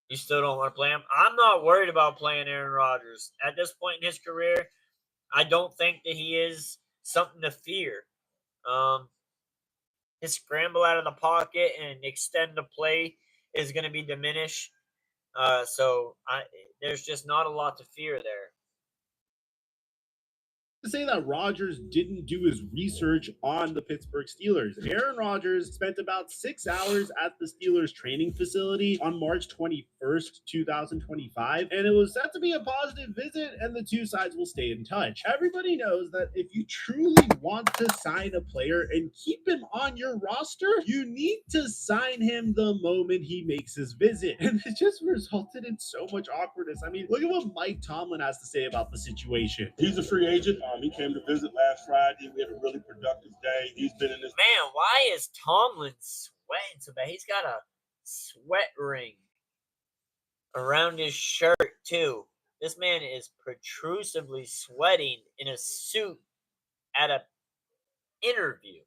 You still don't want to play him? I'm not worried about playing Aaron Rodgers. At this point in his career, I don't think that he is something to fear. His scramble out of the pocket and extend the play is going to be diminished. So there's just not a lot to fear there. To say that Rodgers didn't do his research on the Pittsburgh Steelers. Aaron Rodgers spent about 6 hours at the Steelers training facility on March 21st, 2025, and it was set to be a positive visit, and the two sides will stay in touch. Everybody knows that if you truly want to sign a player and keep him on your roster, you need to sign him the moment he makes his visit. And it just resulted in so much awkwardness. I mean, look at what Mike Tomlin has to say about the situation. He's a free agent. He came to visit last Friday. We had a really productive day. He's been in this. Man, why is Tomlin sweating so bad? He's got a sweat ring around his shirt, too. This man is protrusively sweating in a suit at an interview.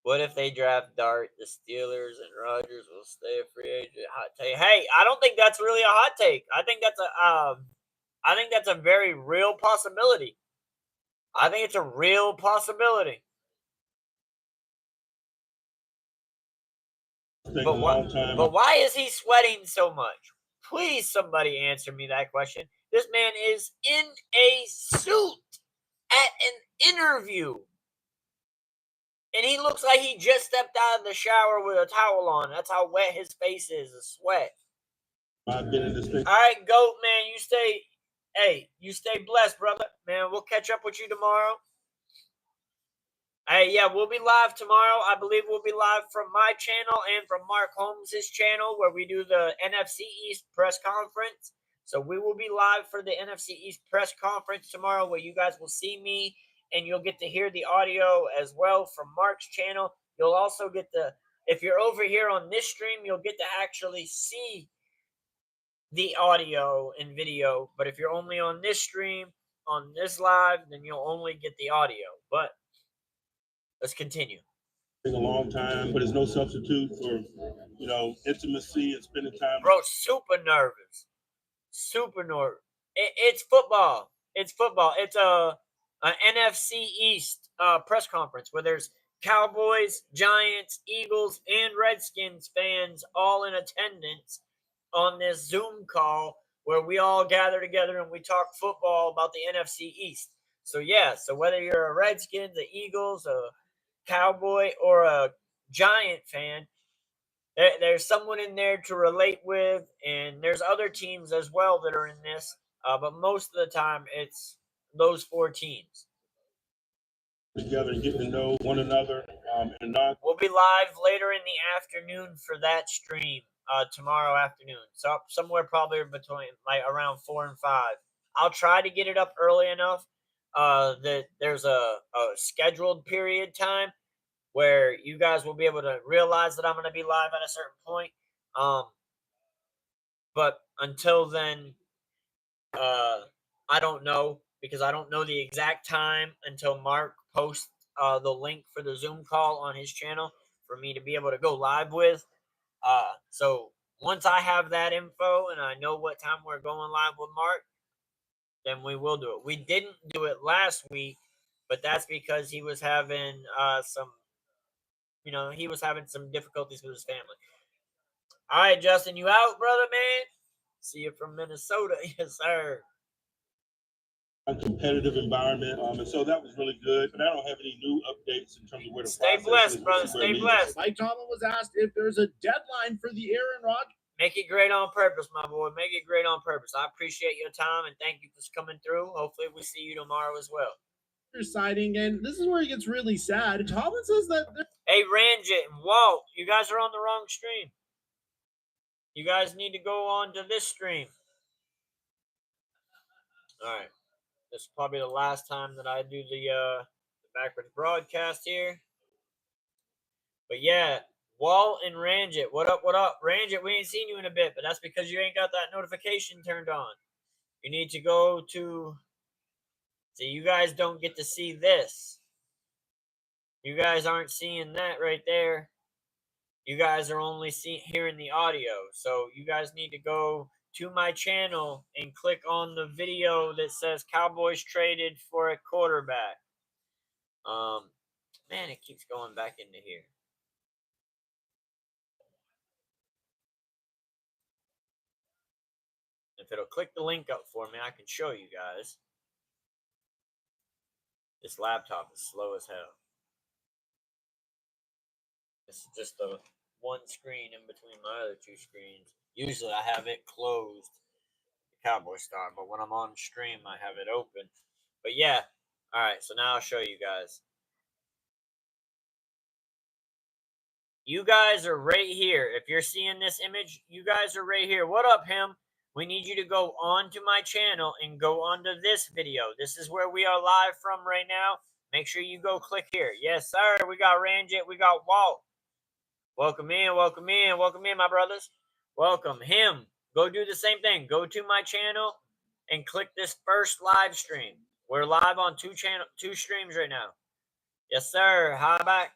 What if they draft Dart, the Steelers, and Rodgers will stay a free agent? Hot take. Hey, I don't think that's really a hot take. I think that's a very real possibility. I think it's a real possibility. But why is he sweating so much? Please, somebody answer me that question. This man is in a suit at an interview. And he looks like he just stepped out of the shower with a towel on. That's how wet his face is, the sweat. I've been in this thing. All right, GOAT, man, you stay blessed, brother. Man, we'll catch up with you tomorrow. Hey, yeah, we'll be live tomorrow. I believe we'll be live from my channel and from Mark Holmes' channel where we do the NFC East press conference. So we will be live for the NFC East press conference tomorrow where you guys will see me and you'll get to hear the audio as well from Mark's channel. You'll also get if you're over here on this stream, you'll get to actually see the audio and video. But if you're only on this stream, on this live, then you'll only get the audio. But let's continue. A long time, but there's no substitute for, intimacy and spending time. Bro, super nervous. Super nervous. It's football. It's football. It's an NFC East press conference where there's Cowboys, Giants, Eagles, and Redskins fans all in attendance on this Zoom call where we all gather together and we talk football about the NFC East. So whether you're a Redskins, the Eagles, a Cowboy, or a Giant fan, there's someone in there to relate with, and there's other teams as well that are in this, but most of the time it's those four teams. Together and getting to know one another. We'll be live later in the afternoon for that stream tomorrow afternoon. So somewhere probably between around 4 and 5. I'll try to get it up early enough that there's a scheduled period time where you guys will be able to realize that I'm going to be live at a certain point. But until then, I don't know, because I don't know the exact time until Mark posts the link for the Zoom call on his channel for me to be able to go live with. So once I have that info and I know what time we're going live with Mark, then we will do it. We didn't do it last week, but that's because he was having some difficulties with his family. All right, Justin, you out, brother, man? See you from Minnesota. Yes, sir. A competitive environment, and so that was really good. But I don't have any new updates in terms of where the Stay blessed, is, brother. Stay blessed. Mike Tomlin was asked if there's a deadline for the Aaron Rodgers. Make it great on purpose, my boy. Make it great on purpose. I appreciate your time and thank you for coming through. Hopefully, we see you tomorrow as well. Signing, and this is where it gets really sad. Tomlin says that. Hey, Ranjit and Walt, you guys are on the wrong stream. You guys need to go on to this stream. All right. This is probably the last time that I do the backwards broadcast here. But yeah, Walt and Ranjit, what up, what up? Ranjit, we ain't seen you in a bit, but that's because you ain't got that notification turned on. You need to go to... See, you guys don't get to see this. You guys aren't seeing that right there. You guys are only hearing the audio. So you guys need to go to my channel and click on the video that says Cowboys traded for a quarterback. Man, it keeps going back into here. If it'll click the link up for me, I can show you guys. This laptop is slow as hell. This is just the one screen in between my other two screens. Usually I have it closed, the Cowboy Star, but when I'm on stream, I have it open. But yeah, all right, so now I'll show you guys. You guys are right here. If you're seeing this image, you guys are right here. What up, him? We need you to go on to my channel and go onto this video. This is where we are live from right now. Make sure you go click here. Yes, sir. We got Ranjit. We got Walt. Welcome in, welcome in, welcome in, my brothers. Welcome him. Go do the same thing. Go to my channel and click this first live stream. We're live on two streams right now. Yes, sir. Hi back.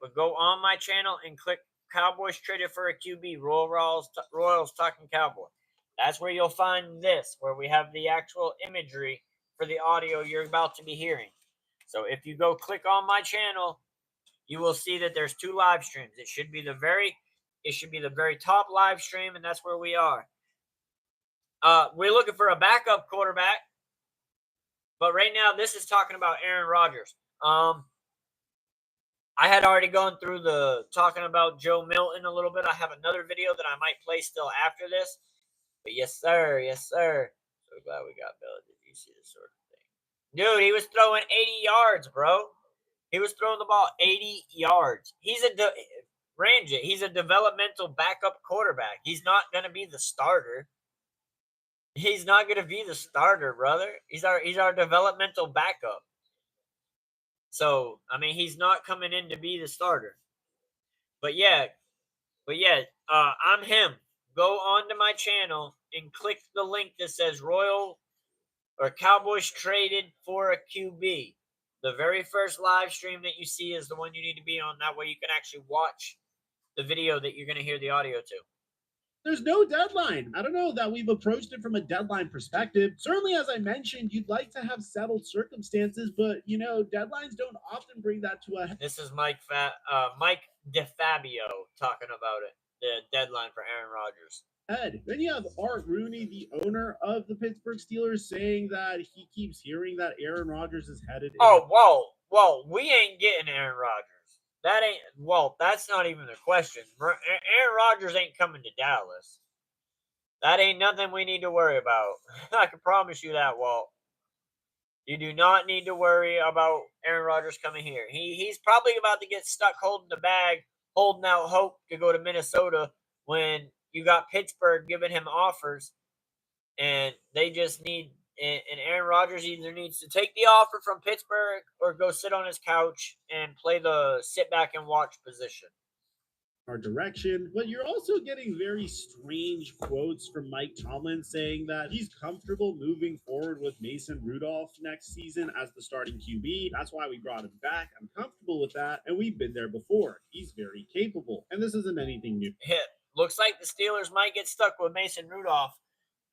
But go on my channel and click Cowboys traded for a QB. Royals talking Cowboy. That's where you'll find this, where we have the actual imagery for the audio you're about to be hearing. So if you go click on my channel, you will see that there's two live streams. It should be the very top live stream, and that's where we are. We're looking for a backup quarterback, but right now this is talking about Aaron Rodgers. I had already gone through talking about Joe Milton a little bit. I have another video that I might play still after this. But yes, sir. Yes, sir. So glad we got Bill. Did you see this sort of thing? Dude, he was throwing 80 yards, bro. He was throwing the ball 80 yards. He's a developmental backup quarterback. He's not going to be the starter. He's not going to be the starter, brother. He's our developmental backup. So, I mean, he's not coming in to be the starter. But yeah, I'm him. Go onto my channel and click the link that says Cowboys traded for a QB. The very first live stream that you see is the one you need to be on. That way you can actually watch the video that you're going to hear the audio to. There's no deadline. I don't know that we've approached it from a deadline perspective. Certainly, as I mentioned, you'd like to have settled circumstances, but, deadlines don't often bring that to a... This is Mike DeFabio talking about it, the deadline for Aaron Rodgers. Then you have Art Rooney, the owner of the Pittsburgh Steelers, saying that he keeps hearing that Aaron Rodgers is headed... Whoa, we ain't getting Aaron Rodgers. That's not even the question. Aaron Rodgers ain't coming to Dallas. That ain't nothing we need to worry about. I can promise you that, Walt. You do not need to worry about Aaron Rodgers coming here. He's probably about to get stuck holding the bag, holding out hope to go to Minnesota when you got Pittsburgh giving him offers, and they just need... And Aaron Rodgers either needs to take the offer from Pittsburgh or go sit on his couch and play the sit back and watch position. Our direction, but you're also getting very strange quotes from Mike Tomlin saying that he's comfortable moving forward with Mason Rudolph next season as the starting QB. That's why we brought him back. I'm comfortable with that, and we've been there before. He's very capable, and this isn't anything new. Looks like the Steelers might get stuck with Mason Rudolph.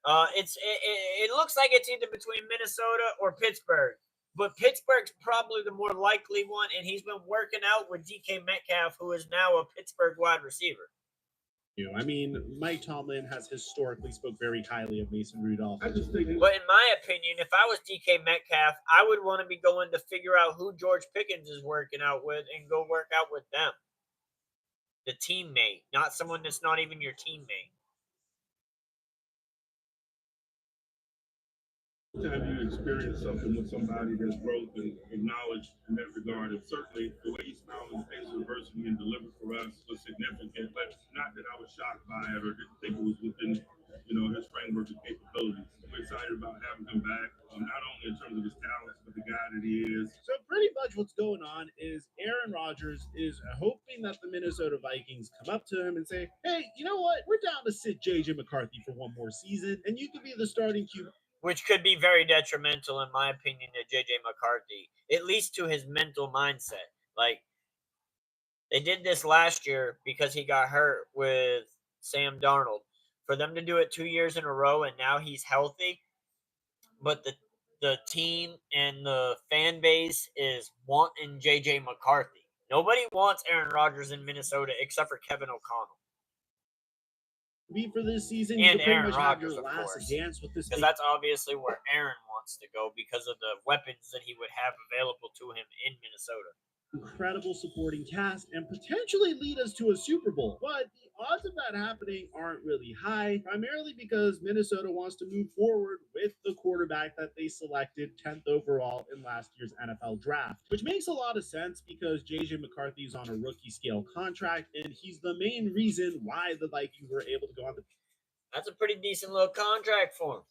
It looks like it's either between Minnesota or Pittsburgh, but Pittsburgh's probably the more likely one, and he's been working out with DK Metcalf, who is now a Pittsburgh wide receiver. Mike Tomlin has historically spoke very highly of Mason Rudolph. But in my opinion, if I was DK Metcalf, I would want to be going to figure out who George Pickens is working out with and go work out with them. The teammate, not someone that's not even your teammate. Time you experience something with somebody that's growth and acknowledged in that regard, and certainly the way he smiled in the face of adversity and delivered for us was significant. But not that I was shocked by it or didn't think it was within, his framework of capabilities. We're excited about having him back, not only in terms of his talents, but the guy that he is. So pretty much what's going on is Aaron Rodgers is hoping that the Minnesota Vikings come up to him and say, hey, you know what? We're down to sit J.J. McCarthy for one more season, and you can be the starting QB. Which could be very detrimental, in my opinion, to J.J. McCarthy, at least to his mental mindset. Like, they did this last year because he got hurt with Sam Darnold. For them to do it 2 years in a row, and now he's healthy, but the team and the fan base is wanting J.J. McCarthy. Nobody wants Aaron Rodgers in Minnesota except for Kevin O'Connell. be for this season, And you pretty Aaron much have Rodgers, your of last course. dance with this. Because that's obviously where Aaron wants to go because of the weapons that he would have available to him in Minnesota. Incredible supporting cast and potentially lead us to a Super Bowl. But the odds of that happening aren't really high, primarily because Minnesota wants to move forward with the quarterback that they selected 10th overall in last year's NFL draft, which makes a lot of sense because JJ McCarthy is on a rookie scale contract, and he's the main reason why the Vikings were able to go on the That's a pretty decent little contract for him.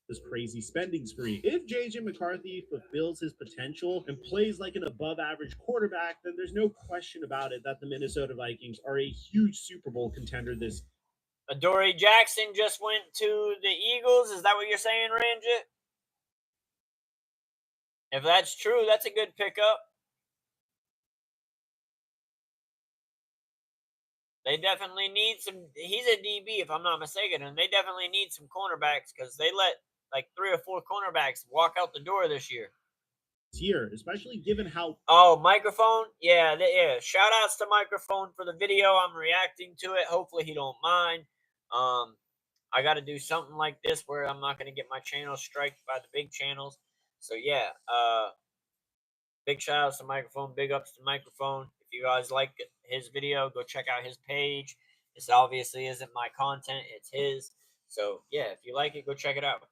This crazy spending spree. If JJ McCarthy fulfills his potential and plays like an above average quarterback, then there's no question about it that the Minnesota Vikings are a huge Super Bowl contender this. Adoree Jackson just went to the Eagles. Is that what you're saying, Ranjit? If that's true, that's a good pickup. They definitely need some. He's a DB, if I'm not mistaken, and they definitely need some cornerbacks because they let like 3 or 4 cornerbacks walk out the door this year. Here, especially given how. Oh, microphone, yeah. Shout outs to Microphone for the video. I'm reacting to it. Hopefully he don't mind. I got to do something like this where I'm not going to get my channel striked by the big channels. So yeah, big shout outs to Microphone. Big ups to Microphone. If you guys like his video, go check out his page. This obviously isn't my content, it's his. So yeah, if you like it, go check it out.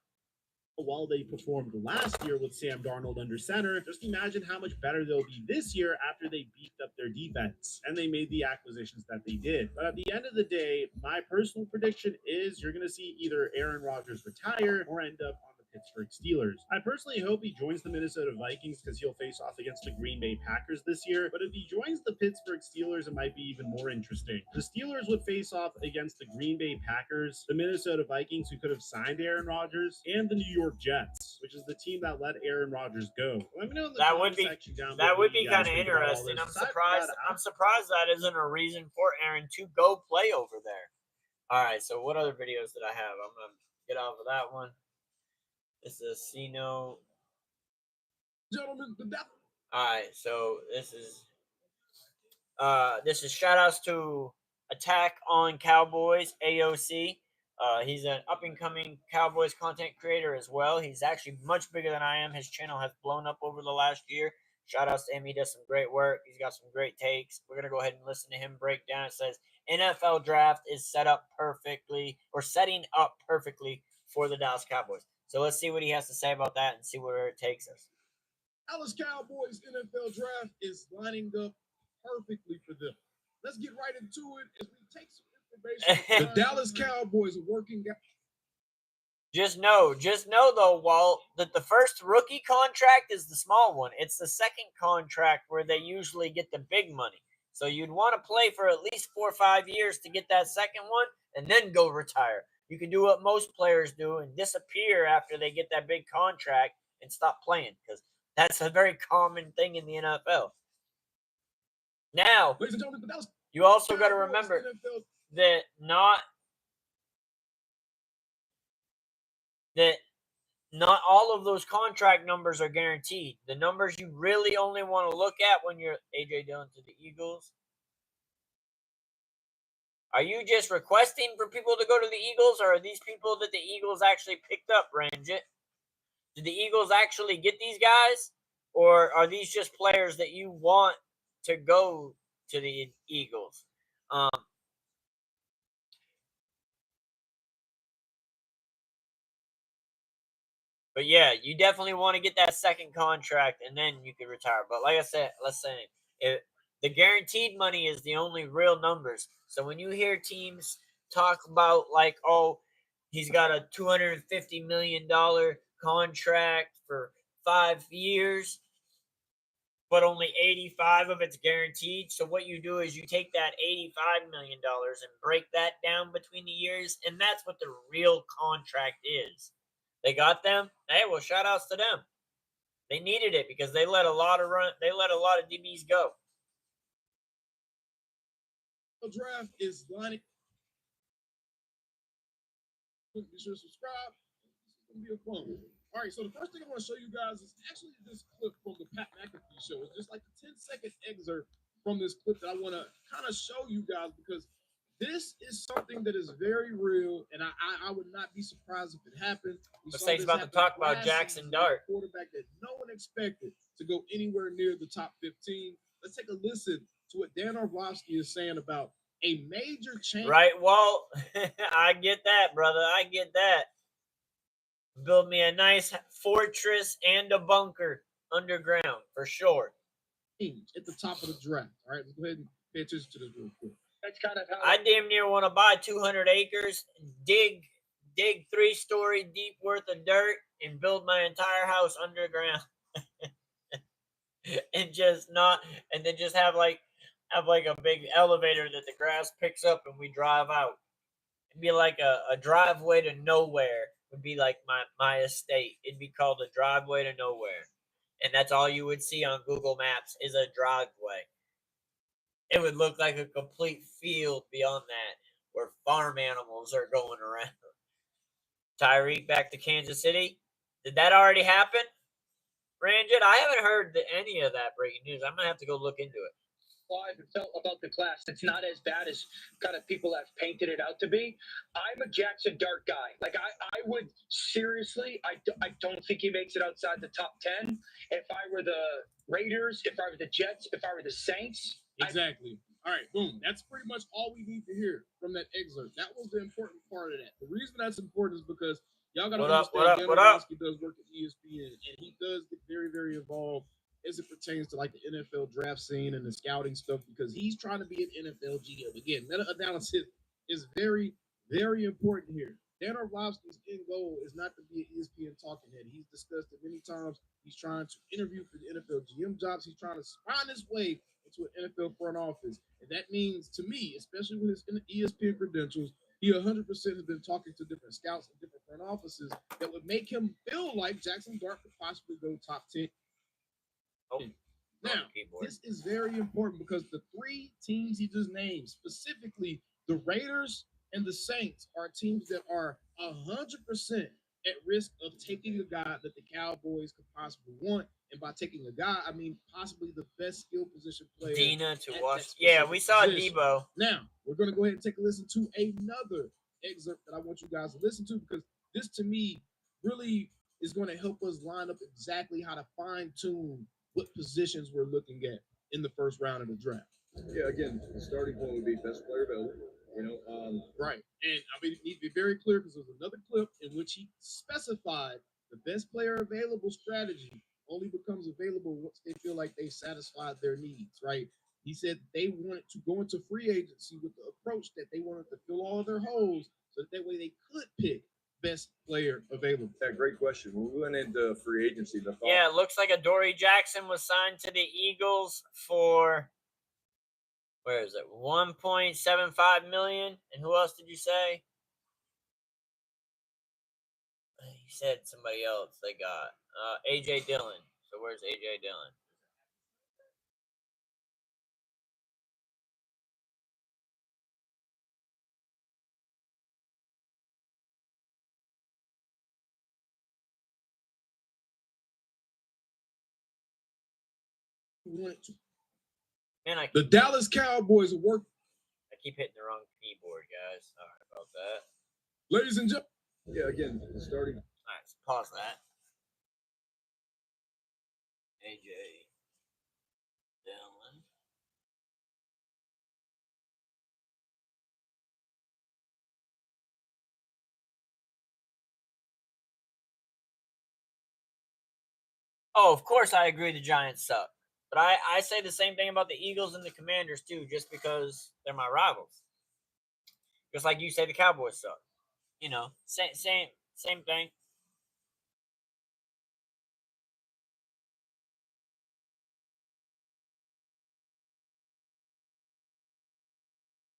While they performed last year with Sam Darnold under center, just imagine how much better they'll be this year after they beefed up their defense and they made the acquisitions that they did. But at the end of the day, my personal prediction is you're going to see either Aaron Rodgers retire or end up on the Pittsburgh Steelers. I personally hope he joins the Minnesota Vikings because he'll face off against the Green Bay Packers this year. But if he joins the Pittsburgh Steelers, it might be even more interesting. The Steelers would face off against the Green Bay Packers, the Minnesota Vikings, who could have signed Aaron Rodgers, and the New York Jets, which is the team that let Aaron Rodgers go. Let me know in the comment section down below. That would be kind of think about all interesting. this. I'm Aside from surprised. that, I'm surprised that isn't a reason for Aaron to go play over there. All right. So what other videos did I have? I'm gonna get off of that one. This is Cino. Gentlemen, the devil. All right. So this is shout outs to Attack on Cowboys AOC. He's an up and coming Cowboys content creator as well. He's actually much bigger than I am. His channel has blown up over the last year. Shout outs to him. He does some great work. He's got some great takes. We're going to go ahead and listen to him break down. It says NFL draft is setting up perfectly for the Dallas Cowboys. So let's see what he has to say about that and see where it takes us. Dallas Cowboys NFL draft is lining up perfectly for them. Let's get right into it as we take some information. The Dallas Cowboys are working out. Just know though, Walt, that the first rookie contract is the small one. It's the second contract where they usually get the big money. So you'd want to play for at least 4 or 5 years to get that second one and then go retire. You can do what most players do and disappear after they get that big contract and stop playing because that's a very common thing in the NFL. Now, ladies and gentlemen, you also got to remember that not all of those contract numbers are guaranteed. The numbers you really only want to look at when you're AJ Dillon to the Eagles. Are you just requesting for people to go to the Eagles, or are these people that the Eagles actually picked up, Ranjit? Did the Eagles actually get these guys, or are these just players that you want to go to the Eagles? But yeah, you definitely want to get that second contract, and then you can retire. But like I said, the guaranteed money is the only real numbers. So when you hear teams talk about like, oh, he's got a $250 million contract for 5 years, but only 85 of it's guaranteed. So what you do is you take that $85 million and break that down between the years, and that's what the real contract is. They got them. Hey, well, shout outs to them. They needed it because they let a lot of DBs go. The draft is lining. Be sure to subscribe. It's gonna be a fun one. All right, so the first thing I want to show you guys is actually this clip from the Pat McAfee show. It's just like a 10-second excerpt from this clip that I want to kind of show you guys because This is something that is very real, and I would not be surprised if it happened. Sage's about to talk about Jackson Dart, quarterback that no one expected to go anywhere near the top 15. Let's take a listen to what Dan Orlovsky is saying about a major change. Right, Walt? I get that, brother. I get that. Build me a nice fortress and a bunker underground for sure. At the top of the draft. All right, let's go ahead and pay attention to this real quick. That's kind of how I damn near want to buy 200 acres, dig 3-story deep worth of dirt, and build my entire house underground, and then just have like a big elevator that the grass picks up and we drive out. It'd be like a driveway to nowhere. Would be like my estate. It'd be called a driveway to nowhere, and that's all you would see on Google Maps is a driveway. It would look like a complete field beyond that where farm animals are going around. Tyreek back to Kansas City. Did that already happen? Ranjit, I haven't heard any of that breaking news. I'm going to have to go look into it. Felt about the class. It's not as bad as kind of people have painted it out to be. I'm a Jackson Dart guy. Like I would seriously, I don't think he makes it outside the top 10. If I were the Raiders, if I were the Jets, if I were the Saints. Exactly. All right, boom. That's pretty much all we need to hear from that excerpt. That was the important part of that. The reason that's important is because y'all got to understand Dan Orlovsky does work at ESPN, and he does get very, very involved as it pertains to like the NFL draft scene and the scouting stuff, because he's trying to be an NFL GM. Again, meta-analysis is very, very important here. Dan Orlovsky's end goal is not to be an ESPN talking head. He's discussed it many times. He's trying to interview for the NFL GM jobs. He's trying to find his way into an NFL front office. And that means, to me, especially with his ESPN credentials, he 100% has been talking to different scouts and different front offices that would make him feel like Jackson Dart could possibly go top 10. Now, this is very important because the three teams he just named, specifically the Raiders and the Saints, are teams that are 100% at risk of taking a guy that the Cowboys could possibly want. And by taking a guy, I mean possibly the best skill position player. Dina to watch. Yeah, we saw position. Debo. Now, we're going to go ahead and take a listen to another excerpt that I want you guys to listen to, because this, to me, really is going to help us line up exactly how to fine-tune what positions we're looking at in the first round of the draft. Yeah, again, the starting point would be best player available. Right. And I mean, it needs to be very clear because there's another clip in which he specified the best player available strategy only becomes available once they feel like they satisfied their needs, right? He said they wanted to go into free agency with the approach that they wanted to fill all of their holes so that way they could pick best player available. Yeah, great question. When we went into free agency, yeah, it looks like Adoree Jackson was signed to the Eagles for, where is it, $1.75 million. And who else did you say? You said somebody else they got. A.J. Dillon. So where's A.J. Dillon? Man, the Dallas Cowboys work. I keep hitting the wrong keyboard, guys. Sorry about that. Ladies and gentlemen. Yeah, again, starting. All right, so pause that. A.J. Dillon. Oh, of course I agree the Giants suck. But I say the same thing about the Eagles and the Commanders, too, just because they're my rivals. Just like you say the Cowboys suck. You know, same thing.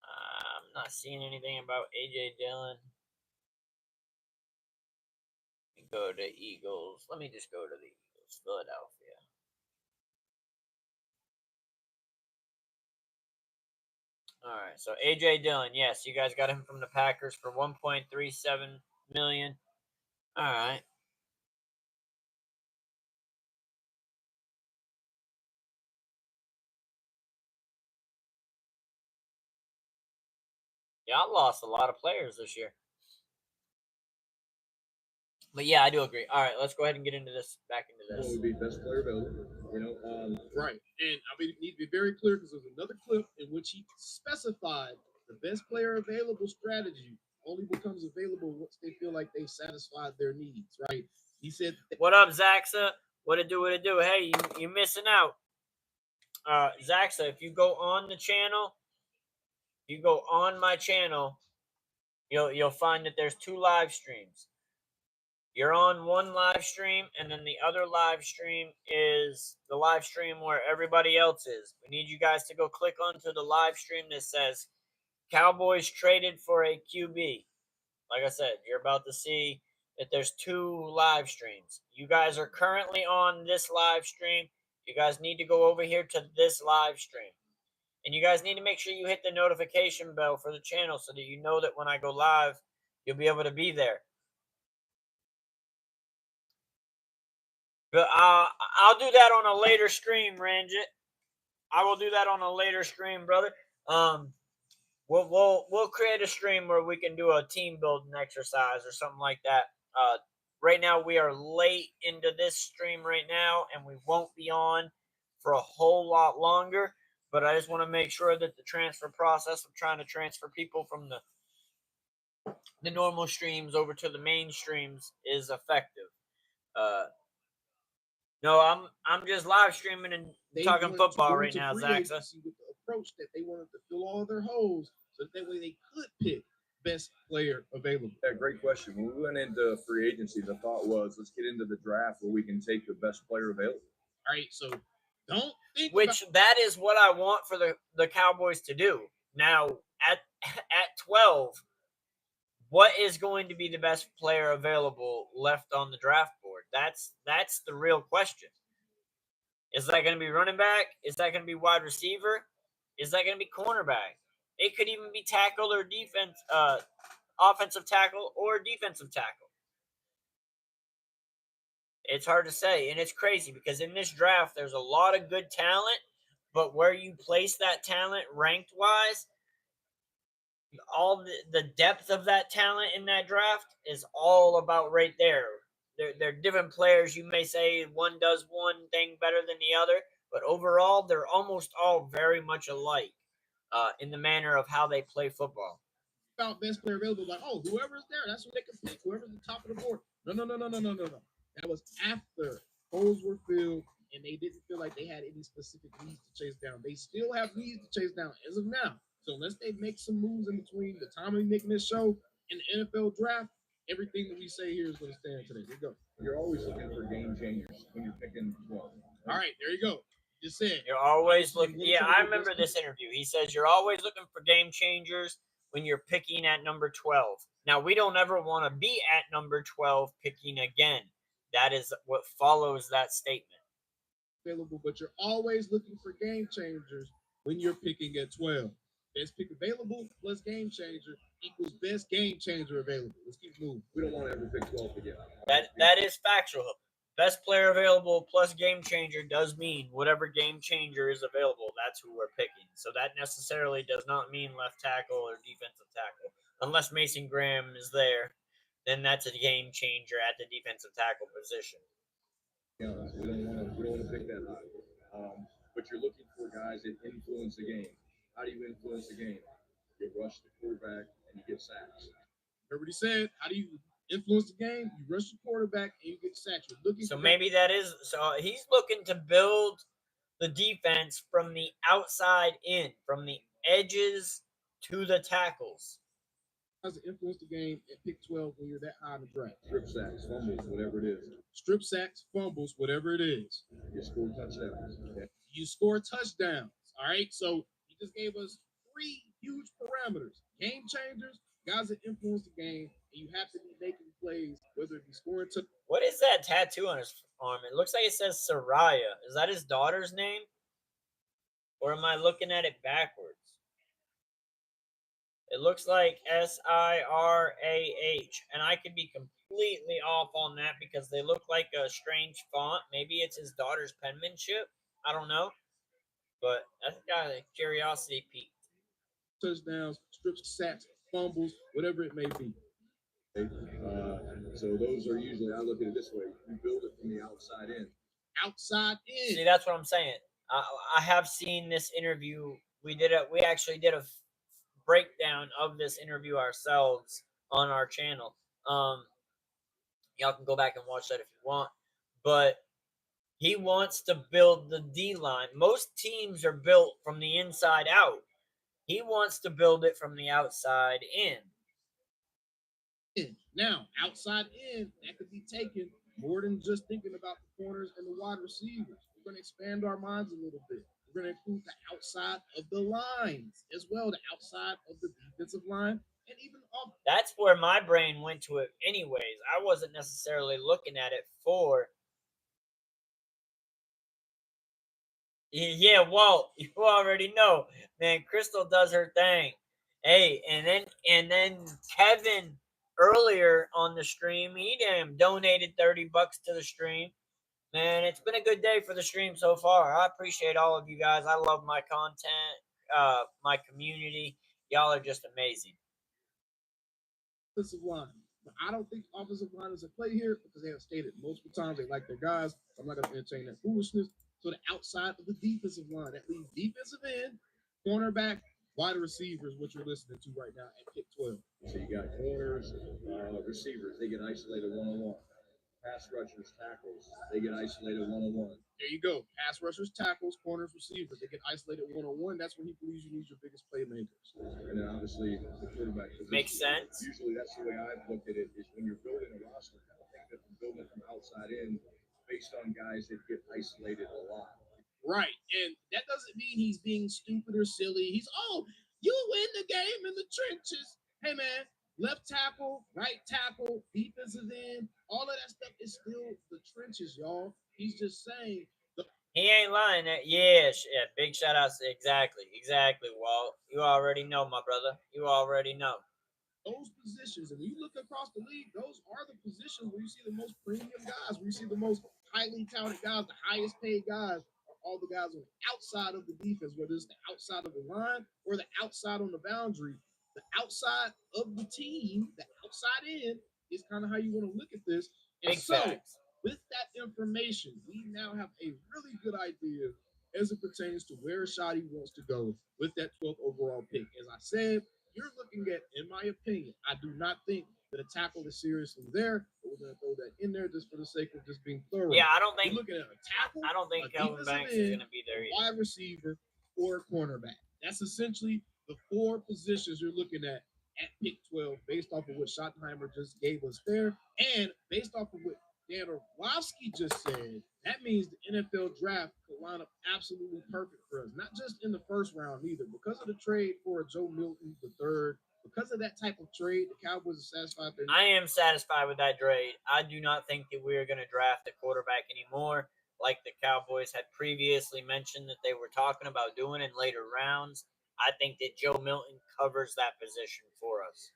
I'm not seeing anything about A.J. Dillon. Go to Eagles. Let me just go to the Eagles. Philadelphia. All right, so A.J. Dillon, yes, you guys got him from the Packers for $1.37 million. All right. y'all lost a lot of players this year. But yeah, I do agree. All right, let's go ahead and get into this. Back into this. Would be best player available. Right. And I mean, it needs to be very clear because there's another clip in which he specified the best player available strategy only becomes available once they feel like they satisfied their needs. Right. He said, "What up, Zaxa? What it do? What it do? Hey, you missing out, Zaxa? If you go on the channel, you go on my channel, you'll find that there's 2 live streams. You're on one live stream, and then the other live stream is the live stream where everybody else is. We need you guys to go click onto the live stream that says Cowboys traded for a QB. Like I said, you're about to see that there's 2 live streams. You guys are currently on this live stream. You guys need to go over here to this live stream. And you guys need to make sure you hit the notification bell for the channel so that you know that when I go live, you'll be able to be there. But I'll do that on a later stream, Ranjit. I will do that on a later stream, brother. We'll create a stream where we can do a team building exercise or something like that. Right now we are late into this stream right now, and we won't be on for a whole lot longer. But I just want to make sure that the transfer process of trying to transfer people from the normal streams over to the main streams is effective. No, I'm just live streaming and talking football right now, Zaxa. With the approach that they wanted to fill all their holes, so that way they could pick best player available. Yeah, great question. When we went into free agency, the thought was let's get into the draft where we can take the best player available. All right, so don't think that is what I want for the Cowboys to do. Now at 12, what is going to be the best player available left on the draft board? That's the real question. Is that going to be running back? Is that going to be wide receiver? Is that going to be cornerback? It could even be tackle or defense, offensive tackle or defensive tackle. It's hard to say, and it's crazy because in this draft, there's a lot of good talent, but where you place that talent ranked-wise, all the depth of that talent in that draft is all about right there. They're different players. You may say one does one thing better than the other, but overall, they're almost all very much alike in the manner of how they play football. About best player available, like, oh, whoever's there, that's what they can pick. Whoever's the top of the board. No. That was after holes were filled and they didn't feel like they had any specific needs to chase down. They still have needs to chase down as of now. So unless they make some moves in between the time of making this show and the NFL draft, everything that we say here is going to stand today. There you go. You're always looking for game changers when you're picking 12. All right, there you go. Just said. You're always looking. Yeah, I remember this interview. He says you're always looking for game changers when you're picking at number 12. Now, we don't ever want to be at number 12 picking again. That is what follows that statement. Available, but you're always looking for game changers when you're picking at 12. Best pick available plus game changer equals best game changer available. Let's keep moving. We don't want to ever pick 12 again. That is factual. Best player available plus game changer does mean whatever game changer is available, that's who we're picking. So that necessarily does not mean left tackle or defensive tackle. Unless Mason Graham is there, then that's a game changer at the defensive tackle position. Yeah, we don't want to pick that high. But you're looking for guys that influence the game. How do you influence the game? You rush the quarterback and you get sacks. Everybody said, how do you influence the game? You rush the quarterback and you get sacks. So maybe that is so. He's looking to build the defense from the outside in, from the edges to the tackles. How does it influence the game at pick 12 when you're that high in the draft? Strip sacks, fumbles, whatever it is. Strip sacks, fumbles, whatever it is. You score touchdowns. Okay. You score touchdowns. All right. So he just gave us 3 huge parameters: game changers, guys that influence the game, and you have to be making plays, whether it be scoring touchdowns. What is that tattoo on his arm? It looks like it says Soraya. Is that his daughter's name? Or am I looking at it backwards? It looks like Sirah, and I could be completely off on that because they look like a strange font. Maybe it's his daughter's penmanship. I don't know. But that's got a curiosity peak. Touchdowns, strip sacks, fumbles, whatever it may be. So those are usually, I look at it this way: you build it from the outside in. Outside in. See, that's what I'm saying. I have seen this interview. We actually did a breakdown of this interview ourselves on our channel. Y'all can go back and watch that if you want. But he wants to build the D line. Most teams are built from the inside out. He wants to build it from the outside in. Now, outside in, that could be taken more than just thinking about the corners and the wide receivers. We're going to expand our minds a little bit. We're going to include the outside of the lines as well, the outside of the defensive line, and even off. That's where my brain went to it anyways. I wasn't necessarily looking at it for... Yeah, Walt, you already know. Man, Crystal does her thing. Hey, and then Kevin earlier on the stream, he donated $30 to the stream. Man, it's been a good day for the stream so far. I appreciate all of you guys. I love my content, my community. Y'all are just amazing. Offensive line. I don't think offensive line is a play here because they have stated multiple times they like their guys. I'm not going to entertain that foolishness. So the outside of the defensive line, that leaves defensive end, cornerback, wide receivers, what you're listening to right now at pick 12. So you got corners, receivers, they get isolated one-on-one. Pass rushers, tackles, they get isolated one-on-one. There you go. Pass rushers, tackles, corners, receivers, they get isolated one-on-one. That's when he believes you need your biggest playmakers. And then obviously the quarterback position. Makes sense. Usually that's the way I've looked at it, is when you're building a roster, I think that you're building it from outside in based on guys that get isolated a lot. Right. And that doesn't mean he's being stupid or silly. You win the game in the trenches. Hey, man, left tackle, right tackle, defensive end, all of that stuff is still the trenches, y'all. He's just saying. He ain't lying. Yeah, big shout outs. Exactly, Walt. You already know, my brother. You already know. Those positions, and when you look across the league, those are the positions where you see the most premium guys, where you see the most highly talented guys, the highest paid guys, are all the guys on the outside of the defense, whether it's the outside of the line or the outside on the boundary. The outside of the team, the outside in, is kind of how you want to look at this. And Big facts. With that information, we now have a really good idea as it pertains to where Shadi wants to go with that 12th overall pick. As I said, you're looking at, in my opinion, I do not think that a tackle is seriously there, but we're going to throw that in there just for the sake of just being thorough. Yeah, I don't think. You're looking at a tackle. I don't think Kelvin Banks is going to be there either. Wide receiver or a cornerback. That's essentially the four positions you're looking at pick 12, based off of what Schottenheimer just gave us there, and based off of what Dan Orlovsky just said. That means the NFL draft could line up absolutely perfect for us. Not just in the first round either. Because of the trade for Joe Milton III, because of that type of trade, the Cowboys are satisfied. I am satisfied with that trade. I do not think that we're going to draft a quarterback anymore, like the Cowboys had previously mentioned that they were talking about doing in later rounds. I think that Joe Milton covers that position for us.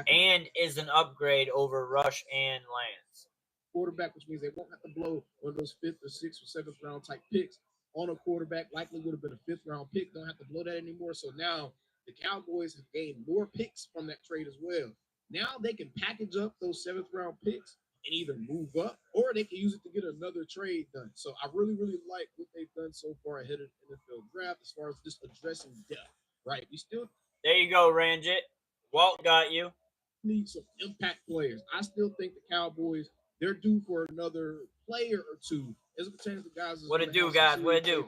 And is an upgrade over Rush and Lance. Quarterback, which means they won't have to blow one of those 5th or 6th or 7th round type picks on a quarterback. Likely would have been a 5th round pick. Don't have to blow that anymore. So now the Cowboys have gained more picks from that trade as well. Now they can package up those 7th round picks and either move up or they can use it to get another trade done. So I really, really like what they've done so far ahead of the NFL draft as far as just addressing depth, right? There you go, Ranjit. Walt got you. Need some impact players. I still think the Cowboys, they're due for another player or two as it pertains to guys. What it do, guys? What it do?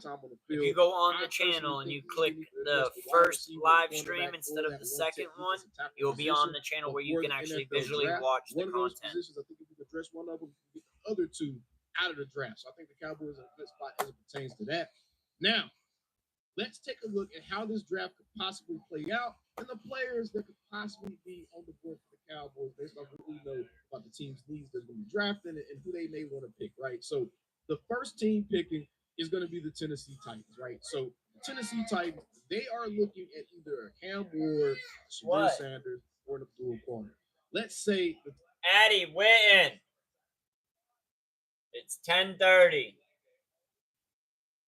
If you go on the channel and you click the first live stream instead of the second one, you'll be on the channel where you can actually visually watch the content. I think if you could address one of them, you get the other two out of the draft. So I think the Cowboys are in a good spot as it pertains to that. Now, let's take a look at how this draft could possibly play out and the players that could possibly be on the board for the Cowboys based off what we know about the team's needs that's going to be drafting and who they may want to pick, right? So the first team picking is going to be the Tennessee Titans, right? So the Tennessee Titans, they are looking at either a Cam Ward, Shadur Sanders, or an Abdul Quaner. Let's say Addie Witten. It's 10:30.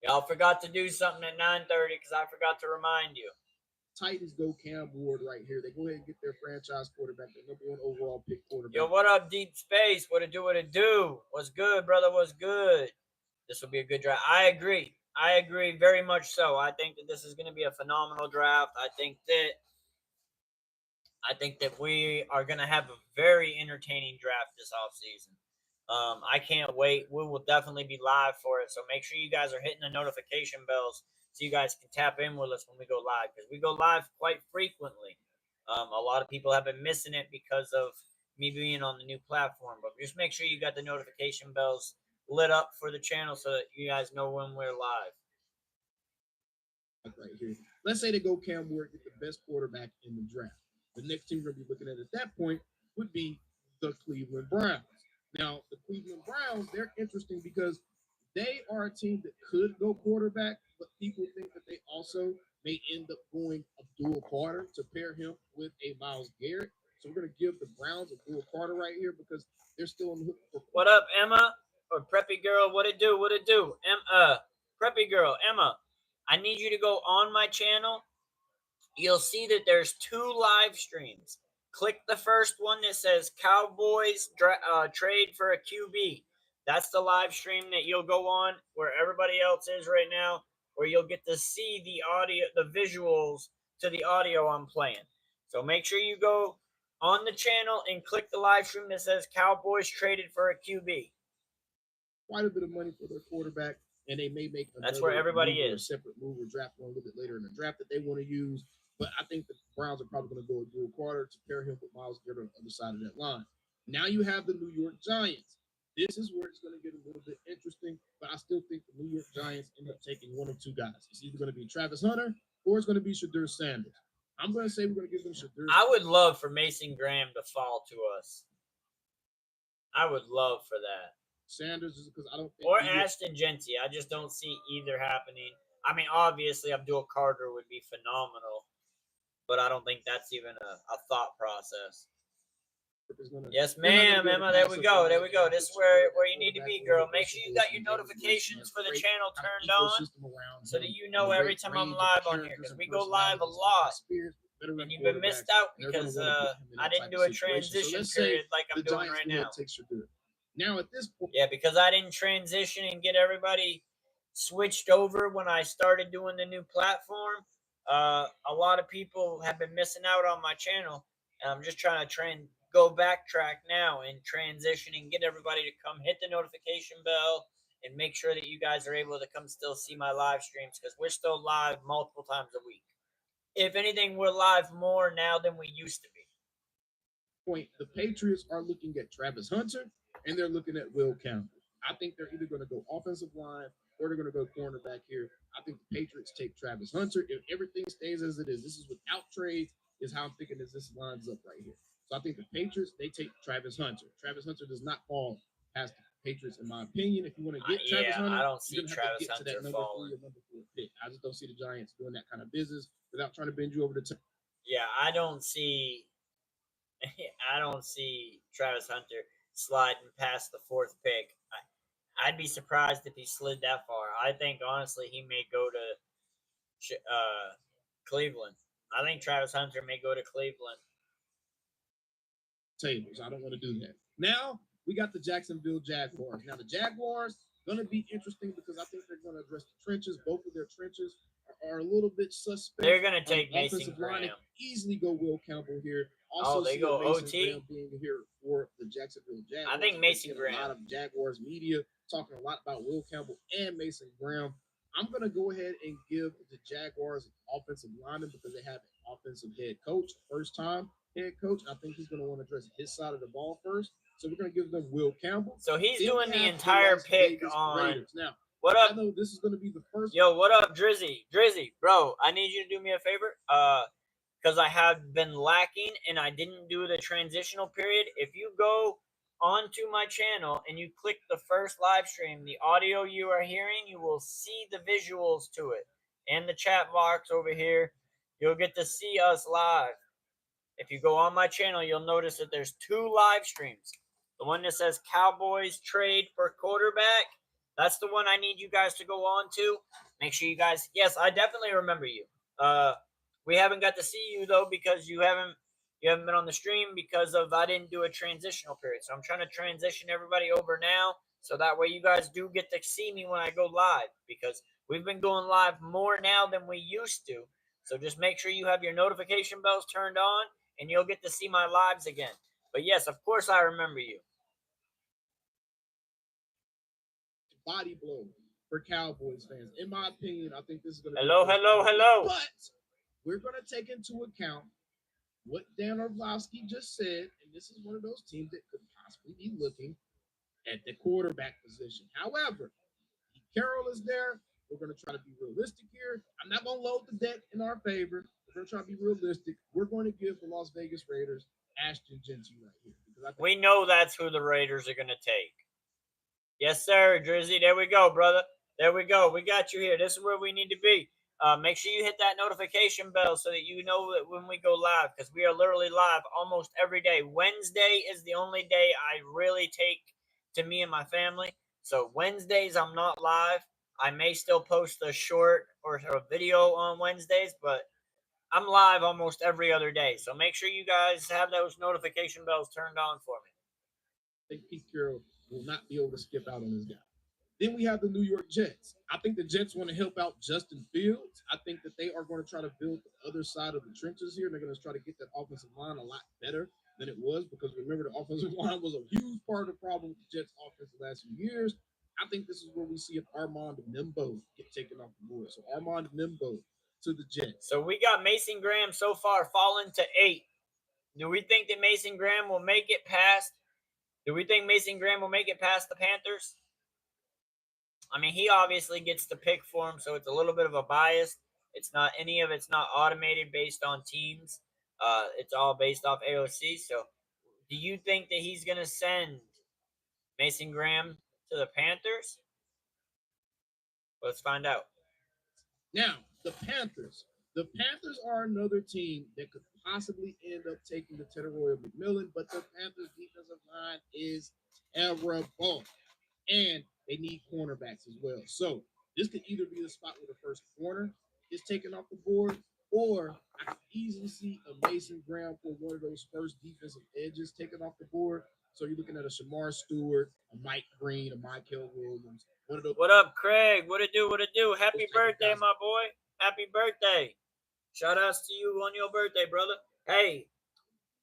Y'all forgot to do something at 9:30 because I forgot to remind you. Titans go Cam Ward right here. They go ahead and get their franchise quarterback, the #1 overall pick quarterback. Yo, what up, Deep Space? What it do? What it do? What's good, brother? What's good? This will be a good draft. I agree. I agree very much so. I think that this is going to be a phenomenal draft. I think that we are going to have a very entertaining draft this offseason. I can't wait. We will definitely be live for it. So make sure you guys are hitting the notification bells so you guys can tap in with us when we go live, because we go live quite frequently. A lot of people have been missing it because of me being on the new platform, but just make sure you got the notification bells lit up for the channel so that you guys know when we're live. Right here. Let's say they go Cam Ward, get the best quarterback in the draft. The next team we're going to be looking at that point would be the Cleveland Browns. Now, the Cleveland Browns, they're interesting because they are a team that could go quarterback, but people think that they also may end up going Abdul Carter to pair him with a Myles Garrett. So we're going to give the Browns Abdul Carter right here because they're still on the hook for. What up, Emma? Or Preppy Girl? What it do? What it do? Preppy Girl, Emma, I need you to go on my channel. You'll see that there's 2 live streams. Click the first one that says Cowboys trade for a QB. That's the live stream that you'll go on where everybody else is right now, where you'll get to see the audio, the visuals to the audio I'm playing. So make sure you go on the channel and click the live stream that says Cowboys traded for a QB. Quite a bit of money for their quarterback, and they may make that's where everybody is. A separate move or draft one a little bit later in the draft that they want to use. But I think the Browns are probably going to go with Drew Carter to pair him with Myles Garrett on the other side of that line. Now you have the New York Giants. This is where it's going to get a little bit interesting, but I still think the New York Giants end up taking one of 2 guys. It's either going to be Travis Hunter or it's going to be Shadur Sanders. I'm going to say we're going to give them Shadur. I would love for Mason Graham to fall to us. I would love for that. Sanders is because I don't think or Ashton Genty. I just don't see either happening. I mean, obviously Abdul Carter would be phenomenal, but I don't think that's even a thought process. Yes, ma'am, Emma. There we go. There we go. This is where you need to be, girl. Make sure you got your notifications for the channel turned on so that you know every time I'm live on here, because we go live a lot. And you've been missed out because I didn't do a transition period like I'm doing right now. Now at this point, yeah, because I didn't transition and get everybody switched over when I started doing the new platform. A lot of people have been missing out on my channel, and I'm just trying to go backtrack now and transition and get everybody to come hit the notification bell and make sure that you guys are able to come still see my live streams, because we're still live multiple times a week. If anything, we're live more now than we used to be. The Patriots are looking at Travis Hunter and they're looking at Will Campbell. I think they're either going to go offensive line or they're going to go cornerback here. I think the Patriots take Travis Hunter. If everything stays as it is, this is without trades, is how I'm thinking this lines up right here. So I think the Patriots, they take Travis Hunter. Travis Hunter does not fall past the Patriots, in my opinion. If you want to get Travis Hunter, I don't see Travis Hunter falling. Number 4 pick. I just don't see the Giants doing that kind of business without trying to bend you over the top. Yeah, I don't see Travis Hunter sliding past the 4th pick. I'd be surprised if he slid that far. I think, honestly, he may go to Cleveland. I think Travis Hunter may go to Cleveland. Tables. I don't want to do that. Now, we got the Jacksonville Jaguars. Now, the Jaguars going to be interesting because I think they're going to address the trenches. Both of their trenches are a little bit suspect. They're going to take Mason Graham. Easily go Will Campbell here. Also, they go OT. Being here for the Jacksonville Jaguars. I think Mason Graham. A lot of Jaguars media talking a lot about Will Campbell and Mason Graham. I'm going to go ahead and give the Jaguars an offensive lineman because they have an offensive head coach, first-time head coach. I think he's going to want to address his side of the ball first. So we're going to give them Will Campbell. So he's doing the entire pick on. Raiders. Now, what up? I know this is going to be the first. Yo, what up, Drizzy? Drizzy, bro, I need you to do me a favor. Because I have been lacking and I didn't do the transitional period. If you go onto my channel and you click the first live stream, the audio you are hearing, you will see the visuals to it. And the chat box over here, you'll get to see us live. If you go on my channel, you'll notice that there's 2 live streams. The one that says Cowboys trade for quarterback, that's the one I need you guys to go on to. Make sure you guys, yes, I definitely remember you. We haven't got to see you though because you haven't been on the stream because of I didn't do a transitional period. So I'm trying to transition everybody over now so that way you guys do get to see me when I go live because we've been going live more now than we used to. So just make sure you have your notification bells turned on and you'll get to see my lives again. But yes, of course I remember you. Body blow for Cowboys fans. In my opinion, I think this is going to Hello. But we're going to take into account what Dan Orlovsky just said, and this is one of those teams that could possibly be looking at the quarterback position. However, Carroll is there. We're going to try to be realistic here. I'm not going to load the deck in our favor. We're going to try to be realistic. We're going to give the Las Vegas Raiders Ashton Genty right here. Because we know that's who the Raiders are going to take. Yes, sir, Drizzy. There we go, brother. There we go. We got you here. This is where we need to be. Make sure you hit that notification bell so that you know that when we go live, because we are literally live almost every day. Wednesday is the only day I really take to me and my family. So Wednesdays, I'm not live. I may still post a short or a video on Wednesdays, but I'm live almost every other day. So make sure you guys have those notification bells turned on for me. I think Pete Carroll will not be able to skip out on this guy. Then we have the New York Jets. I think the Jets want to help out Justin Fields. I think that they are going to try to build the other side of the trenches here. They're going to try to get that offensive line a lot better than it was because remember, the offensive line was a huge part of the problem with the Jets' offense the last few years. I think this is where we see an Armand Nimbo get taken off the board. So Armand Nimbo to the Jets. So we got Mason Graham so far fallen to 8. Do we think that Mason Graham will make it past? Do we think Mason Graham will make it past the Panthers? I mean, he obviously gets the pick for him, so it's a little bit of a bias. It's not automated based on teams. It's all based off AOC. So do you think that he's going to send Mason Graham to the Panthers? Let's find out. Now, the Panthers. The Panthers are another team that could possibly end up taking the Teteroy McMillan, but the Panthers' defensive line is terrible. And they need cornerbacks as well. So this could either be the spot where the first corner is taken off the board, or I could easily see a Mason Graham for one of those first defensive edges taken off the board. So you're looking at a Shamar Stewart, a Mike Green, a Michael Williams. One of those. What up, Craig? What it do? What it do? Happy birthday, my boy. Happy birthday. Shout outs to you on your birthday, brother. Hey,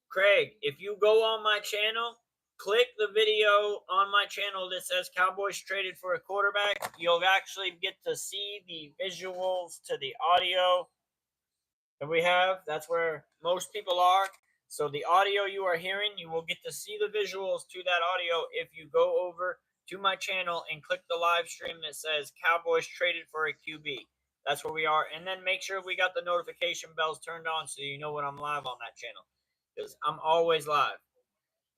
Craig, if you go on my channel, click the video on my channel that says Cowboys traded for a quarterback. You'll actually get to see the visuals to the audio that we have. That's where most people are. So the audio you are hearing, you will get to see the visuals to that audio if you go over to my channel and click the live stream that says Cowboys traded for a QB. That's where we are. And then make sure we got the notification bells turned on so you know when I'm live on that channel. Because I'm always live.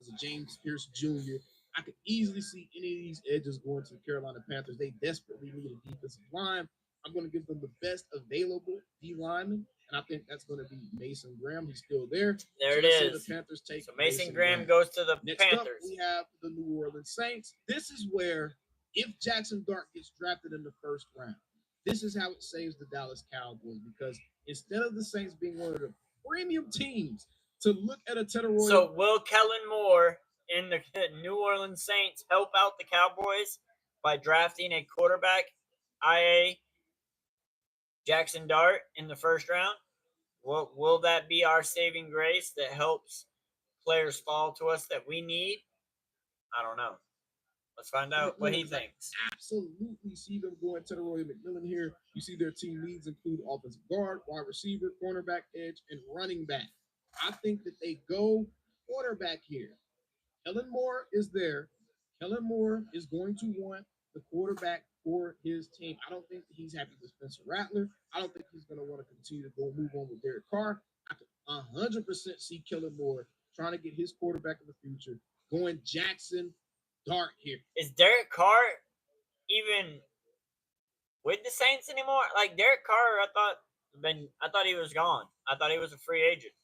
As a James Pierce Jr., I could easily see any of these edges going to the Carolina Panthers. They desperately need a defensive line. I'm going to give them the best available D lineman, and I think that's going to be Mason Graham. He's still there. There it is. The Panthers take so Mason Graham goes to the Next Panthers. Up, we have the New Orleans Saints. This is where, if Jackson Dart gets drafted in the first round, this is how it saves the Dallas Cowboys, because instead of the Saints being one of the premium teams to look at a Teteroy. So will Kellen Moore and the New Orleans Saints help out the Cowboys by drafting a quarterback, i.a. Jackson Dart, in the first round? Will that be our saving grace that helps players fall to us that we need? I don't know. Let's find out what he thinks. I absolutely see them going Teteroy McMillan here. You see their team needs include offensive guard, wide receiver, cornerback, edge, and running back. I think that they go quarterback here. Kellen Moore is there. Kellen Moore is going to want the quarterback for his team. I don't think that he's happy with Spencer Rattler. I don't think he's going to want to continue to move on with Derek Carr. I could 100% see Kellen Moore trying to get his quarterback in the future, going Jackson Dart here. Is Derek Carr even with the Saints anymore? Like Derek Carr, I thought he was gone. I thought he was a free agent.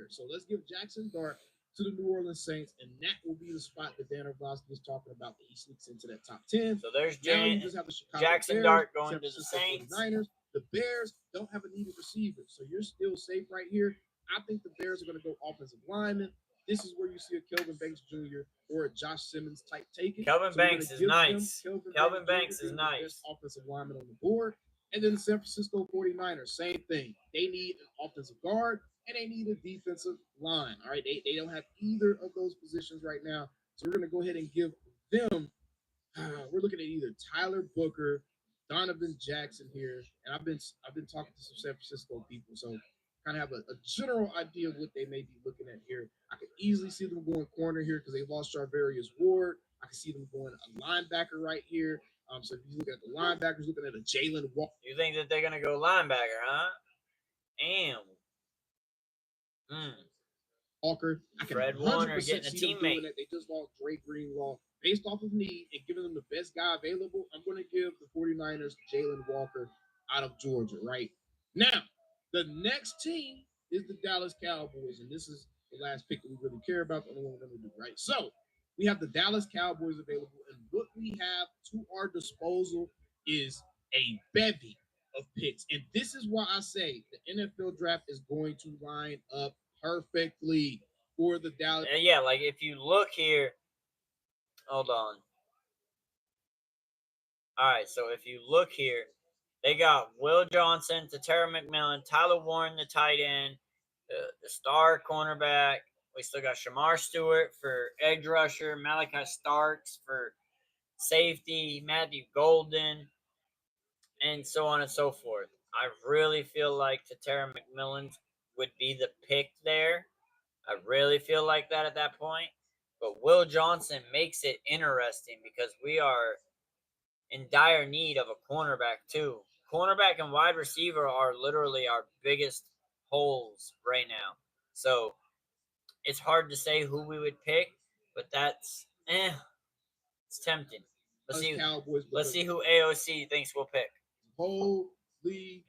So let's give Jackson Dart to the New Orleans Saints, and that will be the spot that Dan Orlovsky is talking about that he sneaks into that top 10. So there's now you just have the Chicago Jackson Bears, Dart going San to the Francisco Saints. 49ers. The Bears don't have a needed receiver, so you're still safe right here. I think the Bears are going to go offensive lineman. This is where you see a Kelvin Banks Jr. or a Josh Simmons type taken. Kelvin Banks is nice. Kelvin Banks is nice. Best offensive lineman on the board. And then the San Francisco 49ers, same thing. They need an offensive guard and they need a defensive line. All right. They don't have either of those positions right now. So we're going to go ahead and give them, we're looking at either Tyler Booker, Donovan Jackson here. And I've been talking to some San Francisco people. So kind of have a general idea of what they may be looking at here. I could easily see them going corner here because they lost Charvarius Ward. I can see them going a linebacker right here. So if you look at the linebackers, looking at a Jalen Walker. You think that they're gonna go linebacker, huh? Walker. I can Fred Warner getting a see them teammate. doing that. They just lost Dre Greenlaw. Based off of need and giving them the best guy available, I'm going to give the 49ers Jalen Walker out of Georgia right now. The next team is the Dallas Cowboys, and this is the last pick that we really care about, the only one we're going to do, right? So we have the Dallas Cowboys available, and what we have to our disposal is a bevy of picks. And this is why I say the NFL draft is going to line up perfectly for the Dallas. Yeah, like if you look here, hold on. All right, so if you look here, they got Will Johnson, Tara McMillan, Tyler Warren, the tight end, the star cornerback. We still got Shamar Stewart for edge rusher, Malachi Starks for safety, Matthew Golden, and so on and so forth. I really feel like Tara McMillan would be the pick there. I really feel like that at that point. But Will Johnson makes it interesting because we are in dire need of a cornerback too. Cornerback and wide receiver are literally our biggest holes right now. So it's hard to say who we would pick, but that's it's tempting. Let's see who AOC thinks we'll pick. Holy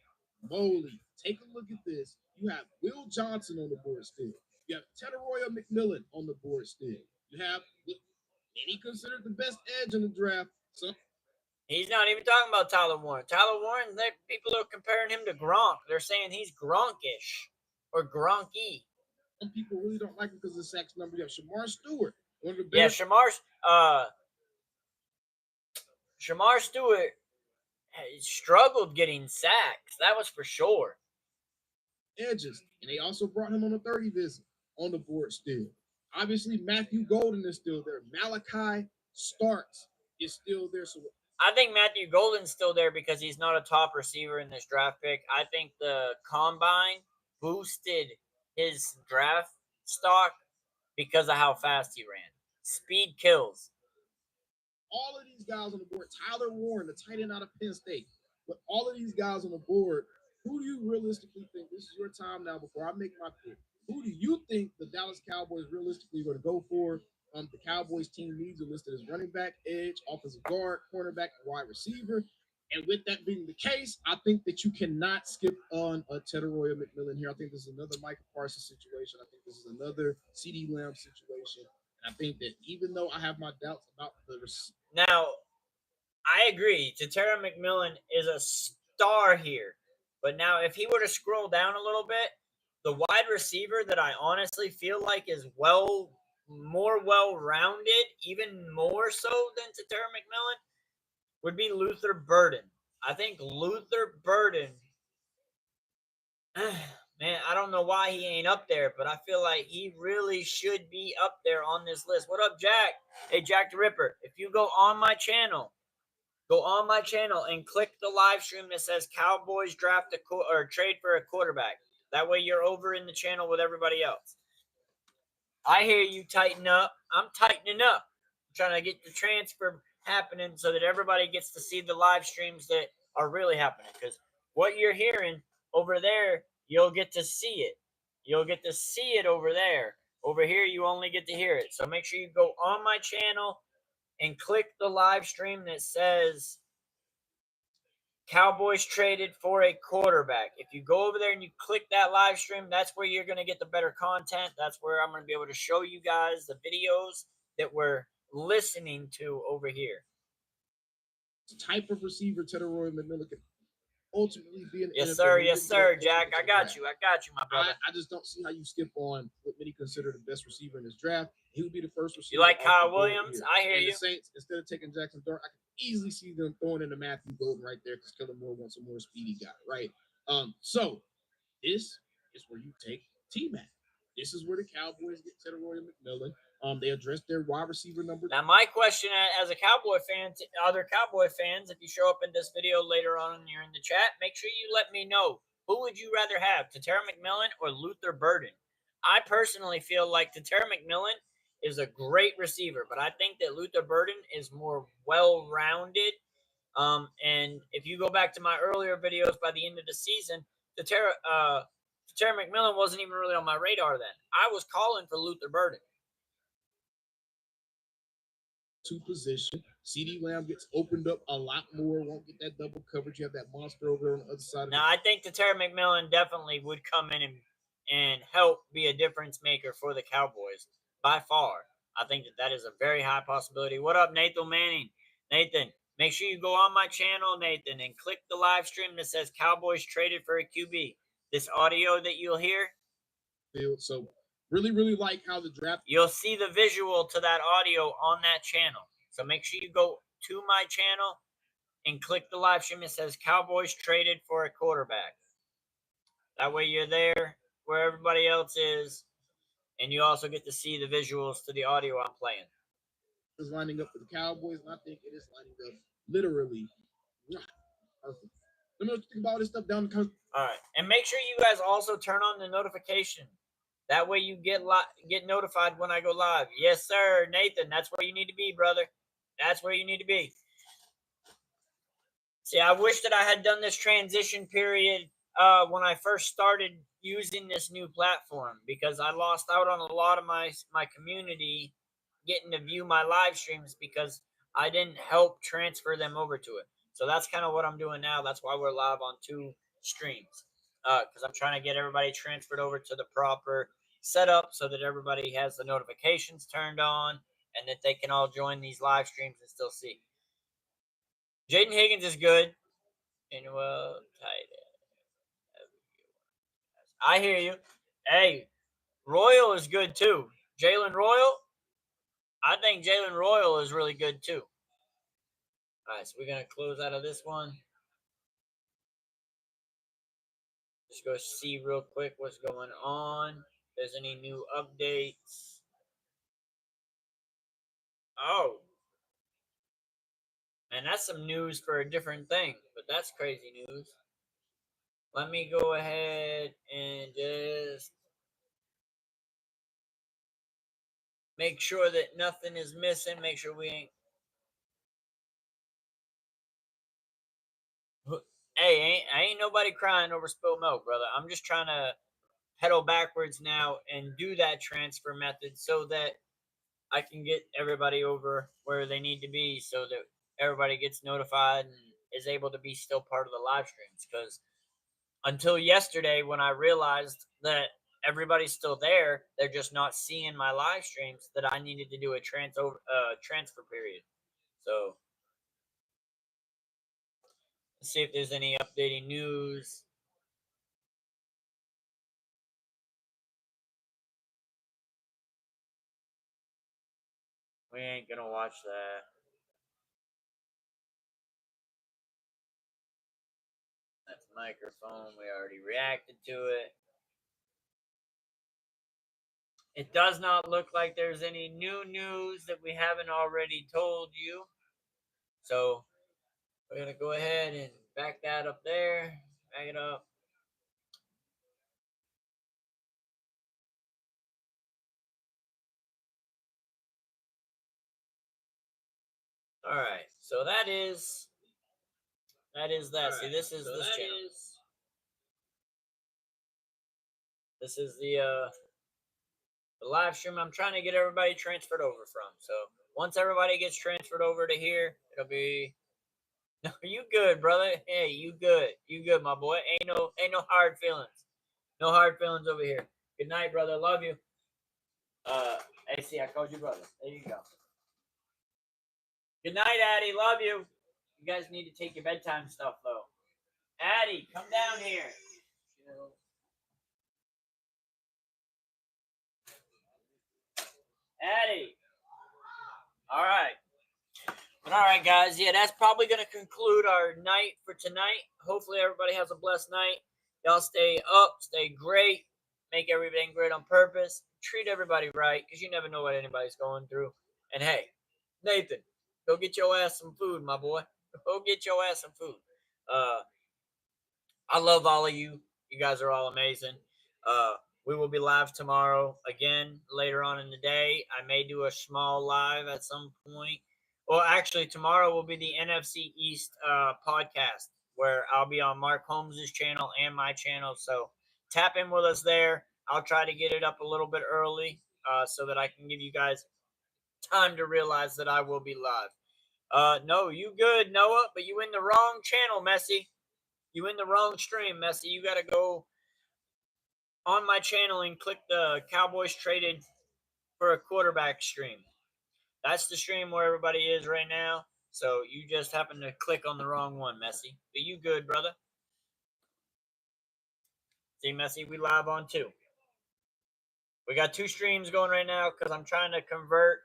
moly. Take a look at this. You have Will Johnson on the board still. You have Teteroya McMillan on the board still. You have, and he considered the best edge in the draft. So he's not even talking about Tyler Warren. Tyler Warren, people are comparing him to Gronk. They're saying he's Gronkish or Gronky. Some people really don't like him because of the sacks number. You have Shamar Stewart. One of the best. Shamar Stewart struggled getting sacks. That was for sure. Edges. And they also brought him on a 30 visit on the board still. Obviously, Matthew Golden is still there. Malachi Starks is still there. So I think Matthew Golden's still there because he's not a top receiver in this draft pick. I think the combine boosted his draft stock because of how fast he ran. Speed kills. All of these guys on the board, Tyler Warren, the tight end out of Penn State, but all of these guys on the board, who do you realistically think, this is your time now before I make my pick, who do you think the Dallas Cowboys realistically are going to go for? The Cowboys team needs are listed as running back, edge, offensive guard, cornerback, and wide receiver. And with that being the case, I think that you cannot skip on a Teteroya McMillan here. I think this is another Michael Parsons situation. I think this is another CeeDee Lamb situation. And I think that even though I have my doubts about the now, I agree. Tara McMillan is a star here. But now, if he were to scroll down a little bit, the wide receiver that I honestly feel like is more well-rounded, even more so than Tara McMillan, would be Luther Burden. I think Luther Burden, man, I don't know why he ain't up there, but I feel like he really should be up there on this list. What up, Jack? Hey, Jack the Ripper, if you go on my channel and click the live stream that says Cowboys draft or trade for a quarterback. That way you're over in the channel with everybody else. I hear you tighten up. I'm tightening up. I'm trying to get the transfer happening so that everybody gets to see the live streams that are really happening. Because what you're hearing over there, you'll get to see it. You'll get to see it over there. Over here, you only get to hear it. So make sure you go on my channel and click the live stream that says Cowboys traded for a quarterback. If you go over there and you click that live stream, that's where you're going to get the better content. That's where I'm going to be able to show you guys the videos that we're listening to over here. Type of receiver Teddy Roy McMillan can ultimately be an Yes, NFL. sir. We're Yes, getting to sir, that Jack. ultimate I got draft. you. I got you, my brother. I just don't see how you skip on what many consider the best receiver in this draft. He would be the first receiver. You like off Kyle the board Williams? here. I hear And you. the Saints, instead of taking Jackson Dart, I can easily see them throwing in the Matthew Golden right there because Kellen Moore wants a more speedy guy, right? So this is where you take T-Mac. This is where the Cowboys get Teddy Roy McMillan. They addressed their wide receiver number. Now, my question as a Cowboy fan to other Cowboy fans, if you show up in this video later on and you're in the chat, make sure you let me know. Who would you rather have, Tatera McMillan or Luther Burden? I personally feel like Tatera McMillan is a great receiver, but I think that Luther Burden is more well-rounded. And if you go back to my earlier videos by the end of the season, Tatera McMillan wasn't even really on my radar then. I was calling for Luther Burden. To position. CeeDee Lamb gets opened up a lot more, won't get that double coverage. You have that monster over on the other side. Now, I think Tatera McMillan definitely would come in and help be a difference maker for the Cowboys by far. I think that is a very high possibility. What up, Nathan Manning? Nathan, make sure you go on my channel, Nathan, and click the live stream that says Cowboys traded for a QB. This audio that you'll hear. So really, really like how the draft. You'll see the visual to that audio on that channel. So make sure you go to my channel and click the live stream. It says Cowboys traded for a quarterback. That way you're there where everybody else is, and you also get to see the visuals to the audio I'm playing. Is lining up for the Cowboys, and I think it is lining up literally perfect. Let me know what you think about this stuff down the country. All right, and make sure you guys also turn on the notification. That way you get notified when I go live. Yes, sir, Nathan. That's where you need to be, brother. That's where you need to be. See, I wish that I had done this transition period when I first started using this new platform, because I lost out on a lot of my community getting to view my live streams because I didn't help transfer them over to it. So that's kind of what I'm doing now. That's why we're live on 2 streams, because I'm trying to get everybody transferred over to the proper setup so that everybody has the notifications turned on and that they can all join these live streams and still see. Jaden Higgins is good. And well, tight end. I hear you. Hey, Royal is good too. Jalen Royal, I think Jalen Royal is really good too. All right, so we're going to close out of this one. Just go see real quick what's going on. If there's any new updates. Oh. Man, that's some news for a different thing, but that's crazy news. Let me go ahead and just make sure that nothing is missing. Make sure we ain't. Hey, ain't nobody crying over spilled milk, brother. I'm just trying to pedal backwards now and do that transfer method so that I can get everybody over where they need to be so that everybody gets notified and is able to be still part of the live streams. Because until yesterday, when I realized that everybody's still there, they're just not seeing my live streams, that I needed to do a transfer period. So let's see if there's any updating news. We ain't gonna watch that. That's microphone. We already reacted to it. It does not look like there's any new news that we haven't already told you. So we're gonna go ahead and back that up there. Back it up. All right. So that is that. Right. See, this is this channel. This is the live stream I'm trying to get everybody transferred over from. So once everybody gets transferred over to here, it'll be No, you good, brother. Hey, you good. You good, my boy. Ain't no hard feelings. No hard feelings over here. Good night, brother. Love you. AC, I called you brother. There you go. Good night, Addie. Love you. You guys need to take your bedtime stuff though. Addie, come down here. Addie. All right. But all right, guys. Yeah, that's probably going to conclude our night for tonight. Hopefully, everybody has a blessed night. Y'all stay up, stay great, make everything great on purpose, treat everybody right, because you never know what anybody's going through. And hey, Nathan, go get your ass some food, my boy. Go get your ass some food. I love all of you. You guys are all amazing. We will be live tomorrow again later on in the day. I may do a small live at some point. Well, actually, tomorrow will be the NFC East podcast where I'll be on Mark Holmes' channel and my channel. So tap in with us there. I'll try to get it up a little bit early so that I can give you guys time to realize that I will be live. No, you good, Noah, but you in the wrong channel, Messi. You in the wrong stream, Messi. You got to go on my channel and click the Cowboys traded for a quarterback stream. That's the stream where everybody is right now. So you just happen to click on the wrong one, Messi. But you good, brother? See, Messi, we live on 2. We got 2 streams going right now because I'm trying to convert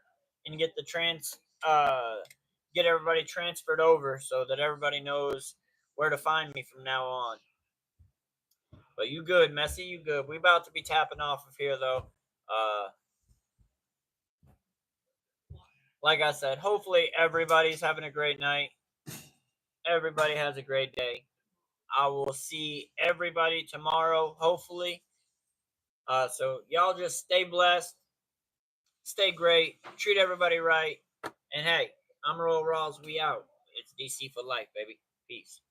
and get the get everybody transferred over so that everybody knows where to find me from now on. But you good, Messi, you good. We about to be tapping off of here, though. Like I said, hopefully everybody's having a great night. Everybody has a great day. I will see everybody tomorrow, hopefully. So y'all just stay blessed, stay great, treat everybody right. And hey, I'm Ryals. We out. It's DC for life, baby. Peace.